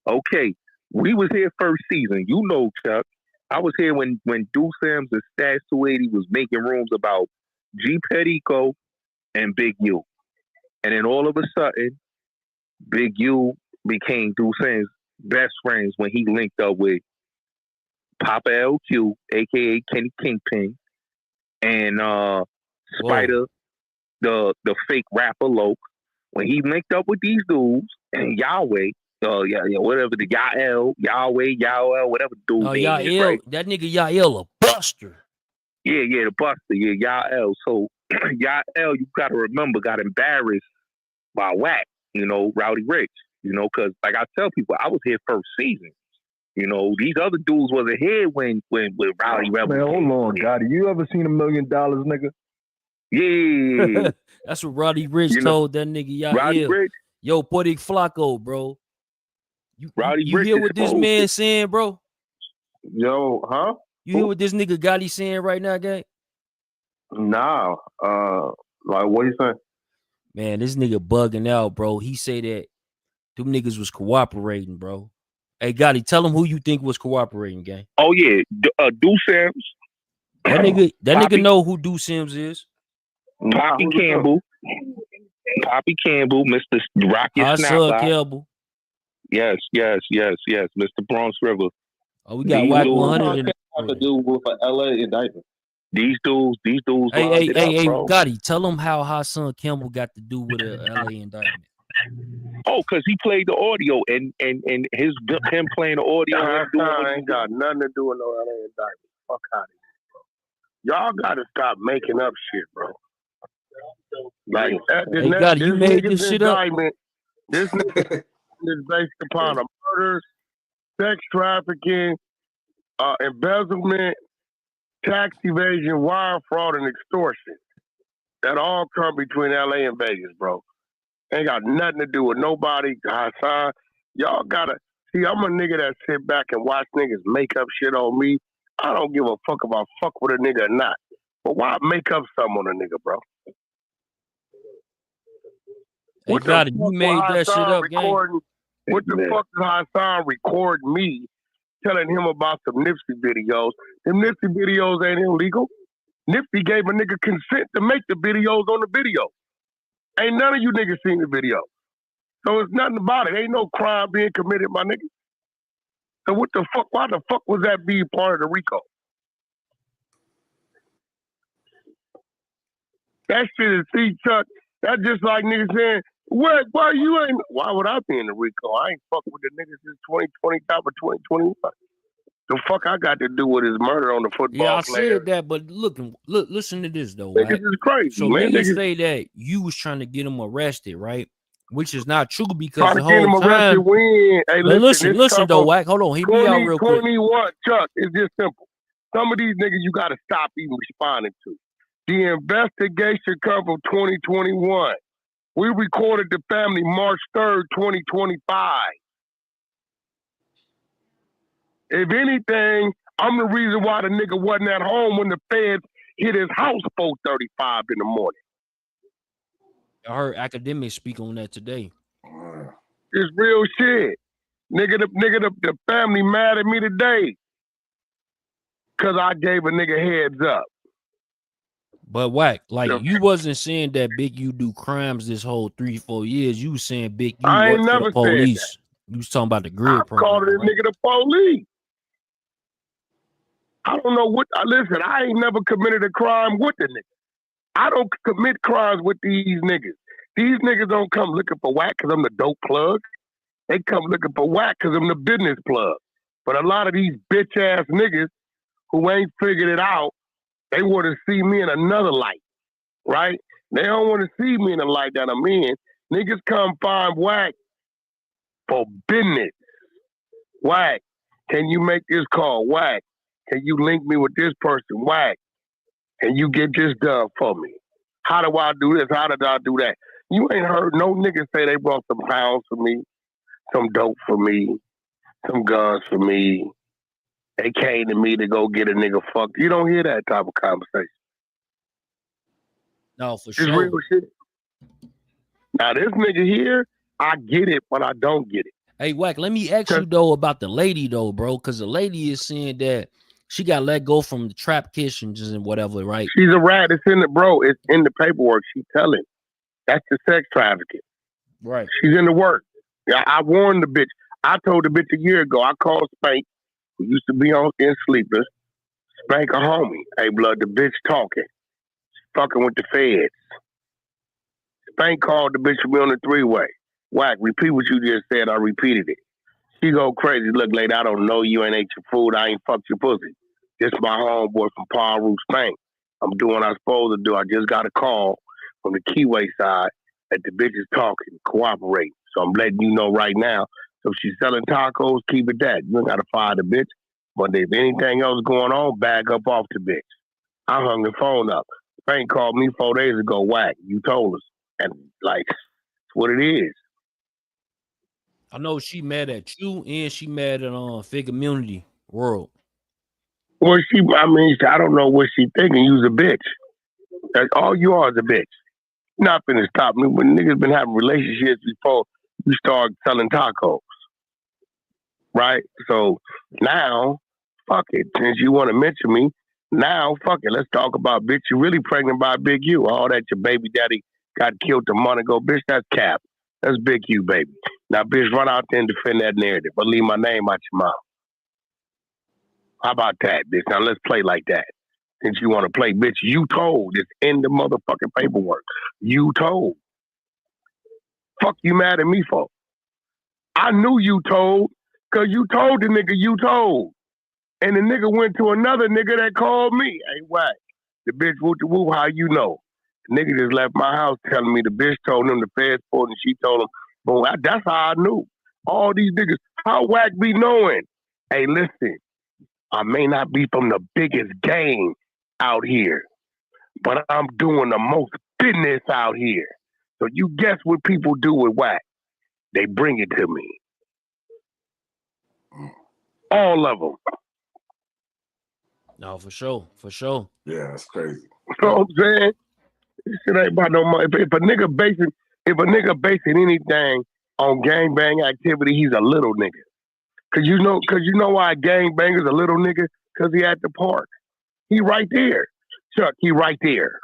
Okay, we was here first season. You know, Chuck. I was here when Deuce Sims and Stash 280 was making rooms about G Perico and Big U. And then all of a sudden, Big U became Deuce Sims' best friends when he linked up with Papa LQ, aka Kenny Kingpin, and Spider, the fake rapper Loke. When he linked up with these dudes and Yahweh, whatever the Yahweh, whatever dude Oh, name is, Yael, right? that nigga Yael a buster. Yeah, the Buster, Yael. So Yael, you gotta remember, got embarrassed by Wack, you know, Rowdy Rich, you know, because like I tell people, I was here first season. You know, these other dudes wasn't here when Rowdy Rebel. Man, hold on, Gotti. You ever seen $1 million, nigga? Yeah. That's what Roddy Rich told that nigga Roddy Yael. Rich? Yo, Puerto Flacco, bro. You Rich hear what this exposed man it. saying, bro? Yo, huh? You hear what this nigga Gotti saying right now, gang? Nah. Like, what you saying? Man, this nigga bugging out, bro. He say that them niggas was cooperating, bro. Hey, Gotti, tell him who you think was cooperating, gang. Oh yeah, Deuce Sims. That nigga Poppy- know who Deuce Sims is. Poppy Campbell, Mr. Rocket Hassan Snapback. Campbell. Yes, Mr. Bronx River. Oh, we got These Wack dudes- 100 in Have to do with an LA indictment. These dudes Hey, lined it up, bro. Gotti, tell him how Hassan Campbell got to do with a LA indictment. Oh, because he played the audio and him playing the audio. him doing what he ain't got nothing to do with no LA indictment. Fuck out of here, bro. Y'all gotta stop making up shit, bro. Like Hey, Gotti, you made this shit up? This nigga is based upon a murder, sex trafficking, embezzlement, tax evasion, wire fraud, and extortion. That all come between LA and Vegas, bro. Ain't got nothing to do with nobody. Hassan, y'all gotta see. I'm a nigga that sit back and watch niggas make up shit on me. I don't give a fuck if I fuck with a nigga or not. But why make up something on a nigga, bro? Hey, What the Gotti, you fuck made was that shit Hassan up, gang. recording? What the fuck did Hassan record me telling him about some Nipsey videos? Them Nipsey videos ain't illegal. Nipsey gave a nigga consent to make the videos on the video. Ain't none of you niggas seen the video. So it's nothing about it. Ain't no crime being committed, my nigga. So what the fuck, why the fuck was that being part of the RICO? That shit is, see, Chuck, that's just like niggas saying, why would I be in the RICO? I ain't fucking with the niggas since 2020 top of 2021. The fuck I got to do with his murder on the football Yeah, I player? said that, but look, listen to this though. Niggas Right? is crazy, so man. niggas Niggas say that you was trying to get him arrested, right? Which is not true because trying the to get him whole arrested time. when. Hey, But listen listen though, Wack. Hold on, hear me out real quick. 2021, Chuck, it's just simple. Some of these niggas you got to stop even responding to. The investigation come from 2021. We recorded the family March 3rd, 2025. If anything, I'm the reason why the nigga wasn't at home when the feds hit his house 4:35 in the morning. I heard academics speak on that today. It's real shit. The family mad at me today because I gave a nigga heads up. But Wack, like you wasn't saying that Big U do crimes this whole 3-4 years. You was saying Big U I ain't worked for never the said police. You was talking about the grid program. Called this right? nigga the police. I don't know what. Listen, I ain't never committed a crime with the nigga. I don't commit crimes with these niggas. These niggas don't come looking for Wack because I'm the dope plug. They come looking for Wack because I'm the business plug. But a lot of these bitch ass niggas who ain't figured it out, they want to see me in another light, right? They don't want to see me in the light that I'm in. Niggas come find Wack for business. Wack, can you make this call? Wack, can you link me with this person? Wack, can you get this done for me? How do I do this? How did I do that? You ain't heard no niggas say they brought some pounds for me, some dope for me, some guns for me. They came to me to go get a nigga fucked. You don't hear that type of conversation. No, for It's sure. real shit. Now this nigga here, I get it, but I don't get it. Hey, Wack, let me ask you though about the lady though, bro, because the lady is saying that she got let go from the trap kitchens and whatever, right? She's a rat. It's in the paperwork. She's telling. That's the sex trafficking. Right. She's in the work. Yeah, I warned the bitch. I told the bitch a year ago. I called Spank, who used to be on in Sleepers. Spank a homie. Hey, blood, the bitch talking. She's fucking with the feds. Spank called the bitch to be on the three-way. Wack, repeat what you just said. I repeated it. She go crazy. Look, lady, I don't know you. Ain't ate your food. I ain't fucked your pussy. This my homeboy from Paul Root Spank. I'm doing what I'm supposed to do. I just got a call from the Keyway side that the bitch is talking, cooperating. So I'm letting you know right now. So if she's selling tacos, keep it that. You ain't got to fire the bitch. But if anything else going on, back up off the bitch. I hung the phone up. Frank called me 4 days ago. Wack, you told us. And like, it's what it is. I know she mad at you and she mad at Fig Immunity World. Well, I don't know what she thinking. You's a bitch. That's all you are is a bitch. Not finna stop me when niggas been having relationships before you start selling tacos. Right? So now, fuck it. Since you want to mention me, now, fuck it. Let's talk about, bitch, you really pregnant by Big U. All that your baby daddy got killed a month ago. Bitch, that's cap. That's Big U, baby. Now, bitch, run out there and defend that narrative. But leave my name out your mouth. How about that, bitch? Now, let's play like that. Since you want to play, bitch, you told. It's in the motherfucking paperwork. You told. Fuck you mad at me for? I knew you told, because you told the nigga you told. And the nigga went to another nigga that called me. Hey, Wack, the bitch woo, how you know? The nigga just left my house telling me the bitch told him the feds pulled and she told him, boom, that's how I knew. All these niggas, how Wack be knowing? Hey, listen, I may not be from the biggest gang out here, but I'm doing the most business out here. So you guess what people do with Wack? They bring it to me. All of them. No, for sure. For sure. Yeah, that's crazy. You know what I'm saying? This shit ain't about no money. If a nigga basing anything on gangbang activity, he's a little nigga. Cause you know why a gangbanger's a little nigga? Cause he at the park. He right there. Chuck, he right there.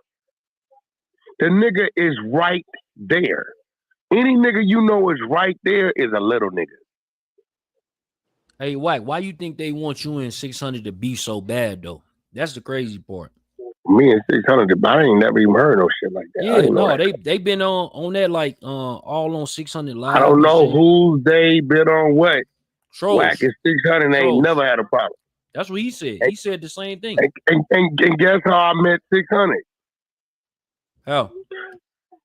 The nigga is right there. Any nigga you know is right there is a little nigga. Hey, Wack, why you think they want you in 600 to be so bad though? That's the crazy part. Me and 600, but I ain't never even heard no shit like that. I Yeah, ain't know no, that. they been on that like all on 600 live. I don't and know shit. who's they been on what. Trolls. Wack and 600 ain't Trolls. never had a problem. That's what he said. He said the same thing. And guess how I met 600? How?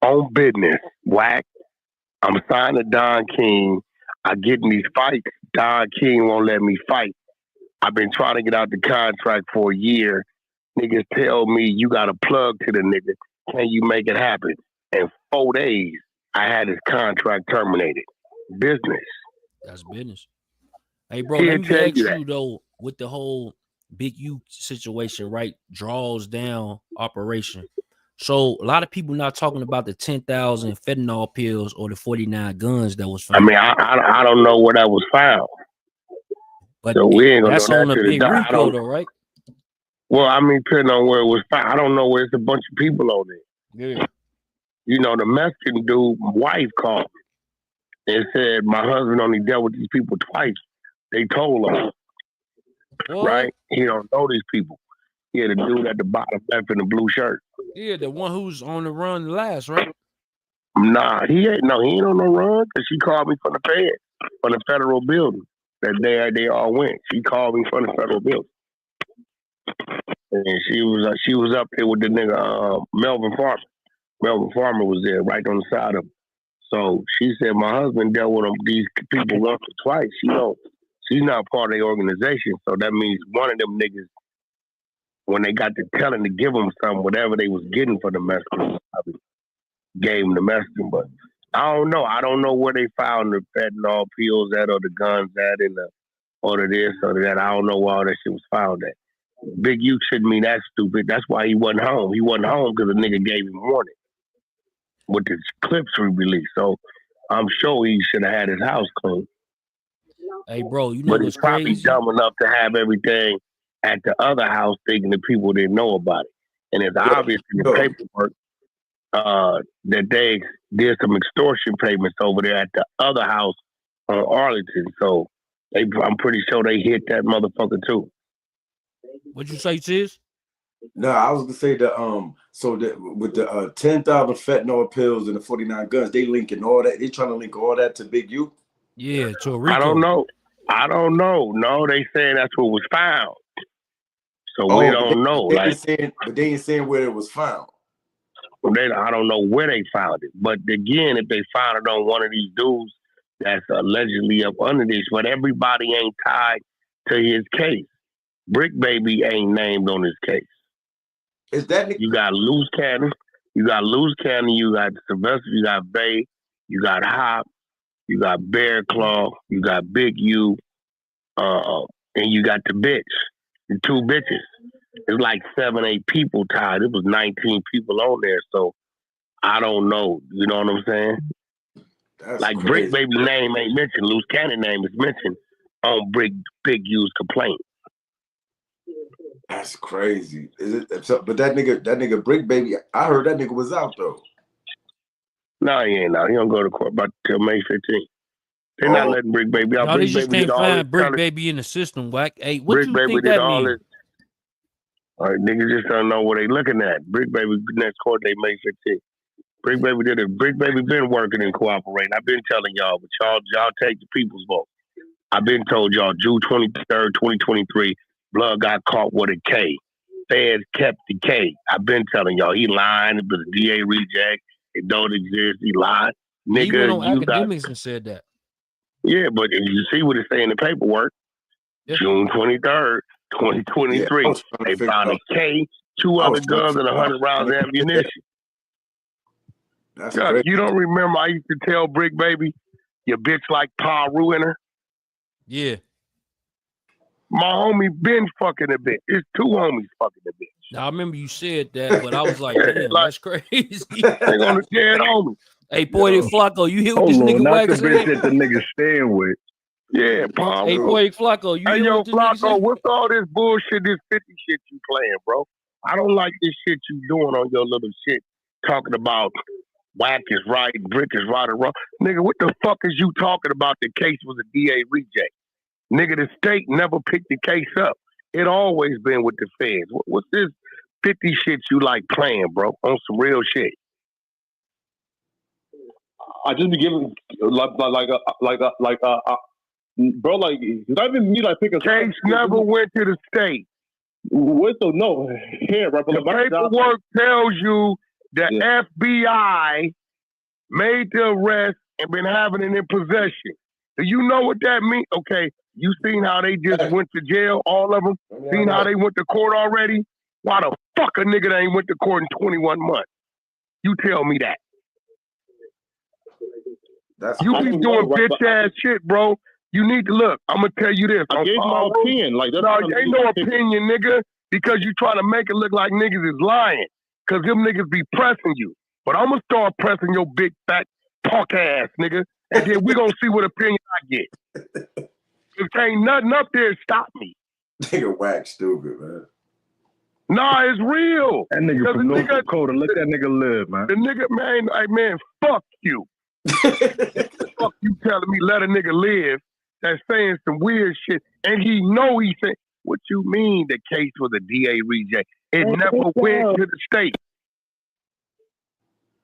On business. Wack. I'm signed to Don King. I get in these fights. Don King won't let me fight. I've been trying to get out the contract for a year. Niggas tell me you got to plug to the nigga. Can you make it happen? In 4 days, I had his contract terminated. Business. That's business. Hey, bro, He'll let me tell ask you you that. though, with the whole Big U situation, right? Draws down operation. So a lot of people not talking about the 10,000 fentanyl pills or the 49 guns that was I found. mean, I don't know where that was found. But So we ain't gonna that's know on that the to the Big dot. I Rico don't- though, right? Well, I mean, depending on where it was found, I don't know where it's a bunch of people on there. Yeah. You know, the Mexican dude, wife called me and said, my husband only dealt with these people twice. They told us, right? He don't know these people. Yeah, the dude at the bottom left in the blue shirt. Yeah, the one who's on the run last, right? Nah, he ain't on no run because she called me from the Fed, from the federal building. That day they all went. She called me from the federal building. And she was up there with the nigga Melvin Farmer. Melvin Farmer was there right on the side of him. So she said my husband dealt with these people once or twice. She's not part of the organization. So that means one of them niggas, when they got to telling to give them something, whatever they was getting for the Mexicans, probably gave them the Mexican. But I don't know. I don't know where they found the fentanyl pills at or the guns at or the this or that. I don't know where all that shit was found at. Big U shouldn't mean that stupid. That's why he wasn't home. He wasn't home because the nigga gave him warning with the clips we released. So I'm sure he should have had his house clean. Hey, bro, you know But what's he's probably crazy? dumb enough to have everything at the other house thinking the people didn't know about it. And it's obvious in the paperwork that they did some extortion payments over there at the other house on Arlington. So I'm pretty sure they hit that motherfucker too. What'd you say, Sis? No, I was gonna say that so that with the 10,000 fentanyl pills and the 49 guns, they linking all that. They trying to link all that to Big U. Yeah, to a Rico. I don't know. No, they saying that's what was found. So we don't know. They ain't saying where it was found. I don't know where they found it. But again, if they found it on one of these dudes that's allegedly up under this, but everybody ain't tied to his case. Bricc Baby ain't named on his case. Is that you got Luce Cannon, you got Sylvester, you got Bay, you got Hop, you got Bear Claw, you got Big U, and you got the bitch, the two bitches. It's like 7, 8 people tied. It was 19 people on there, so I don't know. You know what I'm saying? That's like crazy. Bricc Baby name ain't mentioned. Luce Cannon name is mentioned on Big U's complaint. That's crazy. Is it? But that nigga Bricc Baby, I heard that nigga was out though. No, he ain't out. He don't go to court till May 15th. They're not letting Bricc Baby out. No, they Bricc just Baby can't did all find this Bricc kind of- Baby in the system, Wack. Hey, what Bricc you Baby think did that all means? this. All right, niggas just don't know what they looking at. Bricc Baby next court date May 15th. Bricc Baby did it. Bricc Baby been working and cooperating. I've been telling y'all, but y'all take the people's vote. I've been told y'all June 23rd, 2023, Blood got caught with a K. Feds kept the K. I've been telling y'all, he lying. It was a DA reject. It don't exist. He lied. Nigga, He went on you got... academics and said that. Yeah, but if you see what it say in the paperwork, June 23rd, 2023, Yeah, they found a K, 2 other guns, and 100 rounds of ammunition. That's God, crazy. you don't remember I used to tell Bricc Baby, your bitch like Paru in her? Yeah. My homie been fucking a bitch. It's 2 homies fucking a bitch. Now, I remember you said that, but I was like, damn, that's crazy. They gonna dead on me. Hey, Poetic Flacco, you hear what Oh, this Lord, nigga not Wack the said? bitch that the nigga staying with. Yeah, Paru. Hey, Poetic Flacco, you Hey, hear yo, what this nigga Flacco, said? what's all this bullshit, this 50 shit you playing, bro? I don't like this shit you doing on your little shit, talking about Wack is right, Bricc is right or wrong. Nigga, what the fuck is you talking about? The case was a DA reject. Nigga, the state never picked the case up. It always been with the feds. What's this 50 shit you like playing, bro, on some real shit. I just be giving bro, like not even me like pick a case never went to the state. What the no here, right? The paperwork tells you the FBI made the arrest and been having it in possession. Do you know what that means? Okay, you seen how they just went to jail, all of them? Seen how they went to court already? Why the fuck a nigga that ain't went to court in 21 months? You tell me that. You be doing bitch ass shit, bro. You need to look. I'm gonna tell you this. I gave my opinion. Like that's no, ain't no opinion, nigga, because you trying to make it look like niggas is lying. Cause them niggas be pressing you. But I'm gonna start pressing your big fat punk ass, nigga, and then we gonna see what opinion I get. If ain't nothing up there, stop me. Nigga Wack stupid, man. Nah, it's real. That nigga from North Dakota. Let that nigga live, man. The nigga, man, like, man, fuck you. Fuck you telling me let a nigga live that's saying some weird shit, and he know he said, what you mean the case was a DA reject? It never went to the state.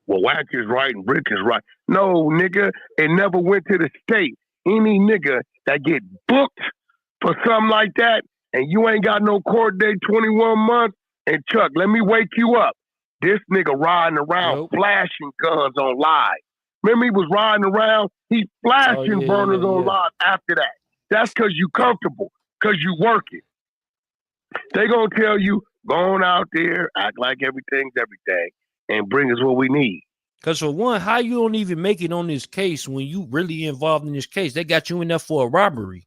Well, Wack is right and Bricc is right. No, nigga, it never went to the state. Any nigga that get booked for something like that, and you ain't got no court date 21 months, and Chuck, let me wake you up. This nigga riding around flashing guns on live. Remember he was riding around, he flashing burners on live after that. That's because you comfortable, because you working. They gonna tell you, go on out there, act like everything's everything, and bring us what we need. Because for one, how you don't even make it on this case when you really involved in this case? They got you in there for a robbery.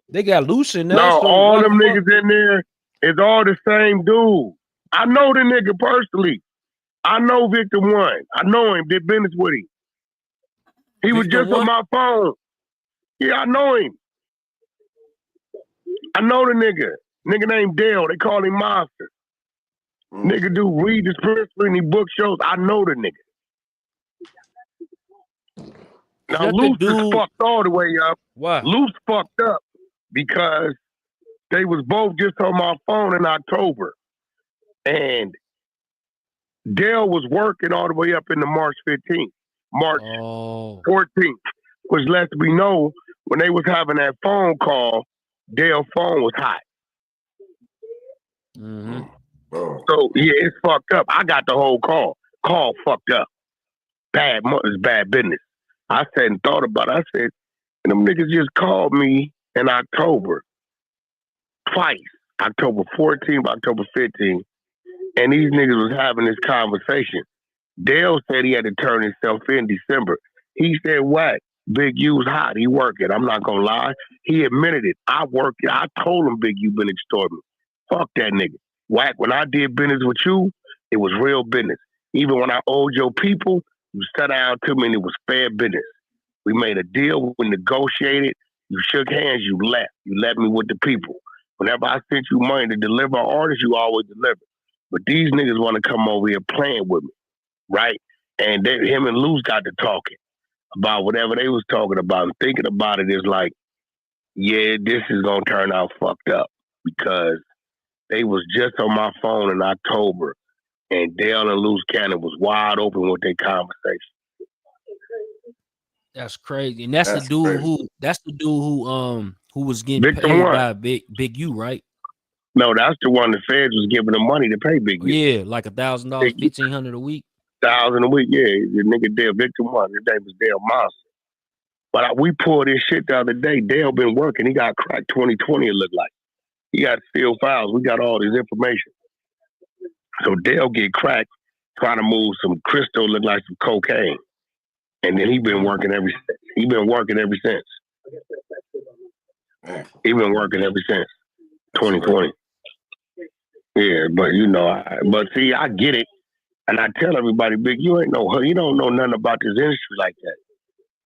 They got Luce in there. No, so all them niggas in there is all the same dude. I know the nigga personally. I know Victor 1. I know him, did business with him. He was just on my phone. Yeah, I know him. I know the nigga. Nigga named Dale. They call him Monster. Nigga do read the scripts and he book shows. I know the nigga. Now Luce is fucked all the way up. Why? Luce fucked up because they was both just on my phone in October. And Dale was working all the way up into March 15th. March 14th, which lets me know when they was having that phone call, Dale's phone was hot. Mm-hmm. So yeah, it's fucked up. I got the whole call. Call fucked up. It's bad business. I said and thought about it. I said, and them niggas just called me in October. Twice. October 14th, October 15th. And these niggas was having this conversation. Dale said he had to turn himself in December. He said, what? Big U's hot. He working. I'm not going to lie. He admitted it. I worked. I told him Big U been extorting me. Fuck that nigga. Wack, when I did business with you, it was real business. Even when I owed your people, you sat down to me and it was fair business. We made a deal. We negotiated. You shook hands. You left. You left me with the people. Whenever I sent you money to deliver artists, you always deliver. But these niggas want to come over here playing with me. Right? And him and Luce got to talking about whatever they was talking about. And thinking about it is like, yeah, this is going to turn out fucked up because they was just on my phone in October and Dale and Luce Cannon was wide open with their conversation. That's crazy. And that's the dude who was getting Victor paid One. by Big U, right? No, that's the one the feds was giving them money to pay Big U. Yeah, like $1,000, $1,500 a week. $1,000 a week, yeah. The nigga Dale, Victor One. His name was Dale Monster. But we pulled this shit the other day. Dale been working. He got cracked 2020, it looked like. He got sealed files. We got all this information. So Dale get cracked trying to move some crystal, look like some cocaine. And then he been working ever since. He been working ever since 2020. Yeah, but you know, but see, I get it. And I tell everybody, Big, you don't know nothing about this industry like that.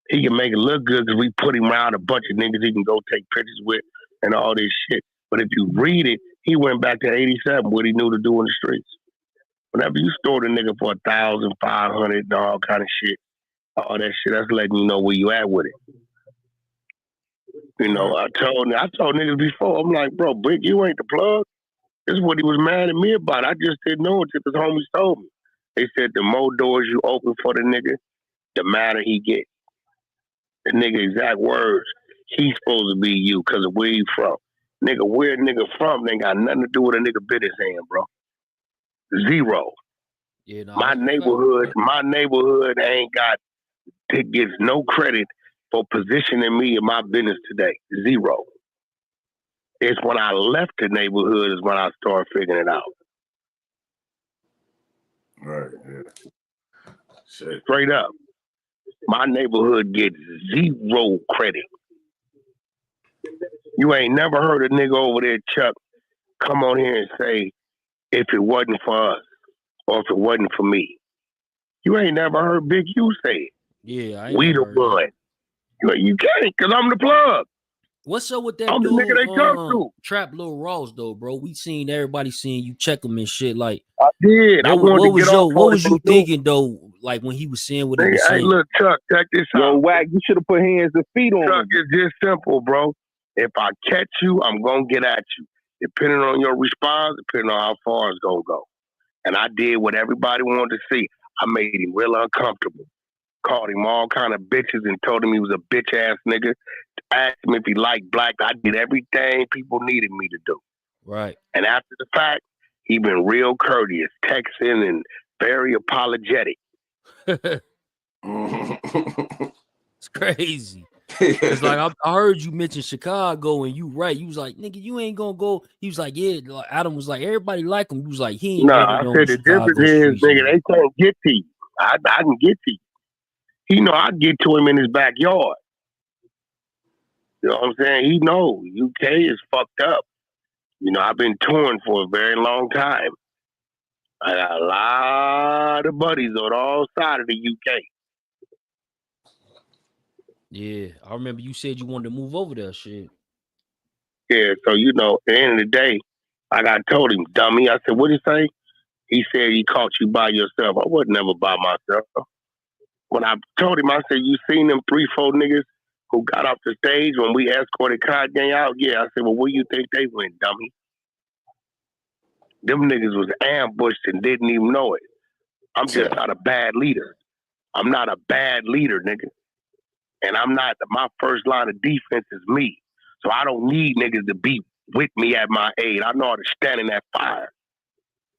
He can make it look good because we put him around a bunch of niggas he can go take pictures with and all this shit. But if you read it, he went back to 87, what he knew to do in the streets. Whenever you store the nigga for $1,500 and all kind of shit, all that shit, that's letting you know where you at with it. You know, I told niggas before, I'm like, bro, Bricc, you ain't the plug. This is what he was mad at me about. I just didn't know until his homies told me. They said the more doors you open for the nigga, the madder he gets. The nigga exact words. He's supposed to be you because of where he from. Nigga, where a nigga from ain't got nothing to do with a nigga bit his hand, bro. Zero. Yeah, no, my neighborhood ain't got, it gets no credit for positioning me in my business today. Zero. It's when I left the neighborhood is when I started figuring it out. Right, yeah. Shit. Straight up. My neighborhood gets zero credit. You ain't never heard a nigga over there, Chuck, come on here and say, if it wasn't for us, or if it wasn't for me. You ain't never heard Big U say it. Yeah, we the one. You can't, because I'm the plug. What's up with that I'm dude, the nigga they come to. Trap Lil Ross, though, bro? We seen everybody seeing you check him and shit. Like, I did. What was you thinking, though, like when he was saying what he was saying? Hey, look, Chuck, check this out. Yo, Wack, you should have put hands and feet on Chuck, him. it's just simple, bro. If I catch you, I'm going to get at you. Depending on your response, depending on how far it's going to go. And I did what everybody wanted to see. I made him real uncomfortable. Called him all kind of bitches and told him he was a bitch ass nigga. Asked him if he liked black. I did everything people needed me to do. Right. And after the fact, he been real courteous, texting and very apologetic. It's crazy. It's like I heard you mention Chicago and you right. You was like, nigga, you ain't gonna go. He was like, yeah. Like, Adam was like, everybody like him. He was like, he ain't I said the difference is, nigga, they can't get to you. I can get to you. He know I get to him in his backyard. You know what I'm saying? He know UK is fucked up. You know, I've been touring for a very long time. I got a lot of buddies on all sides of the UK. Yeah, I remember you said you wanted to move over there, shit. Yeah, so you know, at the end of the day, I told him, dummy. I said, what'd he say? He said he caught you by yourself. I wasn't never by myself. When I told him, I said, you seen them 3-4 niggas who got off the stage when we escorted Kanye out? Yeah, I said, well, where you think they went, dummy? Them niggas was ambushed and didn't even know it. I'm just not a bad leader. I'm not a bad leader, nigga. And I'm not, my first line of defense is me. So I don't need niggas to be with me at my aid. I know how to stand in that fire.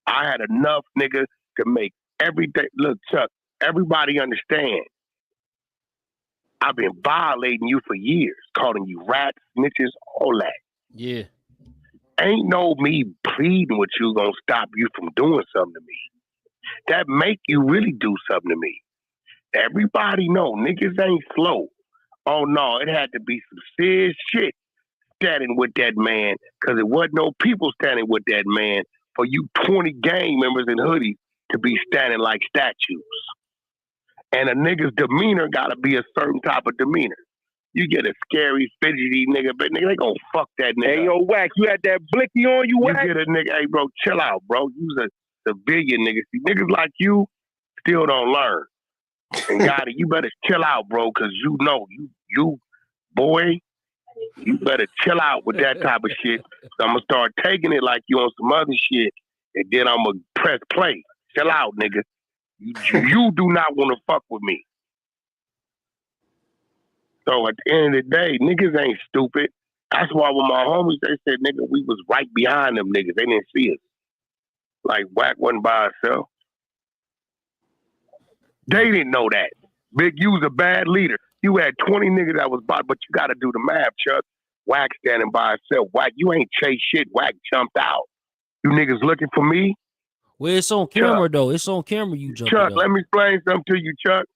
I had enough, nigga, to make everything. Look, Chuck, everybody understand. I've been violating you for years, calling you rats, snitches, all that. Yeah. Ain't no me pleading with you gonna stop you from doing something to me. That make you really do something to me. Everybody know niggas ain't slow. Oh no, it had to be some serious shit standing with that man, because it wasn't no people standing with that man for you 20 gang members in hoodies to be standing like statues. And a nigga's demeanor gotta be a certain type of demeanor. You get a scary, fidgety nigga, but nigga, they gonna fuck that nigga. Hey, yo, Wack, you had that blicky on you, Wack? You get a nigga, hey, bro, chill out, bro. You's a civilian nigga. See, niggas like you still don't learn. And Gotti, you better chill out, bro, because you know, you boy, you better chill out with that type of shit. So I'm gonna start taking it like you on some other shit, and then I'm gonna press play. Chill out, nigga. You do not want to fuck with me. So at the end of the day, niggas ain't stupid. That's why when my homies, they said, nigga, we was right behind them niggas. They didn't see us. Like, Wack wasn't by himself. They didn't know that. Big, you was a bad leader. You had 20 niggas that was by, but you got to do the math, Chuck. Wack standing by himself. Wack, you ain't chase shit. Wack jumped out. You niggas looking for me? Well, it's on camera, though. It's on camera you jumped Chuck, out. let me explain something to you, Chuck.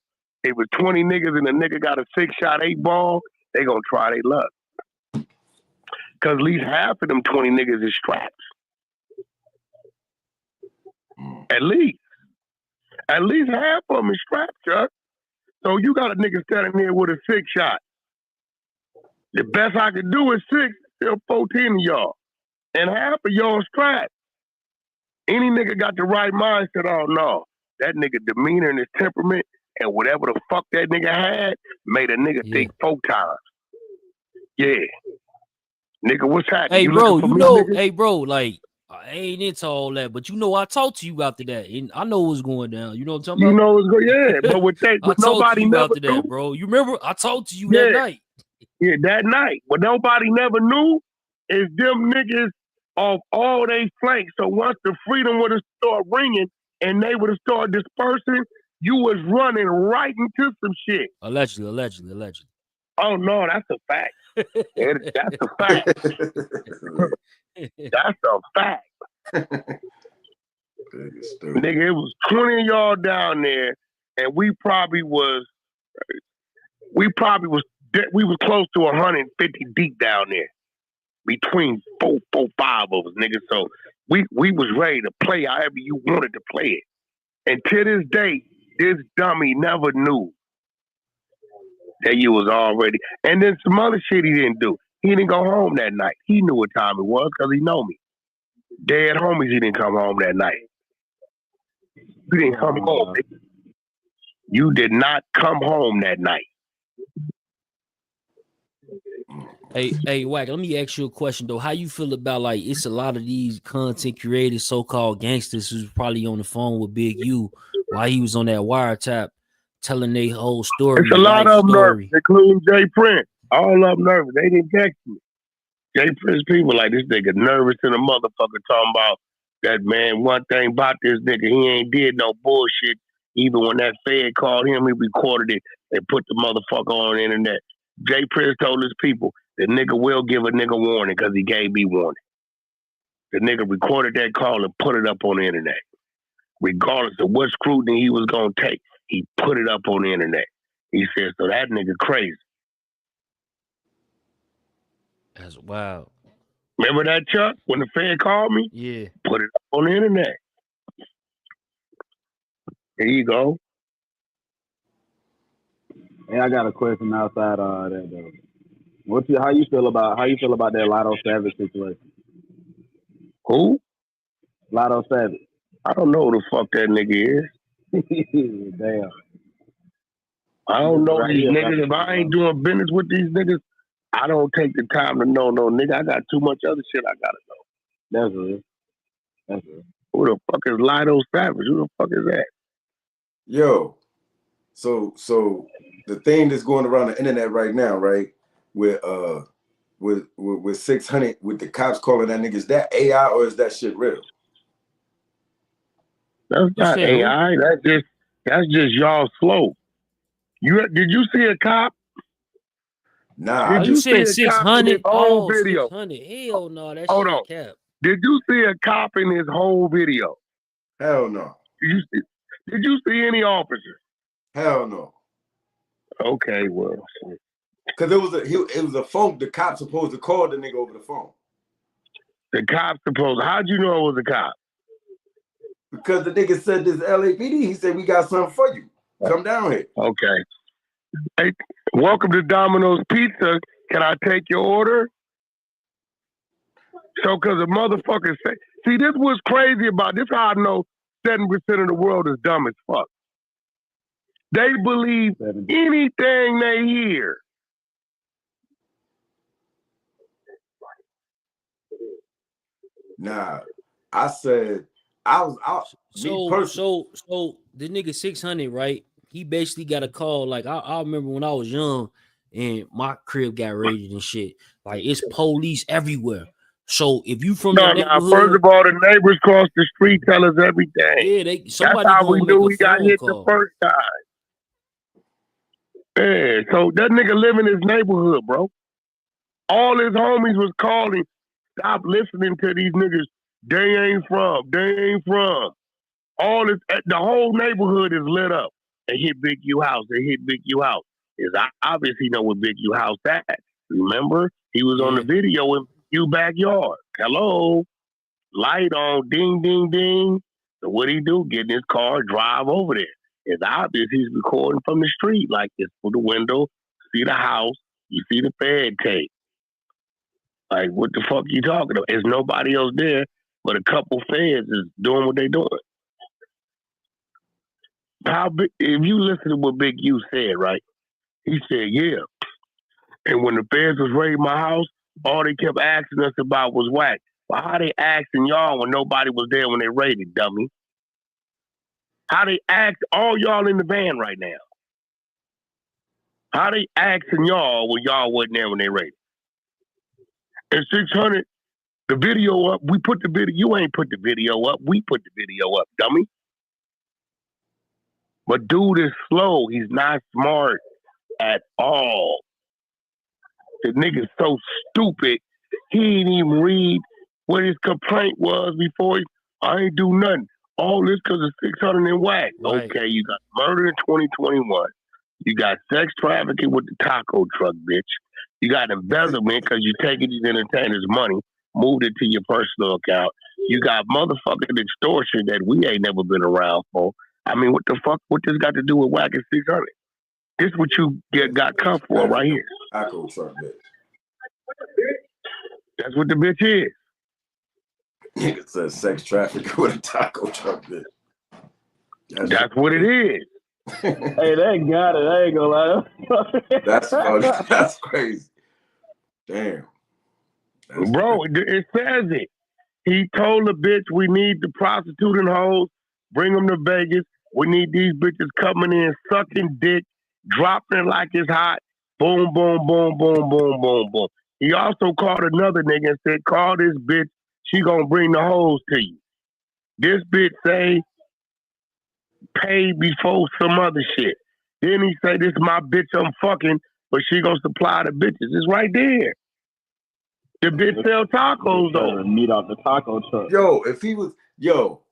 It was 20 niggas and a nigga got a 6-shot 8-ball, they gonna try their luck. Cause at least half of them 20 niggas is strapped. At least half of them is strapped, Chuck. So you got a nigga standing there with a 6-shot. The best I could do is 6, still 14 of y'all. And half of y'all strapped. Any nigga got the right mindset, oh no. That nigga demeanor and his temperament and whatever the fuck that nigga had made a nigga think 4 times. Yeah. Nigga, what's happening? Hey, bro, you know, hey, bro, like, I ain't into all that, but you know, I talked to you after that, and I know what's going down. You know what I'm talking You about? know what's going, yeah. But with that, I but talked to nobody you never after knew. that, bro. You remember? I talked to you Yeah. that night. Yeah, that night. What nobody never knew is them niggas off all they flanks. So once the freedom would have started ringing and they would have started dispersing, you was running right into some shit. Allegedly. Oh no, that's a fact. That's a fact. That's a fact. Nigga, it was 20 of y'all down there, and we was close to 150 deep down there. Between four, five of us, nigga. So we was ready to play however you wanted to play it. And to this day, this dummy never knew that you was already. And then some other shit he didn't do. He didn't go home that night. He knew what time it was because he know me. Dead homies, he didn't come home that night. You didn't come home. You did not come home that night. Hey, Wack, let me ask you a question though. How you feel about like it's a lot of these content creators, so-called gangsters, who's probably on the phone with Big U while he was on that wiretap, telling their whole story. It's a lot of them nervous, including Jay Prince. All of them nervous. They didn't text me. Jay Prince people like this nigga nervous and a motherfucker talking about that, man. One thing about this nigga, he ain't did no bullshit. Even when that Fed called him, he recorded it and put the motherfucker on the internet. Jay Prince told his people, the nigga will give a nigga warning because he gave me warning. The nigga recorded that call and put it up on the internet. Regardless of what scrutiny he was going to take, he put it up on the internet. He said, so that nigga crazy. That's wild. Remember that, Chuck, when the Fed called me? Yeah. Put it up on the internet. There you go. Hey, I got a question outside of that though. How you feel about that Lotto Savage situation? Who? Lotto Savage. I don't know who the fuck that nigga is. Damn. I don't know these niggas. If I ain't doing business with these niggas, I don't take the time to know no nigga. I got too much other shit I gotta know. That's real. That's real. Who the fuck is Lotto Savage? Who the fuck is that? Yo, so the thing that's going around the internet right now, right? With 600, with the cops calling that nigga, is that AI or is that shit real? That's not AI. That's just y'all slow. Did you see a cop? Nah. Did you see a 600? whole video? 600. Hell no, that Hold shit on. cap. Did you see a cop in his whole video? Hell no. Did you see any officers? Hell no. Okay, well. Because it was a phone. The cop supposed to call the nigga over the phone. The cop supposed. How'd you know it was a cop? Because the nigga said this LAPD. He said we got something for you. Come down here. Okay. Hey, welcome to Domino's Pizza. Can I take your order? So, because the motherfuckers say, see, this was crazy about this. How I know 7% of the world is dumb as fuck. They believe anything they hear. Nah, I said I was out. So the nigga 600, right? He basically got a call. Like I remember when I was young and my crib got raided and shit. Like it's police everywhere. So if you from the neighborhood, first of all, the neighbors across the street tell us everything. Yeah, that's how we knew we got hit the first time. Yeah, so that nigga live in his neighborhood, bro. All his homies was calling, stop listening to these niggas. They ain't from. All this, the whole neighborhood is lit up. They hit Big U house. It's obvious he know where Big U house at. Remember? He was on the video in U backyard. Hello? Light on, ding, ding, ding. So what he do? Get in his car, drive over there. It's obvious he's recording from the street, like this through the window, see the house, you see the Fed tape. Like, what the fuck you talking about? There's nobody else there, but a couple feds is doing what they doing. If you listen to what Big U said, right? He said, yeah. And when the feds was raiding my house, all they kept asking us about was Wack. Well, how they asking y'all when nobody was there when they raided, dummy? How they ask all y'all in the van right now? How they asking y'all when y'all wasn't there when they raided? And 600, the video up, we put the video, you ain't put the video up, we put the video up, dummy. But dude is slow, he's not smart at all. The nigga's so stupid, he didn't even read what his complaint was before I ain't do nothing. All this because of 600 and Wack. Right. Okay, you got murder in 2021. You got sex trafficking with the taco truck, bitch. You got embezzlement because you taking these entertainers' money, moved it to your personal account. You got motherfucking extortion that we ain't never been around for. I mean, what the fuck? What this got to do with Wack and 600? This what you got cuffed for right here. Taco truck, bitch. That's what the bitch is. Nigga said sex traffic with a taco truck, bitch. That's what it is. Hey, they got it. I ain't gonna lie. That's funny. That's crazy. Damn. Bro, it says it. He told the bitch, we need the prostituting hoes, bring them to Vegas. We need these bitches coming in, sucking dick, dropping it like it's hot. Boom, boom, boom, boom, boom, boom, boom. He also called another nigga and said, call this bitch. She gonna bring the hoes to you. This bitch say, pay before some other shit. Then he say, this my bitch I'm fucking, but she gonna supply the bitches. It's right there. The bitch sell tacos though. Meat off the taco truck. Yo, if he was,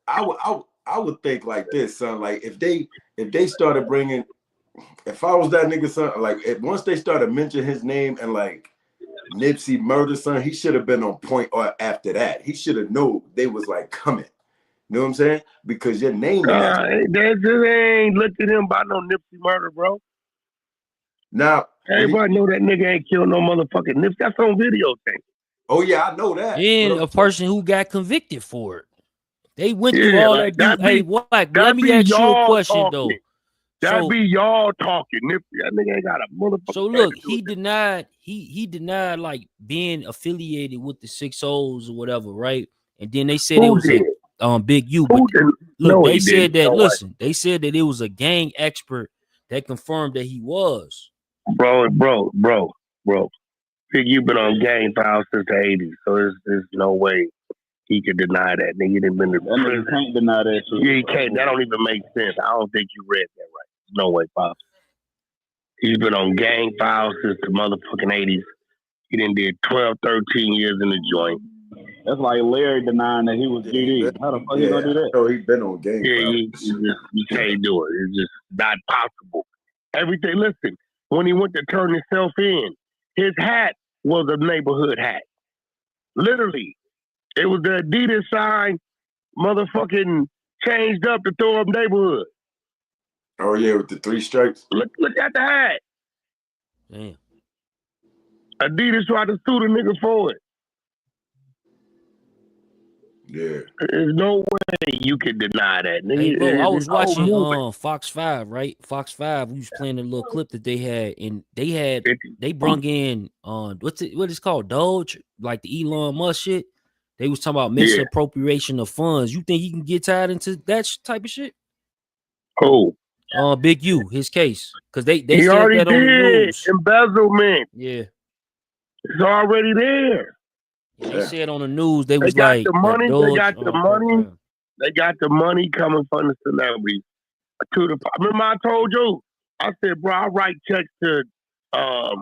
I would think like this, son. Like if they started bringing, if I was that nigga, son, like once they started mentioning his name and like Nipsey murder, son, he should have been on point. Or after that, he should have known they was like coming. You know what I'm saying? Because your name. They just ain't looked at him by no Nipsey murder, bro. Now everybody know that nigga ain't killed no motherfucking Nipsey. That's on videotape. Oh yeah, I know that. And a person who got convicted for it. They went through all that. Hey, Wack, let me ask you a question though. That be y'all talking. Nipsey, that nigga ain't got a motherfucker. So look, he denied like being affiliated with the 6 O's or whatever, right? And then they said it was a Big U. But look, they said that. Listen, they said that it was a gang expert that confirmed that he was. Bro. Big U been on gang files since the 80s, so there's no way he could deny that. Nigga didn't been to prison. Can't deny that shit. Yeah, he can't. That don't even make sense. I don't think you read that right. There's no way possible. He's been on gang files since the motherfucking 80s. He done did 12, 13 years in the joint. That's like Larry denying that he was GD. How the fuck he gonna do that? Oh, he been on gang files. You can't do it. It's just not possible. Everything, listen, when he went to turn himself in, his hat was a neighborhood hat. Literally. It was the Adidas sign, motherfucking changed up to throw up neighborhood. Oh yeah, with the 3 stripes. Look at the hat. Damn. Adidas tried to sue the nigga for it. Yeah. There's no way you can deny that. Nigga. Hey, bro, I was watching Fox 5, right? Fox 5, we was playing a little clip that they had, and they brung in what is called Doge, like the Elon Musk shit. They was talking about misappropriation of funds. You think he can get tied into that type of shit? Who? Big U, his case. Because they he said already that on the news. Embezzlement. Yeah. It's already there. Yeah, they said on the news they was got like the money. They got the money. Program. They got the money coming from the celebrities. Remember I told you? I said, bro, I write checks to the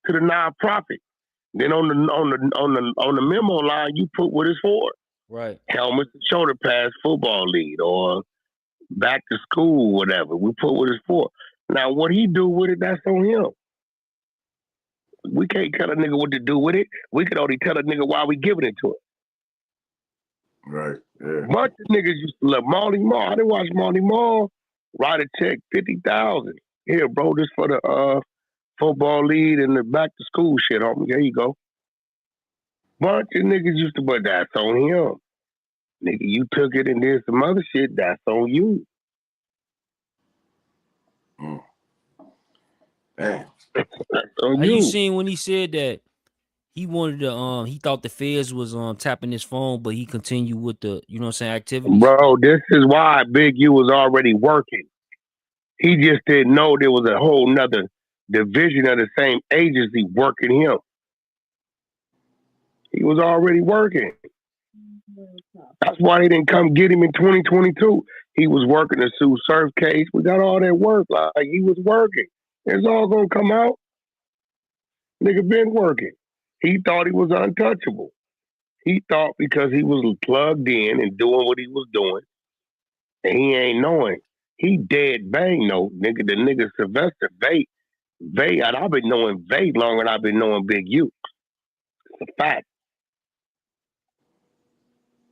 nonprofit. Then on the memo line, you put what it's for. Right. Helmets and shoulder pads, football league, or back to school, whatever. We put what it's for. Now, what he do with it, that's on him. We can't tell a nigga what to do with it. We can only tell a nigga why we giving it to him. Right. Yeah. Bunch of niggas used to love Marty Marl. I didn't watch Marty Marl. Write a check, 50,000. Here, bro, this for the football league and the back to school shit, homie. There you go. Bunch of niggas used to, but that's on him. Nigga, you took it and did some other shit, that's on you. Damn. That's on you seen when he said that He wanted to he thought the feds was tapping his phone, but he continued with the, you know what I'm saying, activities. Bro, this is why Big U was already working. He just didn't know there was a whole nother division of the same agency working him. He was already working. That's why they didn't come get him in 2022. He was working the Sue Surf case. We got all that work. Like he was working. It's all gonna come out. Nigga been working. He thought he was untouchable. He thought because he was plugged in and doing what he was doing, and he ain't knowing. He dead bang though, nigga. The nigga Sylvester Vay, and I've been knowing Vay longer than I've been knowing Big U. It's a fact.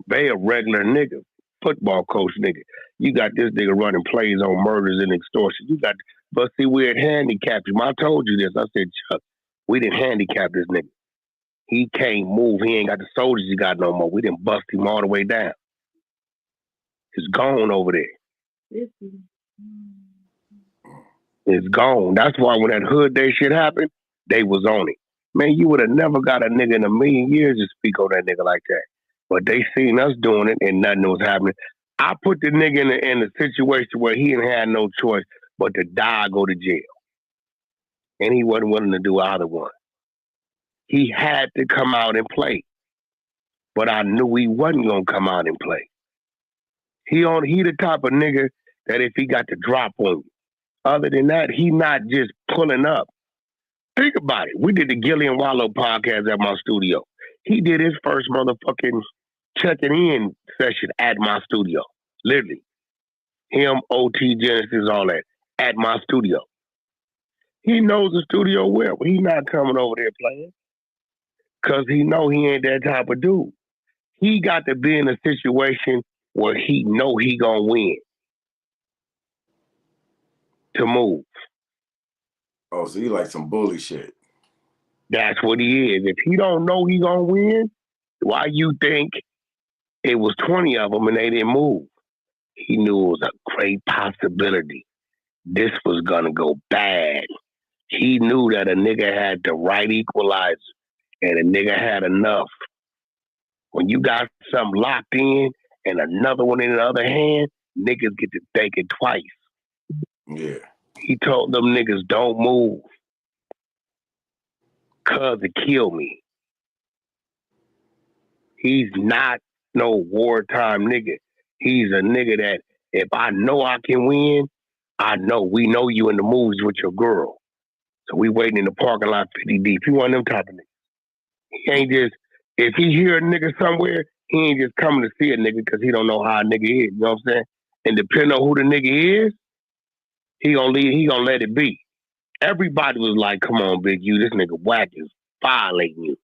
Vay a regular nigga, football coach nigga. You got this nigga running plays on murders and extortion. You got, but see, we had handicapped him. I told you this. I said, Chuck, we didn't handicap this nigga. He can't move. He ain't got the soldiers he got no more. We didn't bust him all the way down. It's gone over there. It's gone. That's why when that Hood Day shit happened, they was on it. Man, you would have never got a nigga in a million years to speak on that nigga like that. But they seen us doing it and nothing was happening. I put the nigga in a situation where he didn't have no choice but to die or go to jail. And he wasn't willing to do either one. He had to come out and play. But I knew he wasn't going to come out and play. He the type of nigga that if he got the drop on you. Other than that, he not just pulling up. Think about it. We did the Gillian Wallow podcast at my studio. He did his first motherfucking checking in session at my studio. Literally. Him, OT, Genesis, all that. At my studio. He knows the studio well, but he's not coming over there playing. Because he know he ain't that type of dude. He got to be in a situation where he know he gonna win. To move. Oh, so he like some bully shit. That's what he is. If he don't know he gonna win, why you think it was 20 of them and they didn't move? He knew it was a great possibility. This was gonna go bad. He knew that a nigga had the right equalizer and a nigga had enough. When you got something locked in and another one in the other hand, niggas get to thinking twice. Yeah. He told them niggas don't move. Cause it killed me. He's not no wartime nigga. He's a nigga that if I know I can win, I know. We know you in the movies with your girl. So we waiting in the parking lot 50 deep. He one of them type of niggas. He ain't just, if he hear a nigga somewhere, he ain't just coming to see a nigga because he don't know how a nigga is. You know what I'm saying? And depending on who the nigga is, he gonna let it be. Everybody was like, come on, Big U, this nigga Wack is violating you.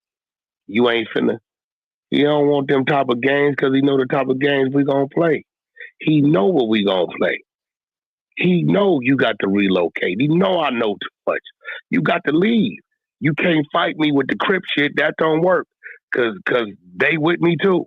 You ain't finna. He don't want them type of games because he know the type of games we gonna play. He know what we gonna play. He know you got to relocate. He know I know too much. You got to leave. You can't fight me with the Crip shit. That don't work. Cause they with me too.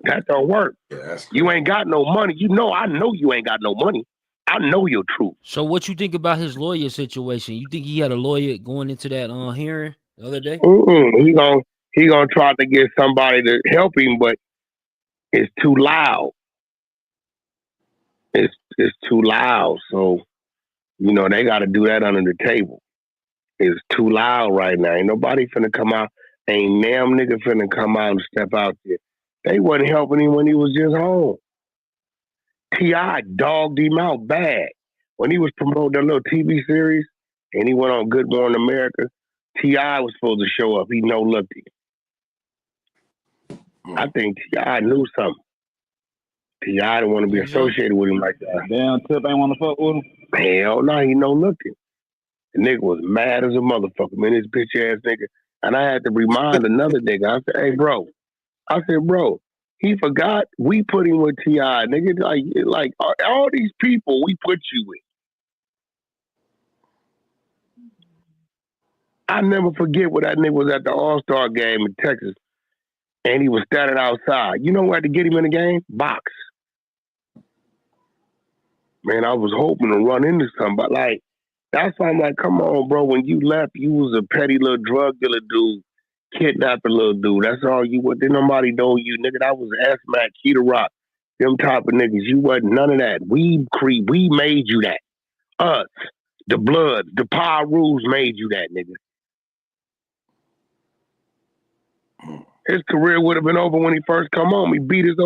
That don't work. Yeah, you ain't got no money. You know, I know you ain't got no money. I know your truth. So what you think about his lawyer situation? You think he had a lawyer going into that hearing the other day? He gonna try to get somebody to help him, but it's too loud. It's too loud. So, you know, they got to do that under the table. It's too loud right now. Ain't nobody finna come out. Ain't damn nigga finna come out and step out there. They wasn't helping him when he was just home. T.I. dogged him out bad. When he was promoting that little TV series and he went on Good Morning America, T.I. was supposed to show up. He no-looked him. I think T.I. knew something. T.I. didn't want to be associated with him like that. Damn, Tip ain't want to fuck with him? Hell no, he no-looked him. The nigga was mad as a motherfucker, man, this bitch-ass nigga. And I had to remind another nigga. I said, hey, bro. I said, bro, he forgot we put him with T.I. Nigga, like all these people we put you with. I never forget when that nigga was at the All-Star game in Texas and he was standing outside. You know where to get him in the game? Box. Man, I was hoping to run into somebody. Like, That's why I'm like, come on, bro. When you left, you was a petty little drug dealer dude, kidnapping little dude. That's all you was. Didn't nobody know you, nigga. That was S-Mac, Keita Rock, them type of niggas. You wasn't none of that. We made you that. Us, the Bloods, the Power Rules made you that, nigga. His career would have been over when he first come home. He beat his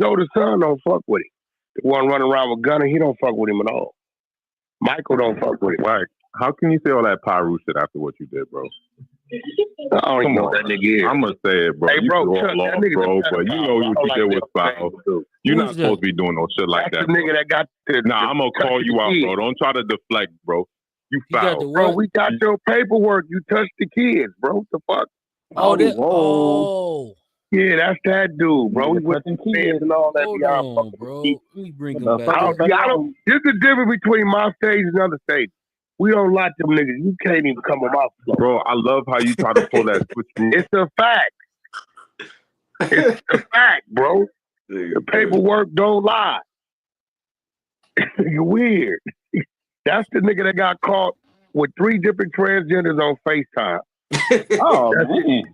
older son. Don't fuck with him. The one running around with Gunner, he don't fuck with him at all. Michael don't fuck with him. Wack, how can you say all that Pyro shit after what you did, bro? I don't even know what that nigga is. I'm gonna say it, bro. Hey, you bro, all Chuck, lost, that nigga bro, that but you know what you did was foul. You're not supposed to be doing no shit like That's that. the nigga that got Nah, I'm gonna call you out, bro. Don't try to deflect, bro. You foul. Bro, we got your paperwork. You touched the kids, bro. What the fuck? Yeah, that's that dude, bro. He with the kids and all that. Hold on, bro. Let me bring him back up. There's a difference between my stage and other stages. We don't like them niggas. You can't even come about. Bro, I love how you try to pull that switch. It's a fact. It's a fact, bro. The paperwork don't lie. You're weird. That's the nigga that got caught with 3 different transgenders on FaceTime. Oh, man.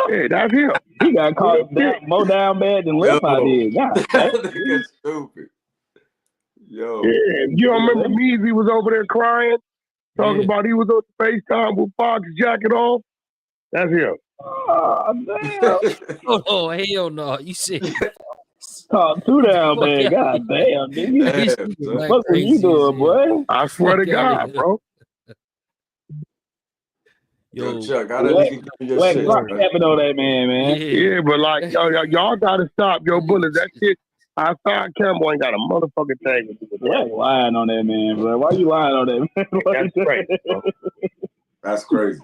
Yeah, that's him. He got caught more down bad than Lip I did. God, That's stupid. Yo. Yeah, you don't remember Measy was over there crying, talking about he was on FaceTime with Fox jacket off? That's him. Oh, damn. Oh, hell no. You see. Caught 2 down bad. God damn, nigga. What were you doing, boy? I swear to God, bro. Yo, Chuck, how did you get your shit? Tapping on that man. Yeah, but like, y'all gotta stop. Yo, bullets, that shit. Outside Campbell ain't got a motherfucking thing to do with that. Yeah, lying on that man, bro. Why you lying on that man? That's crazy, bro. That's crazy.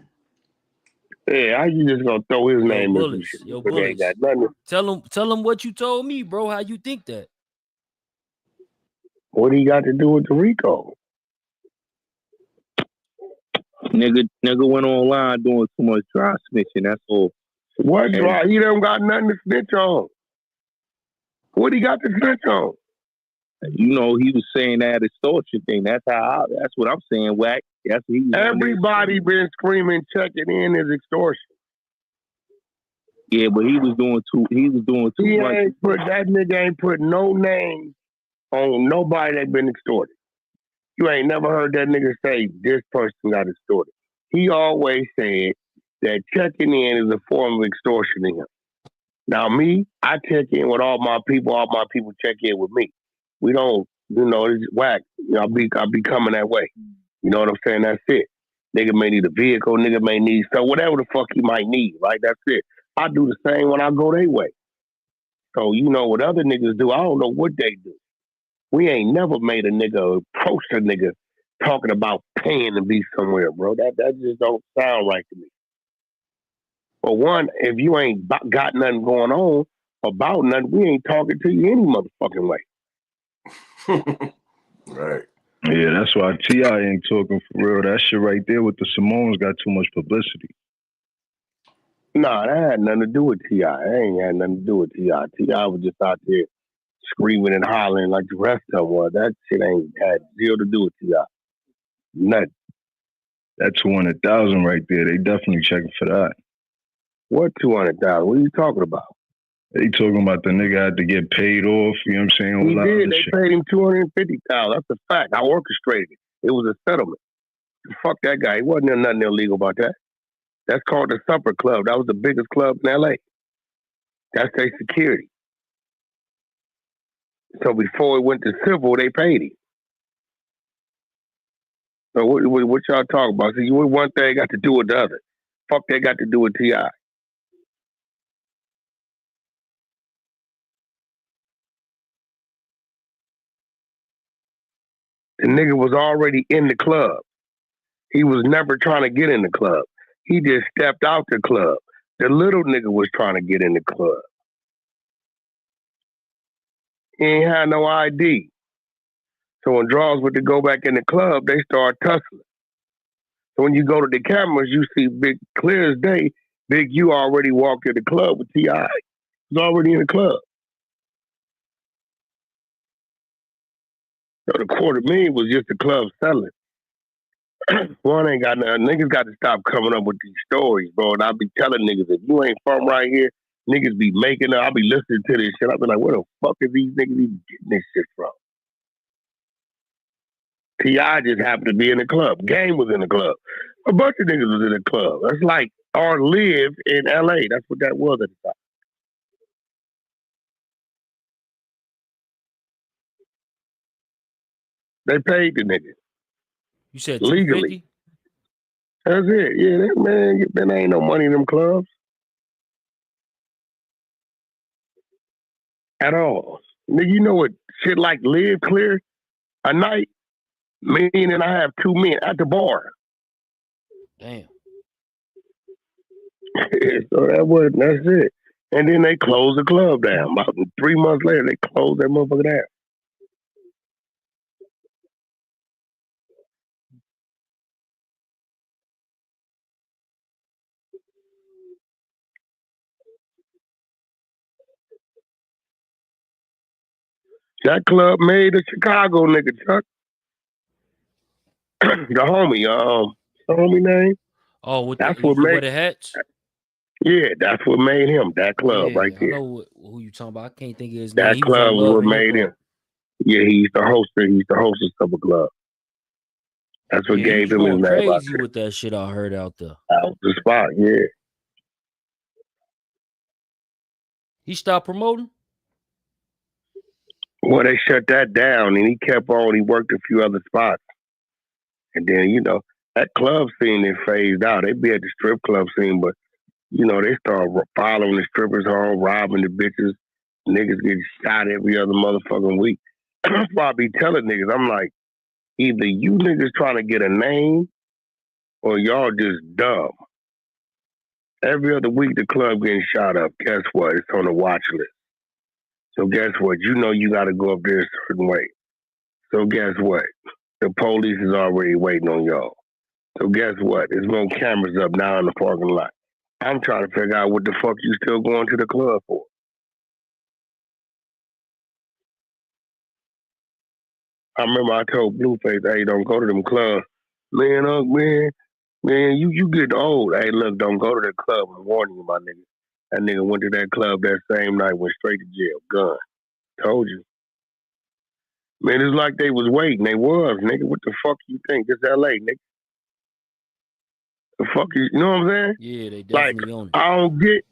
Yeah, how you just gonna throw his name in some shit? Yo, But they ain't Bullets. got nothing. Tell him what you told me, bro. How you think that? What do you got to do with the Rico? Nigga went online doing too much dry snitching. That's all. What dry? He don't got nothing to snitch on. What he got to snitch on? You know, he was saying that extortion thing. That's what I'm saying, Wack. That's what he was Everybody been screaming, checking in is extortion. Yeah, but he was doing too much. That nigga ain't put no name on nobody that been extorted. You ain't never heard that nigga say this person got extorted. He always said that checking in is a form of extortion to him. Now me, I check in with all my people check in with me. We don't, it's Wack. I be coming that way. You know what I'm saying? That's it. Nigga may need a vehicle, nigga may need whatever the fuck he might need, right? That's it. I do the same when I go their way. So what other niggas do, I don't know what they do. We ain't never made a nigga approach a nigga talking about paying to be somewhere, bro. That just don't sound right to me. For one, if you ain't got nothing going on about nothing, we ain't talking to you any motherfucking way. Right. Yeah, that's why T.I. ain't talking for real. That shit right there with the Simones got too much publicity. Nah, that had nothing to do with T.I. That ain't had nothing to do with T.I. T.I. was just out there screaming and hollering like the rest of them was. That shit ain't had zero to do with T.I. Nothing. That 200,000 right there, they definitely checking for that. What 200,000? What are you talking about? They talking about the nigga had to get paid off, you know what I'm saying? He did. They paid him $250,000. That's a fact. I orchestrated it. It was a settlement. Fuck that guy. He wasn't there nothing illegal about that. That's called the Supper Club. That was the biggest club in L.A. That's their security. So before it went to civil, they paid him. So what y'all talking about? See, one thing got to do with the other. Fuck that got to do with T.I. The nigga was already in the club. He was never trying to get in the club. He just stepped out the club. The little nigga was trying to get in the club. He ain't had no ID. So when draws went to go back in the club, they start tussling. So when you go to the cameras, you see Big, clear as day, Big U already walked in the club with T.I. He was already in the club. So the $250,000 was just the club selling. One ain't got nothing. Niggas got to stop coming up with these stories, bro. And I be telling niggas, if you ain't from right here, niggas be making it. I be listening to this shit. I be like, where the fuck is these niggas even getting this shit from? T.I. just happened to be in the club. Game was in the club. A bunch of niggas was in the club. That's like our live in L.A. That's what that was at the time. They paid the niggas. You said legally. That's it. Yeah, that man, there ain't no money in them clubs. At all. Nigga, you know what shit like live clear a night? Meaning I have 2 men at the bar. Damn. So that's it. And then they closed the club down. About 3 months later, they closed that motherfucker down. That club made a Chicago nigga, Chuck. The homie name. Oh, with that's the, what wear made the hats? Yeah, that's what made him that club right I there. know who you talking about. I can't think of his name. That He was club on was Love what and made Hip him. Yeah, he's the hostess of a club. That's what Yeah, he gave was him his going name out crazy there. with that shit I heard out there. Out the spot, yeah. He stopped promoting? Well, they shut that down, and he kept on. He worked a few other spots. And then, that club scene then phased out. They be at the strip club scene, but, they start following the strippers home, robbing the bitches. Niggas get shot every other motherfucking week. That's why I be telling niggas, I'm like, either you niggas trying to get a name or y'all just dumb. Every other week, the club getting shot up. Guess what? It's on the watch list. So guess what? You got to go up there a certain way. So guess what? The police is already waiting on y'all. So guess what? There's no cameras up now in the parking lot. I'm trying to figure out what the fuck you still going to the club for. I remember I told Blueface, hey, don't go to them clubs. Man, you getting old. Hey, look, don't go to the club. I'm warning you, my nigga. That nigga went to that club that same night, went straight to jail. Gun. Told you. Man, it's like they was waiting. They was, nigga. What the fuck you think? This L.A., nigga. The fuck you know what I'm saying? Yeah, they definitely own it. I don't get,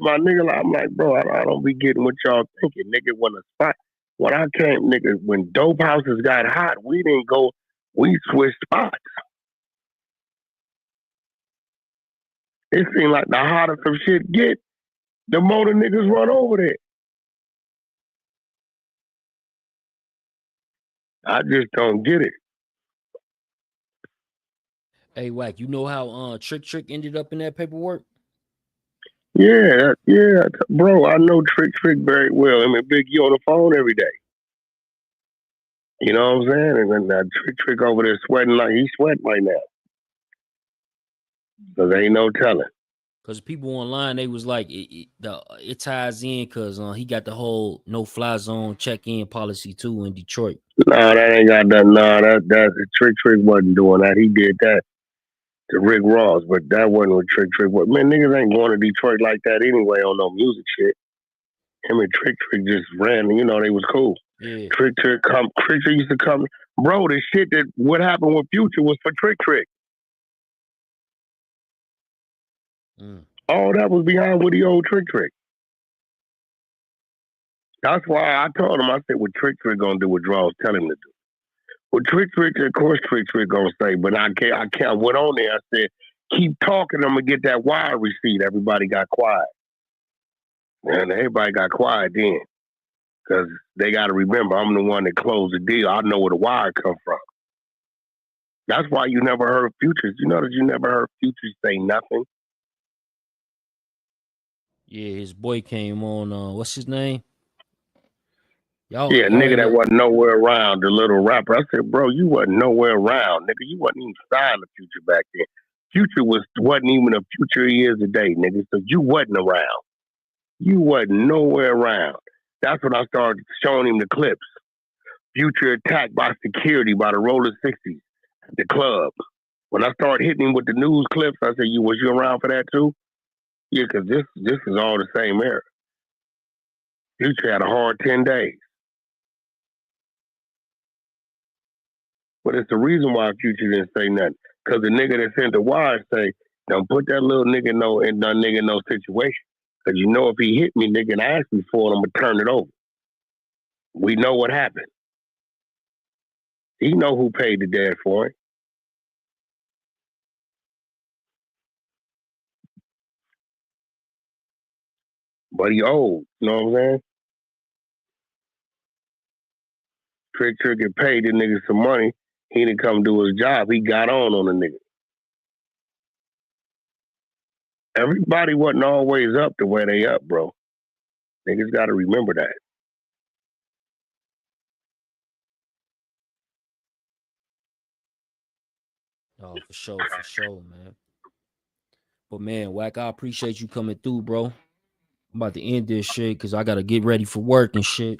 my nigga. I'm like, bro, I don't be getting what y'all thinking, nigga. When the spot, when I came, nigga, when dope houses got hot, we didn't go, we switched spots. It seemed like the hotter some shit get, the more the niggas run over there. I just don't get it. Hey, Wack, you know how Trick ended up in that paperwork? Yeah, bro. I know Trick very well. I mean, Big U on the phone every day. You know what I'm saying? And then that Trick over there sweating like he's sweating right now. So there ain't no telling. Because people online, they was like, it ties in because he got the whole no-fly zone check-in policy too in Detroit. Nah, that ain't got nothing. Nah, that Trick wasn't doing that. He did that to Rick Ross, but that wasn't what Trick was. Man, niggas ain't going to Detroit like that anyway on no music shit. Him and Trick just ran, they was cool. Yeah. Trick used to come. Bro, the shit that what happened with Future was for Trick. All that was behind with the old Trick. That's why I told him, I said, what Trick gonna do what Draws tell him to do. Well, Trick, of course, Trick gonna say, but I can't. I went on there, I said, keep talking, I'm gonna get that wire receipt. Everybody got quiet. And everybody got quiet then. Because they got to remember, I'm the one that closed the deal. I know where the wire come from. That's why you never heard Futures. You know that you never heard Futures say nothing? Yeah, his boy came on, what's his name? Yeah, nigga that wasn't nowhere around, the little rapper. I said, bro, you wasn't nowhere around, nigga. You wasn't even signed to Future back then. Future wasn't even a Future he is today, nigga. So you wasn't around. You wasn't nowhere around. That's when I started showing him the clips. Future attacked by security by the Roller 60s. The club. When I started hitting him with the news clips, I said, was you around for that too? Yeah, because this is all the same era. Future had a hard 10 days. But it's the reason why Future didn't say nothing. Because the nigga that sent the wire say, don't put that little nigga in no situation. Because you know if he hit me, nigga, and ask me for it, I'm going to turn it over. We know what happened. He know who paid the dad for it. But he old, you know what I'm saying? Trick get paid the nigga some money. He didn't come do his job. He got on the nigga. Everybody wasn't always up the way they up, bro. Niggas got to remember that. Oh, for sure, man. But man, Wack, I appreciate you coming through, bro. I'm about to end this shit because I gotta get ready for work and shit.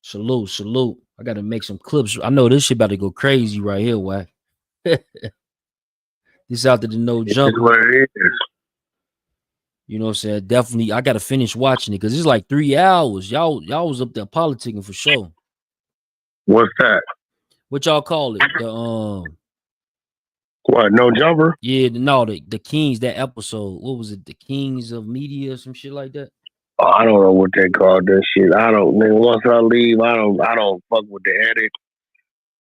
Salute. I gotta make some clips. I know this shit about to go crazy right here, Wack. This out to the no jump. What it is. You know what I'm saying? Definitely, I gotta finish watching it because it's like 3 hours. Y'all was up there politicking for sure. What's that? What y'all call it? The What? No jumper? Yeah, no, the Kings. That episode. What was it? The Kings of Media or some shit like that. Oh, I don't know what they call that shit. I don't. Nigga, once I leave, I don't fuck with the edit.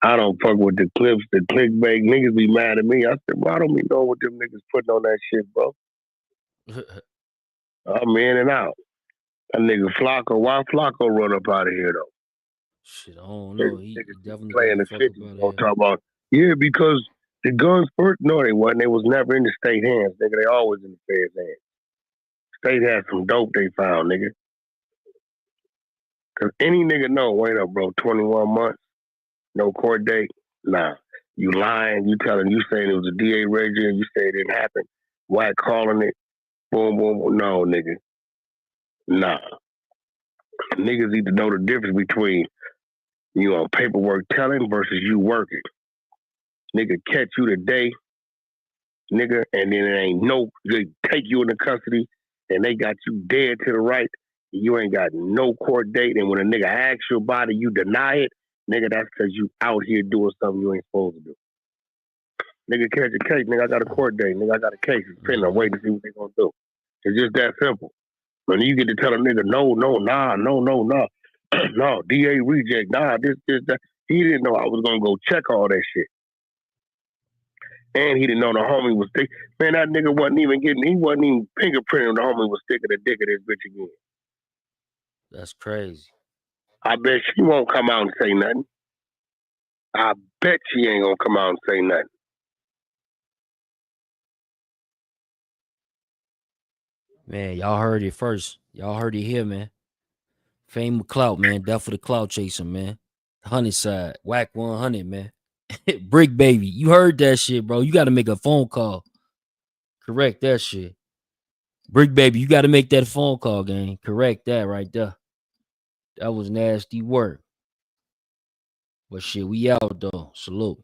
I don't fuck with the clips, the clickbait. Niggas be mad at me. I said, bro, I don't even know what them niggas putting on that shit, bro. I'm in and out. That nigga Flocko, why Flocko run up out of here though? Shit, I don't know. He definitely playing the 50s. Don't talk about because the guns first. No, they wasn't. They was never in the state hands, nigga. They always in the feds' hands. State had some dope they found, nigga. Cause any nigga know, wait up, bro. 21 months, no court date. Nah, you lying. You telling, you saying it was a DA register. You say it didn't happen. Wack calling it. Boom, boom, boom. No, nigga. Nah. Niggas need to know the difference between, paperwork telling versus you working. Nigga catch you today, nigga, and then it ain't they take you into custody and they got you dead to the right. You ain't got no court date. And when a nigga asks you about it, you deny it. Nigga, that's because you out here doing something you ain't supposed to do. Nigga, catch a case. Nigga, I got a court date. Nigga, I got a case. It's pending. I'm waiting to see what they gonna do. It's just that simple. When you get to tell a nigga, no, nah. No, DA reject. Nah, this, that. He didn't know I was gonna go check all that shit. And he didn't know the homie was thick. Man, that nigga wasn't even fingerprinting the homie was sticking the dick of this bitch again. That's crazy. I bet she won't come out and say nothing. I bet she ain't gonna come out and say nothing. Man, y'all heard it first. Y'all heard it here, man. Fame of clout, man. Death for the clout chaser, man. 100 side. Wack 100, man. Bricc baby. You heard that shit, bro. You got to make a phone call. Correct that shit. Bricc baby, you got to make that phone call, gang. Correct that right there. That was nasty work. But shit, we out, though. Salute.